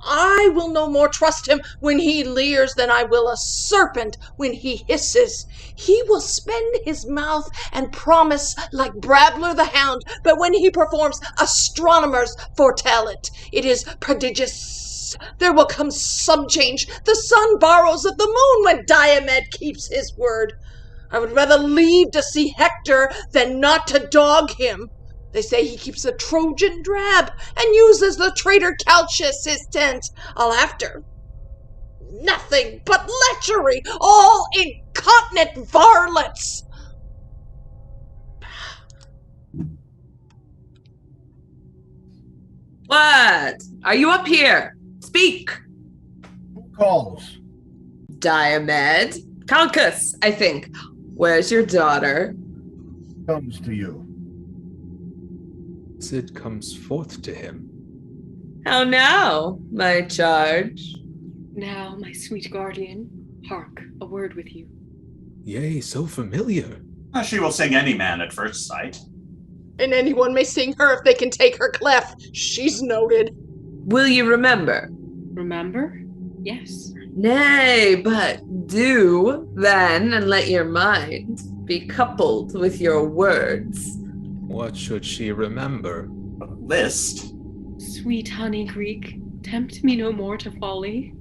I will no more trust him when he leers than I will a serpent when he hisses. He will spend his mouth and promise like Brabbler the hound, but when he performs, astronomers foretell it. It is prodigious. There will come some change. The sun borrows of the moon when Diomed keeps his word. I would rather leave to see Hector than not to dog him. They say he keeps a Trojan drab and uses the traitor Calchas his tent. I'll after. Nothing but lechery, all incontinent varlets. What? Are you up here? Speak. Who calls? Diomed. Calchas, I think. Where's your daughter? Comes to you. It comes forth to him. How now, my charge? Now, my sweet guardian, hark, a word with you. Yea, so familiar. She will sing any man at first sight. And anyone may sing her if they can take her clef. She's noted. Will you remember? Remember? Yes. Nay, but do then, and let your mind be coupled with your words. What should she remember? A list. Sweet honey Greek, tempt me no more to folly.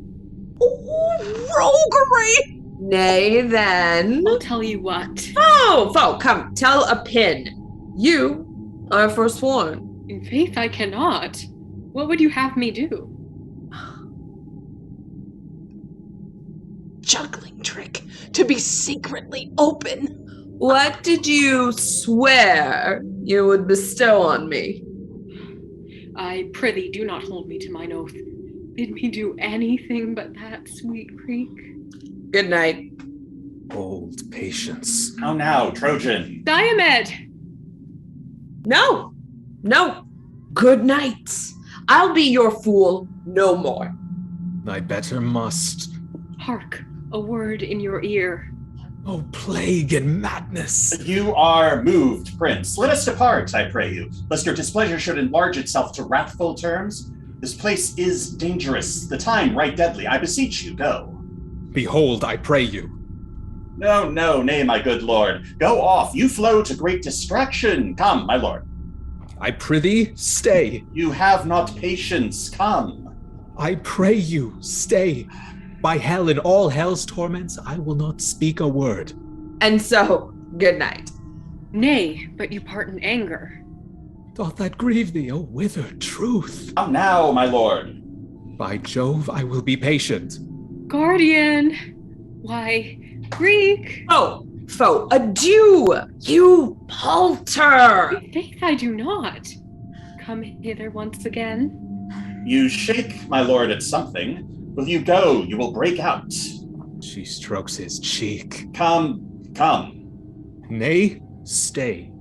Roguery! Nay, then. I'll tell you what. Oh, come, tell a pin. You are forsworn. In faith, I cannot. What would you have me do? Juggling trick to be secretly open. What did you swear you would bestow on me? I prithee, do not hold me to mine oath. Bid me do anything but that, sweet Greek. Good night. Old patience. How now, Trojan? Diomed! No. Good night. I'll be your fool no more. I better must. Hark, a word in your ear. Oh, plague and madness! You are moved, Prince. Let us depart, I pray you, lest your displeasure should enlarge itself to wrathful terms. This place is dangerous, the time right deadly. I beseech you, go. Behold, I pray you. No, nay, my good lord. Go off. You flow to great distraction. Come, my lord. I prithee, stay. You have not patience. Come. I pray you, stay. By hell and all hell's torments, I will not speak a word. And so, good night. Nay, but you part in anger. Doth that grieve thee, O withered truth? Come now, my lord. By Jove, I will be patient. Guardian! Why, Greek! Oh, foe, adieu! You palter! In faith, I do not. Come hither once again. You shake, my lord, at something. Will you go? You will break out. She strokes his cheek. Come. Nay, stay.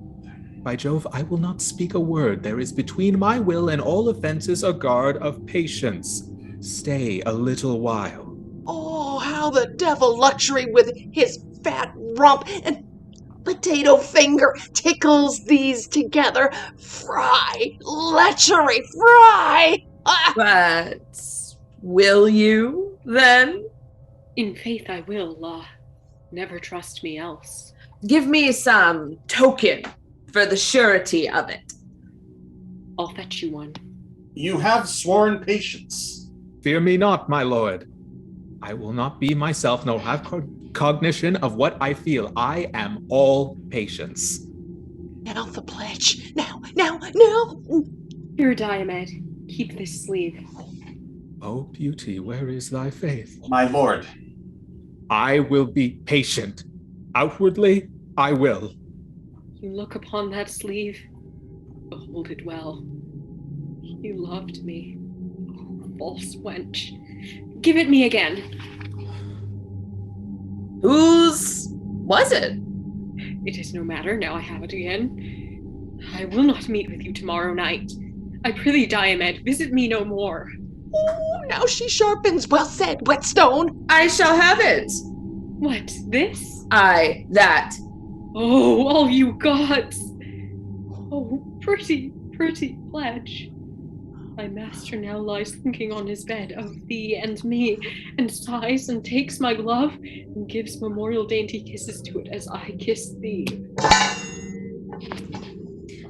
By Jove, I will not speak a word. There is between my will and all offenses a guard of patience. Stay a little while. Oh, how the devil luxury with his fat rump and potato finger tickles these together. Fry, lechery, fry! But will you, then? In faith I will, La. Never trust me else. Give me some token for the surety of it. I'll fetch you one. You have sworn patience. Fear me not, my lord. I will not be myself, nor have cognition of what I feel. I am all patience. Now the pledge. Now! Here, Diomed. Keep this sleeve. O beauty, where is thy faith? My lord. I will be patient. Outwardly, I will. You look upon that sleeve. Behold it well. You loved me. Oh, false wench. Give it me again. Whose was it? It is no matter, now I have it again. I will not meet with you tomorrow night. I prithee, Diomed, visit me no more. Oh, now she sharpens. Well said, Whetstone. I shall have it. What, this? Aye, that. Oh, all you gods! Oh, pretty, pretty pledge. My master now lies thinking on his bed of thee and me, and sighs and takes my glove, and gives memorial dainty kisses to it as I kiss thee.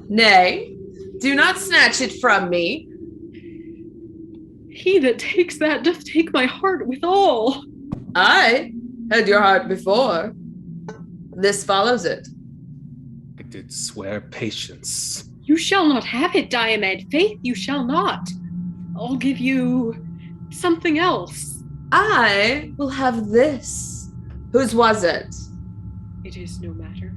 Nay, do not snatch it from me. He that takes that doth take my heart withal. I had your heart before. This follows it. I did swear patience. You shall not have it, Diomed. Faith, you shall not. I'll give you something else. I will have this. Whose was it? It is no matter.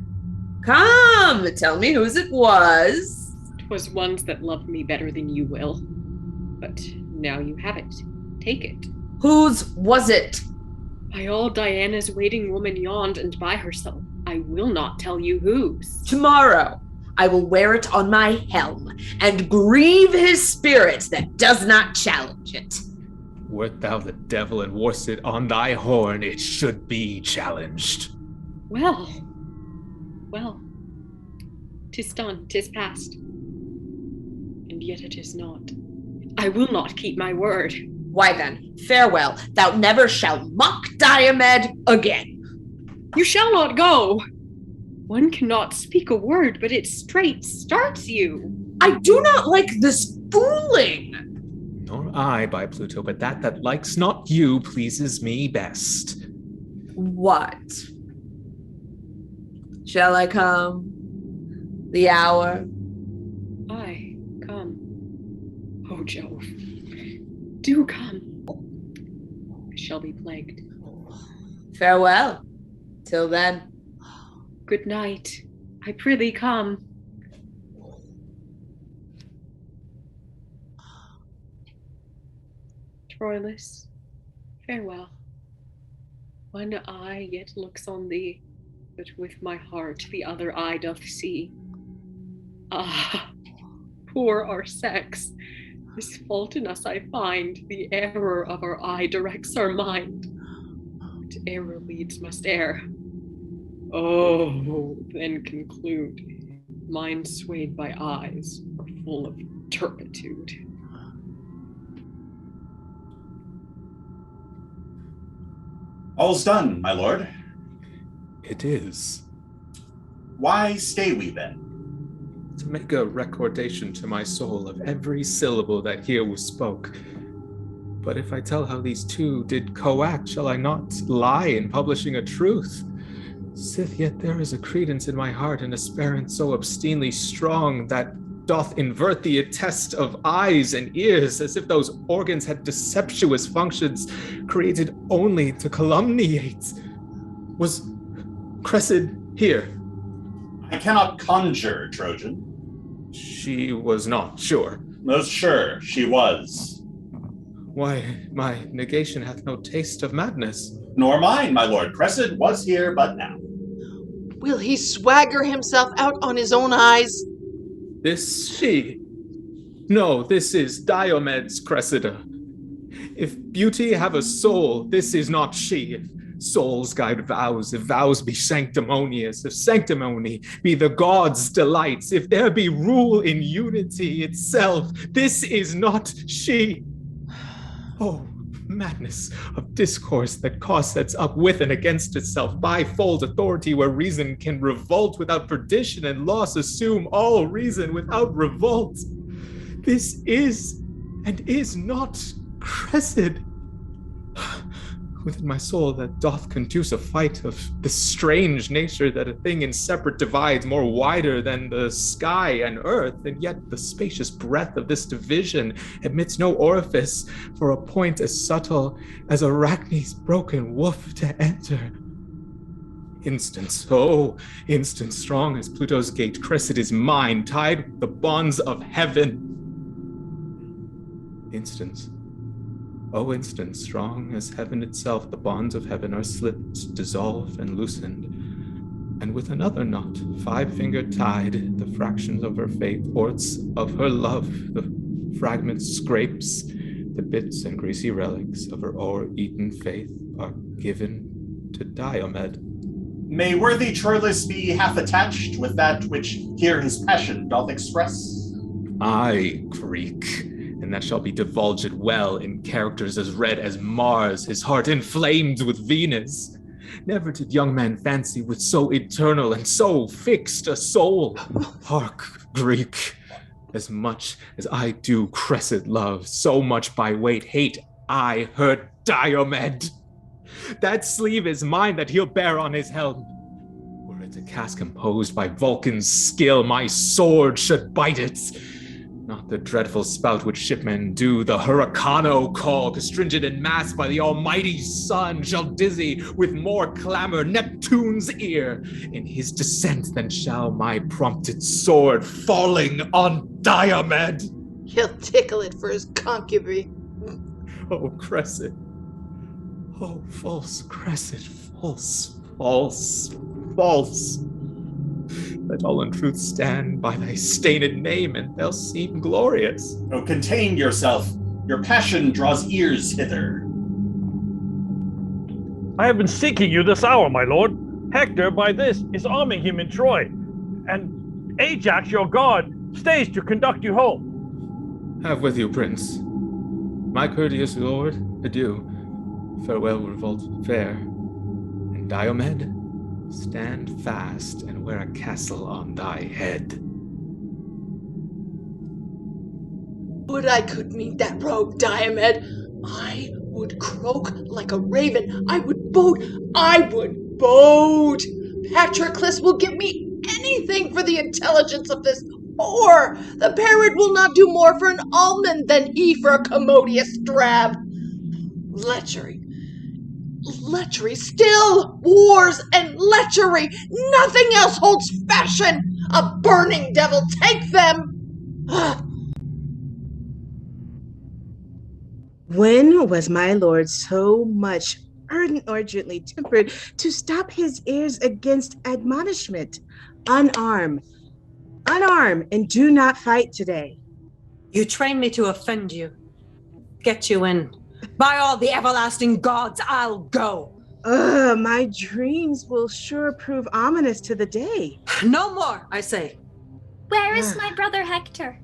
Come, tell me whose it was. 'Twas one's that loved me better than you will. But now you have it. Take it. Whose was it? By all Diana's waiting woman yond and by herself. I will not tell you whose. Tomorrow I will wear it on my helm and grieve his spirit that does not challenge it. Wert thou the devil and warst it on thy horn, it should be challenged. Well, 'tis done, 'tis past. And yet it is not. I will not keep my word. Why then, farewell, thou never shalt mock Diomed again. You shall not go. One cannot speak a word, but it straight starts you. I do not like this fooling. Nor I, by Pluto, but that likes not you pleases me best. What? Shall I come? The hour? Aye, come. Oh, Jove. Do come. I shall be plagued. Farewell. Till then. Good night. I prithee come. Troilus, farewell. One eye yet looks on thee, but with my heart the other eye doth see. Ah, poor our sex! This fault in us I find, the error of our eye directs our mind. But error leads must err. Oh, then conclude. Minds swayed by eyes are full of turpitude. All's done, my lord. It is. Why stay we then? To make a recordation to my soul of every syllable that here was spoke. But if I tell how these two did co-act, shall I not lie in publishing a truth? Sith yet there is a credence in my heart and a sperrance so obscenely strong that doth invert the attest of eyes and ears, as if those organs had deceptuous functions created only to calumniate. Was Cressida here? I cannot conjure, Trojan. She was not, sure. Most sure she was. Why, my negation hath no taste of madness. Nor mine, my lord. Cressida was here but now. Will he swagger himself out on his own eyes? This she. No, this is Diomed's Cressida. If beauty have a soul, this is not she. If souls guide vows, if vows be sanctimonious, if sanctimony be the gods' delights, if there be rule in unity itself, this is not she. Oh, madness of discourse that sets up with and against itself, bifold authority where reason can revolt without perdition and loss assume all reason without revolt. This is and is not Cressida. Within my soul that doth conduce a fight of the strange nature that a thing in separate divides more wider than the sky and earth, and yet the spacious breadth of this division admits no orifice for a point as subtle as Arachne's broken woof to enter. Instance, oh, instance strong as Pluto's gate, Cressida's mind, tied with the bonds of heaven. Instance. O instant, strong as heaven itself, the bonds of heaven are slipped, dissolved, and loosened. And with another knot, 5-fingered tied, the fractions of her faith, orts of her love, the fragments, scrapes, the bits and greasy relics of her o'er-eaten faith are given to Diomed. May worthy Troilus be half attached with that which here his passion doth express? Aye, Greek. And that shall be divulged well in characters as red as Mars, his heart inflamed with Venus. Never did young man fancy with so eternal and so fixed a soul. Hark, Greek, as much as I do Cressid love, so much by weight hate I her Diomed. That sleeve is mine that he'll bear on his helm. Were it a casque composed by Vulcan's skill, my sword should bite it. Not the dreadful spout which shipmen do, the hurricano call, constringent in mass by the almighty sun, shall dizzy with more clamor Neptune's ear in his descent than shall my prompted sword falling on Diomed. He'll tickle it for his concubine. Oh, Cressid. Oh, false Cressid, false, false, false. Let all untruth stand by thy stained name, and they'll seem glorious. Oh, contain yourself. Your passion draws ears hither. I have been seeking you this hour, my lord. Hector, by this, is arming him in Troy, and Ajax, your god, stays to conduct you home. Have with you, prince. My courteous lord, adieu. Farewell, revolt fair. And Diomed, stand fast and wear a castle on thy head. Would I could meet that rogue Diomed. I would croak like a raven. I would boat. Patroclus will give me anything for the intelligence of this whore. The parrot will not do more for an almond than he for a commodious drab. Lechery, still wars and lechery. Nothing else holds fashion. A burning devil take them. When was my lord so much urgently tempered to stop his ears against admonishment? Unarm, and do not fight today. You train me to offend you. Get you in. By all the everlasting gods, I'll go. My dreams will sure prove ominous to the day. No more, I say. Where is my brother Hector?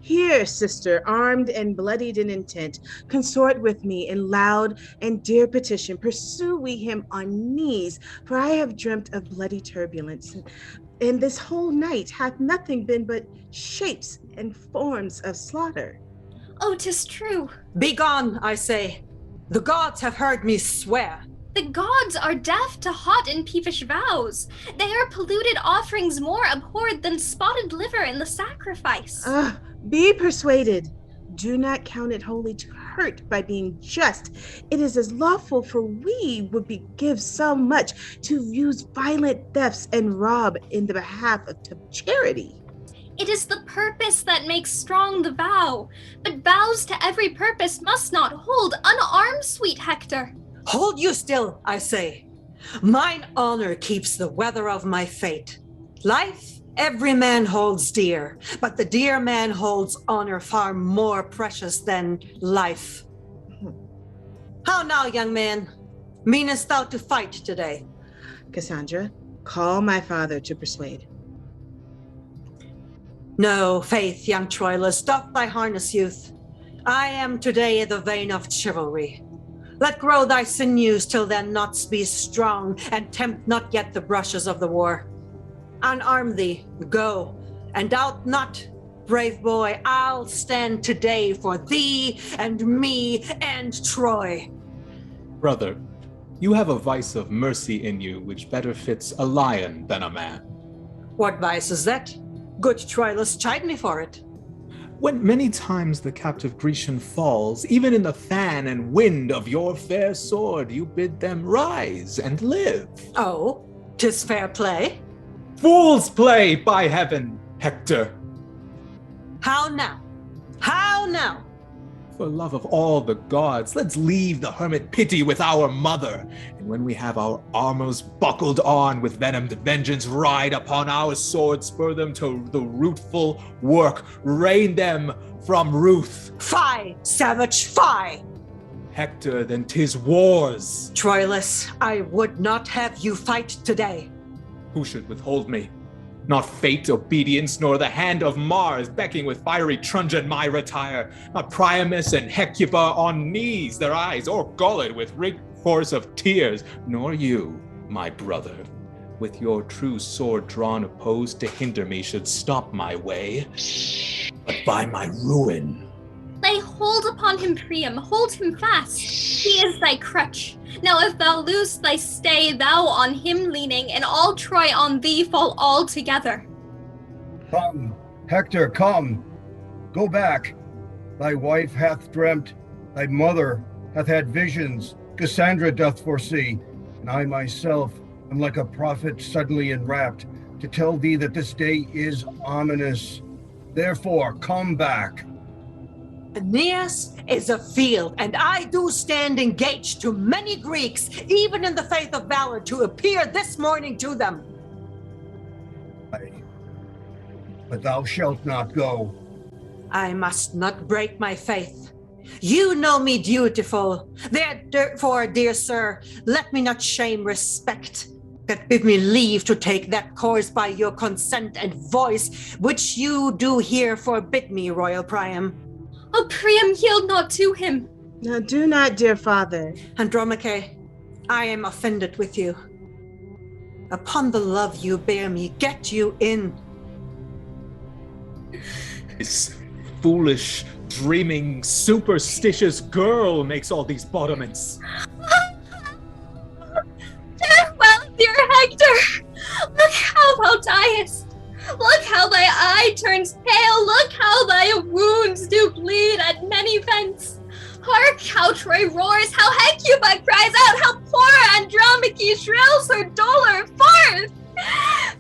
Here, sister, armed and bloodied in intent, consort with me in loud and dear petition. Pursue we him on knees, for I have dreamt of bloody turbulence, and this whole night hath nothing been but shapes and forms of slaughter. Oh, 'tis true. Begone, I say. The gods have heard me swear. The gods are deaf to hot and peevish vows. They are polluted offerings more abhorred than spotted liver in the sacrifice. Be persuaded. Do not count it wholly to hurt by being just. It is as lawful for we would give so much to use violent thefts and rob in the behalf of charity. It is the purpose that makes strong the vow, but vows to every purpose must not hold. Unarmed, sweet Hector. Hold you still, I say. Mine honor keeps the weather of my fate. Life every man holds dear, but the dear man holds honor far more precious than life. How now, young man? Meanest thou to fight today? Cassandra, call my father to persuade. No, faith, young Troilus, doff thy harness, youth. I am today the vein of chivalry. Let grow thy sinews till their knots be strong, and tempt not yet the brushes of the war. Unarm thee, go, and doubt not, brave boy, I'll stand today for thee and me and Troy. Brother, you have a vice of mercy in you which better fits a lion than a man. What vice is that? Good Troilus, chide me for it. When many times the captive Grecian falls, even in the fan and wind of your fair sword, you bid them rise and live. Oh, 'tis fair play. Fool's play, by heaven, Hector. How now? How now? For love of all the gods, let's leave the hermit pity with our mother, and when we have our armors buckled on with venomed vengeance, ride upon our swords, spur them to the rootful work, rein them from ruth. Fie, savage, fie! Hector, then 'tis wars. Troilus, I would not have you fight today. Who should withhold me? Not fate, obedience, nor the hand of Mars becking with fiery truncheon my retire. Not Priamus and Hecuba on knees, their eyes o'ergullet with recourse of tears, nor you, my brother, with your true sword drawn opposed to hinder me should stop my way, but by my ruin. Lay hold upon him, Priam, hold him fast. He is thy crutch. Now if thou lose thy stay, thou on him leaning, and all Troy on thee fall all together. Come, Hector, come. Go back. Thy wife hath dreamt, thy mother hath had visions, Cassandra doth foresee, and I myself am like a prophet suddenly enwrapped to tell thee that this day is ominous. Therefore, come back. Aeneas is a field, and I do stand engaged to many Greeks, even in the faith of valor, to appear this morning to them. Aye. But thou shalt not go. I must not break my faith. You know me dutiful. Therefore, dear sir, let me not shame respect, but give me leave to take that course by your consent and voice, which you do here forbid me, royal Priam. Oh, Priam, yield not to him. No, do not, dear father. Andromache, I am offended with you. Upon the love you bear me, get you in. This foolish, dreaming, superstitious girl makes all these bottoments. Farewell, dear Hector. Look how thou diest. Look how thy eye turns pale. Look how thy wounds do bleed at many vents. Hark how Troy roars, how Hecuba cries out, how poor Andromache shrills her dolor forth.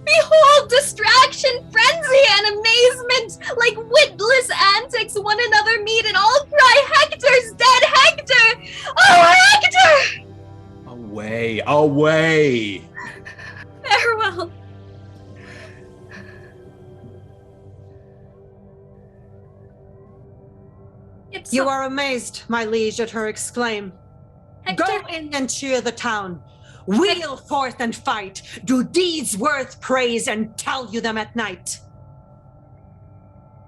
Behold distraction, frenzy, and amazement, like witless antics one another meet, and all cry, Hector's dead, Hector! Oh, Hector! Away, away! Farewell. You are amazed, my liege, at her exclaim. Hector. Go in and cheer the town. Wheel forth and fight. Do deeds worth praise and tell you them at night.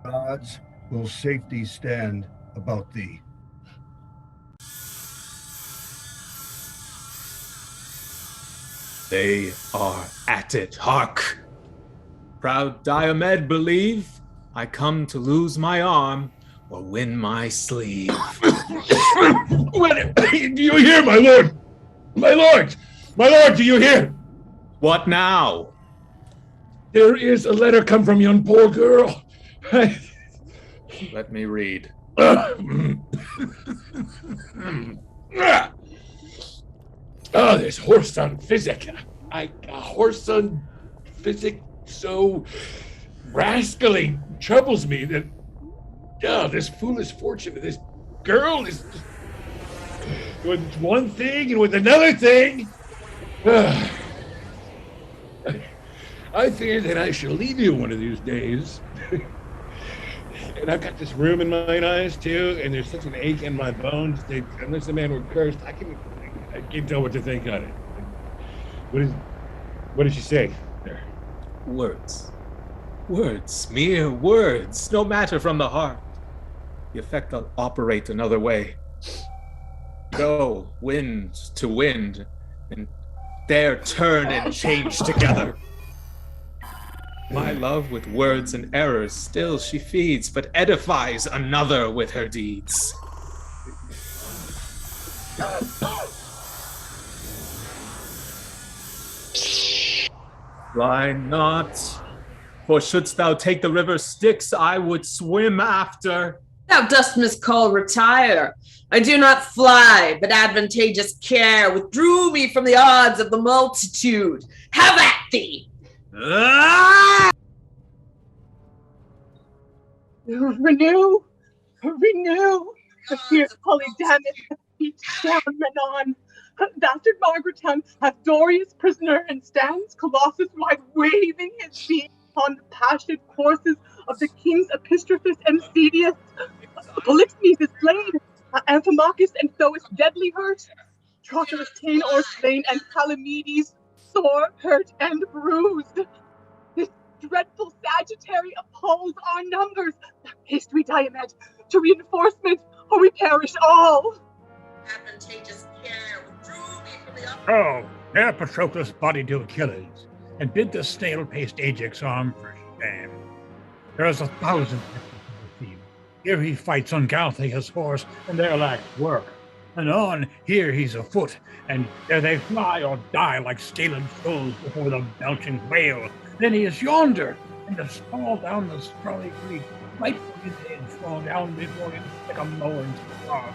Gods will safety stand about thee. They are at it, hark! Proud Diomed, believe I come to lose my arm or win my sleeve. Do you hear, my lord? My lord! My lord, do you hear? What now? There is a letter come from yon poor girl. Let me read. Oh, this horse on physic. A horse on physic so rascally troubles me that this foolish fortune of this girl is with one thing and with another thing. I fear that I shall leave you one of these days. And I've got this rheum in my eyes too, and there's such an ache in my bones that unless the man were cursed, I can't tell what to think on it. What did she say there? Words. Words, mere words, no matter from the heart. The effect will operate another way. Go wind to wind, and there turn and change together. My love with words and errors still she feeds, but edifies another with her deeds. Fly not, for shouldst thou take the river Styx, I would swim after. Thou dost miscall retire. I do not fly, but advantageous care withdrew me from the odds of the multitude. Have at thee! Renew! The fierce Polydamas hath beat down Menon. Bastard Margareton hath Dorius prisoner and stands Colossus wide waving his beam upon the passionate courses of the kings Epistrophus and Cedius. Polixenes is slain, Amphimachus and Thoas deadly hurt, Troilus ta'en or slain, and Palamedes sore hurt and bruised. This dreadful Sagittary appalls our numbers. Haste we, Diomed, to reinforcement, or we perish all. Advantageous care withdrew me from the Oh, bear Patroclus' body to Achilles, and bid the snail-paced Ajax arm for shame. There is 1,000 here he fights on Galthea's horse, and there lacks work. Anon, here he's afoot, and there they fly or die like scaled souls before the belching whale. Then he is yonder, and does fall down the sprawly creek, right for his head fall down before him like a mower's frog.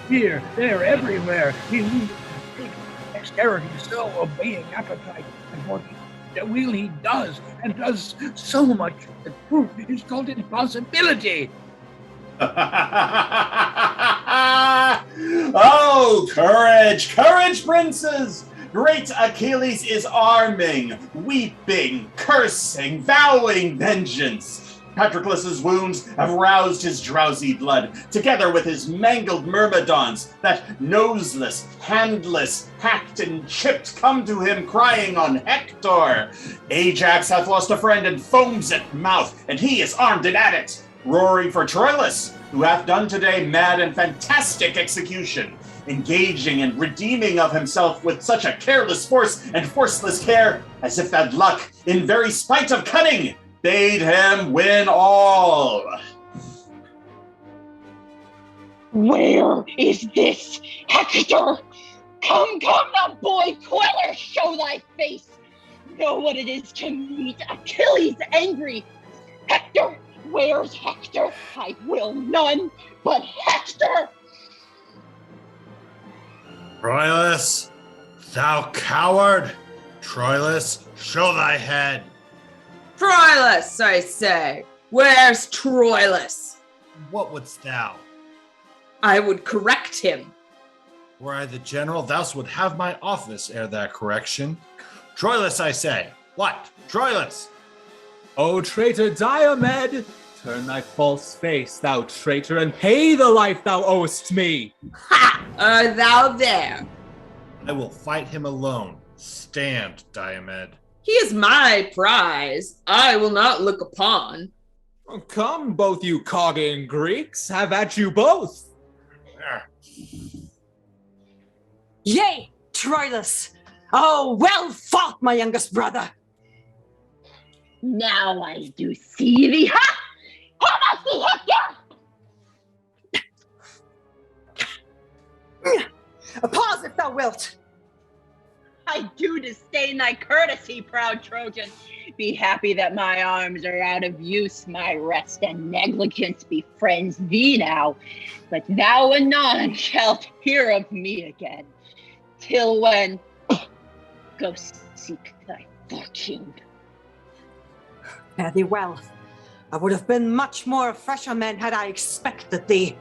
Here, there, everywhere, he loses his dexterity, so obeying appetite, and what the will he does, and does so much that proof is called impossibility. Oh, courage, courage, princes! Great Achilles is arming, weeping, cursing, vowing vengeance. Patroclus' wounds have roused his drowsy blood, together with his mangled myrmidons, that noseless, handless, hacked and chipped come to him crying on Hector. Ajax hath lost a friend and foams at mouth, and he is armed and at it, roaring for Troilus, who hath done today mad and fantastic execution, engaging and redeeming of himself with such a careless force and forceless care, as if that luck, in very spite of cunning, bade him win all. Where is this Hector? Come, now, boy, Queller, show thy face. Know what it is to meet Achilles angry. Hector, where's Hector? I will none but Hector. Troilus, thou coward! Troilus, show thy head. Troilus, I say. Where's Troilus? What wouldst thou? I would correct him. Were I the general, thou would have my office ere that correction. Troilus, I say. What? Troilus! O traitor Diomed, turn thy false face, thou traitor, and pay the life thou owest me. Ha! Art thou there? I will fight him alone. Stand, Diomed. He is my prize. I will not look upon. Come, both you cogging Greeks, have at you both. Yea, Troilus. Oh, well fought, my youngest brother. Now I do see thee. Ha! Have I see Hector? Pause if thou wilt. I do disdain thy courtesy, proud Trojan. Be happy that my arms are out of use, my rest and negligence befriends thee now. But thou anon shalt hear of me again. Till when, go seek thy fortune. Fare thee well. I would have been much more a fresher man had I expected thee.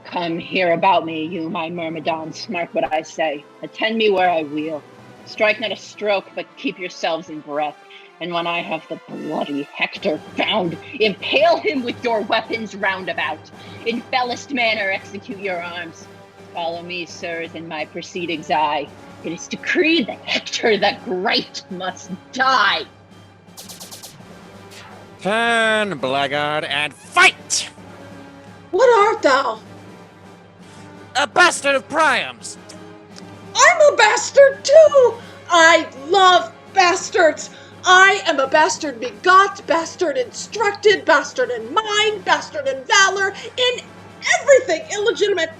Come hear about me, you my myrmidons. Mark what I say. Attend me where I wheel. Strike not a stroke, but keep yourselves in breath. And when I have the bloody Hector found, impale him with your weapons roundabout. In fellest manner execute your arms. Follow me, sirs, in my proceedings I. It is decreed that Hector the Great must die. Turn, blackguard, and fight! What art thou? A bastard of Priam's. I'm a bastard too! I love bastards! I am a bastard begot, bastard instructed, bastard in mind, bastard in valor, in everything illegitimate.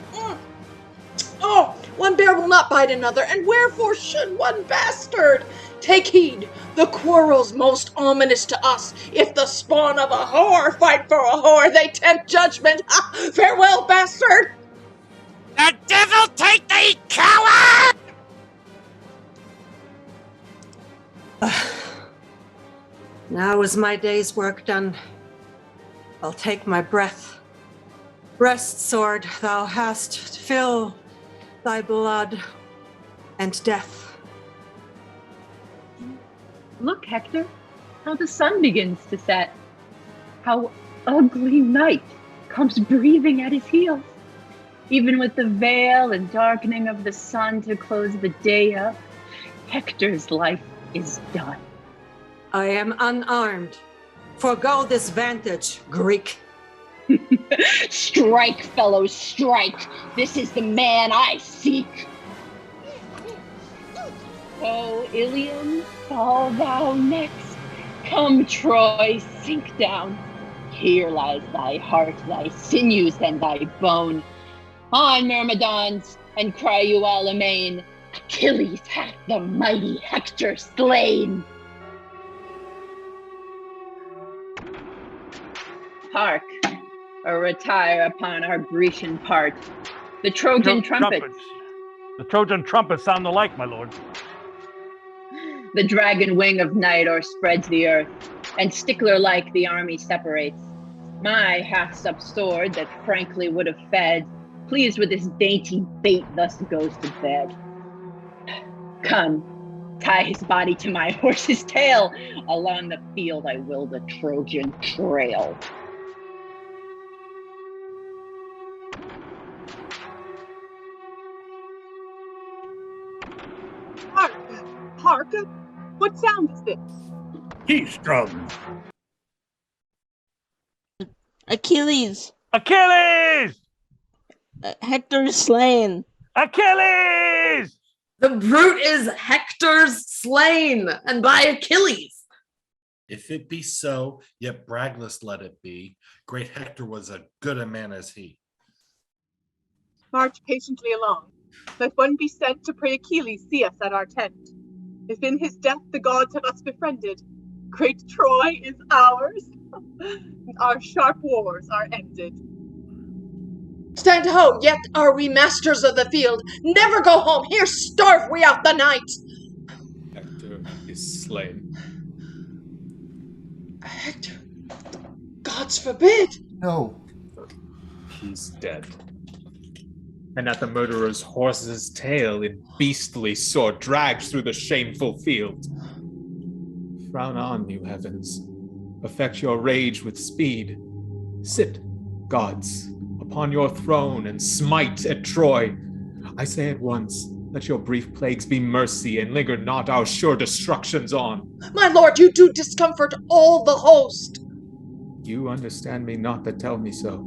Oh, one bear will not bite another, and wherefore should one bastard? Take heed, the quarrel's most ominous to us. If the spawn of a whore fight for a whore, they tempt judgment. Ha! Farewell, bastard! The devil take thee, coward! Now is my day's work done. I'll take my breath. Rest, sword, thou hast fill thy blood and death. Look, Hector, how the sun begins to set. How ugly night comes breathing at his heels. Even with the veil and darkening of the sun to close the day up, Hector's life is done. I am unarmed. Forgo this vantage, Greek. Strike, fellows, strike! This is the man I seek! Oh, Ilium, fall thou next. Come, Troy, sink down. Here lies thy heart, thy sinews, and thy bone. On, Myrmidons, and cry you all amain, Achilles hath the mighty Hector slain. Hark, or retire upon our Grecian part. The Trojan trumpets. The Trojan trumpets sound alike, my lord. The dragon wing of night o'erspreads the earth, and stickler-like the army separates. My half-sup sword that frankly would have fed, pleased with this dainty bait, thus goes to bed. Come, tie his body to my horse's tail. Along the field I will the Trojan trail. Hark! What sound is this? Peace drums. Achilles! Achilles! Hector is slain. Achilles! The brute is Hector's slain, and by Achilles. If it be so, yet bragless let it be. Great Hector was as good a man as he. March patiently along. Let one be sent to pray Achilles see us at our tent. If in his death the gods have us befriended, great Troy is ours. Our sharp wars are ended. Stand ho, yet are we masters of the field. Never go home, here starve we out the night. Hector is slain. Hector? Gods forbid! No. He's dead. And at the murderer's horse's tail in beastly sword dragged through the shameful field. Frown on, you heavens. Affect your rage with speed. Sit, gods, upon your throne and smite at Troy. I say at once, let your brief plagues be mercy and linger not our sure destructions on. My lord, you do discomfort all the host. You understand me not that tell me so.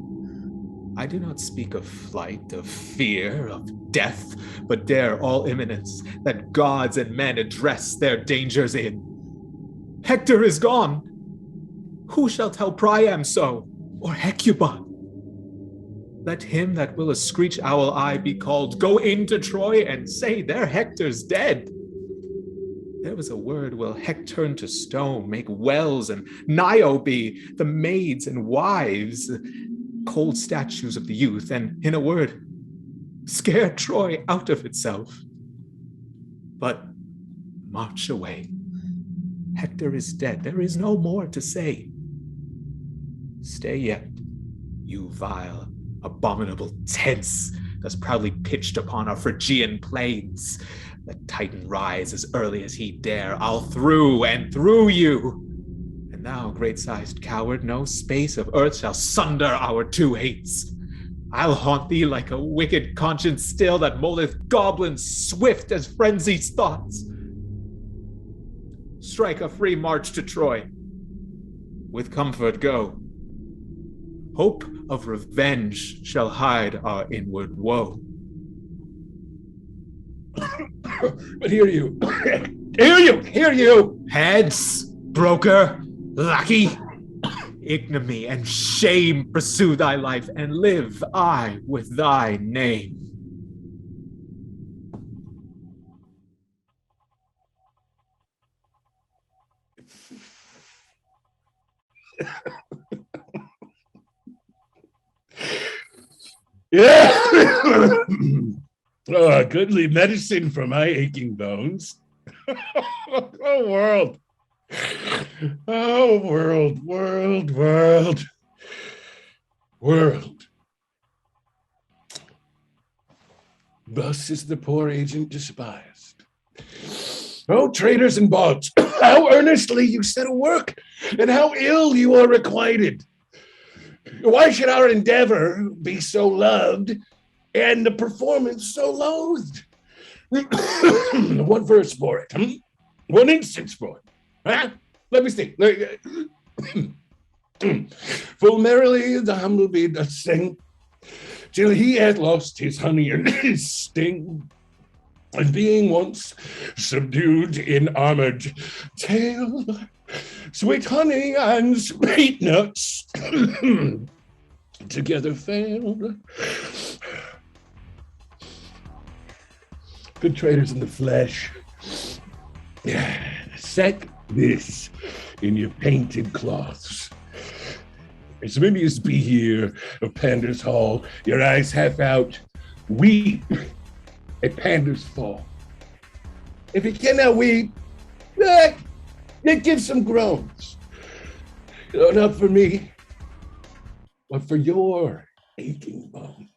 I do not speak of flight, of fear, of death, but dare all imminence that gods and men address their dangers in. Hector is gone. Who shall tell Priam so, or Hecuba? Let him that will a screech owl eye be called go into Troy and say their Hector's dead. There was a word will Hec turn to stone, make wells and Niobe, the maids and wives, cold statues of the youth, and in a word, scare Troy out of itself. But march away. Hector is dead. There is no more to say. Stay yet, you vile, abominable tents thus proudly pitched upon our Phrygian plains. Let Titan rise as early as he dare, I'll through and through you. And thou, great-sized coward, no space of earth shall sunder our two hates. I'll haunt thee like a wicked conscience still that moldeth goblins swift as frenzy's thoughts. Strike a free march to Troy. With comfort go. Hope of revenge shall hide our inward woe. But hear you. Hear you! Heads, broker, lackey, ignominy and shame pursue thy life, and live I with thy name. Yeah. Oh, goodly medicine for my aching bones. Oh, world. Oh, world. Thus is the poor agent despised. Oh, traitors and bots, how earnestly you set to work, and how ill you are requited. Why should our endeavor be so loved, and the performance so loathed? One verse for it, one instance for it. Huh? Let me see. Full merrily the humble bee doth sing, till he hath lost his honey and his sting. And being once subdued in armored tail, sweet honey and sweet nuts together failed. Good traders in the flesh, set this in your painted cloths. As many as be here of Pandarus Hall, your eyes half out, weep at Pandarus' fall. If you cannot weep, then give some groans. Not for me, but for your aching bones.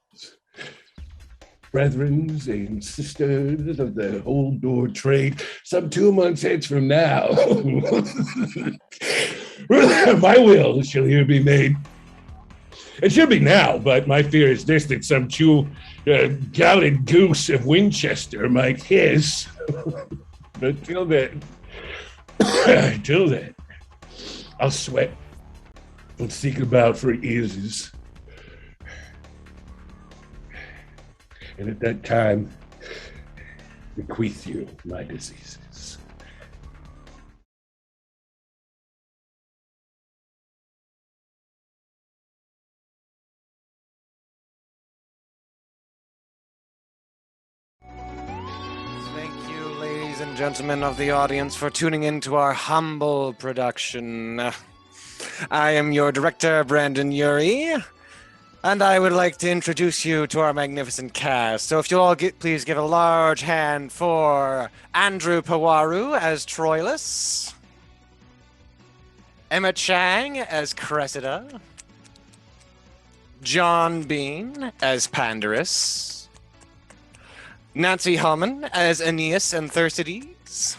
Brethren and sisters of the old door trade, some 2 months hence from now, my will shall here be made. It should be now, but my fear is this, that some galled goose of Winchester might hiss. But till then, I'll sweat and seek about for eases. And at that time, bequeath you my diseases. Thank you, ladies and gentlemen of the audience, for tuning in to our humble production. I am your director, Brandon Urie, and I would like to introduce you to our magnificent cast. So if you'll all please give a large hand for Andrew Pawaru as Troilus, Emma Chang as Cressida, John Bean as Pandarus, Nancy Hallman as Aeneas and Thersites,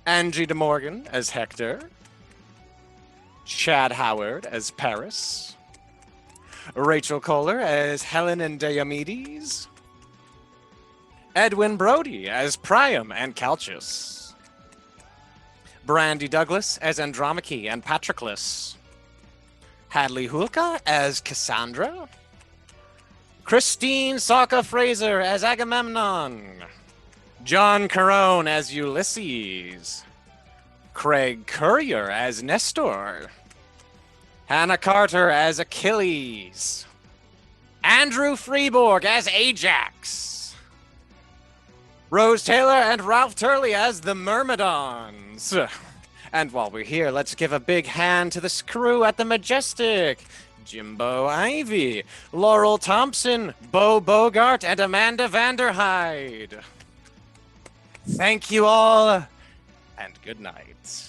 Angie De Morgan as Hector, Chad Howard as Paris, Rachel Kohler as Helen and Diomedes, Edwin Brody as Priam and Calchas, Brandy Douglas as Andromache and Patroclus, Hadley Hulka as Cassandra, Christine Saka Fraser as Agamemnon, John Carone as Ulysses, Craig Currier as Nestor, Hannah Carter as Achilles, Andrew Freeborg as Ajax, Rose Taylor and Ralph Turley as the Myrmidons. And while we're here, let's give a big hand to the crew at the Majestic. Jimbo Ivy, Laurel Thompson, Bo Bogart, and Amanda Vanderhyde. Thank you all, and good night.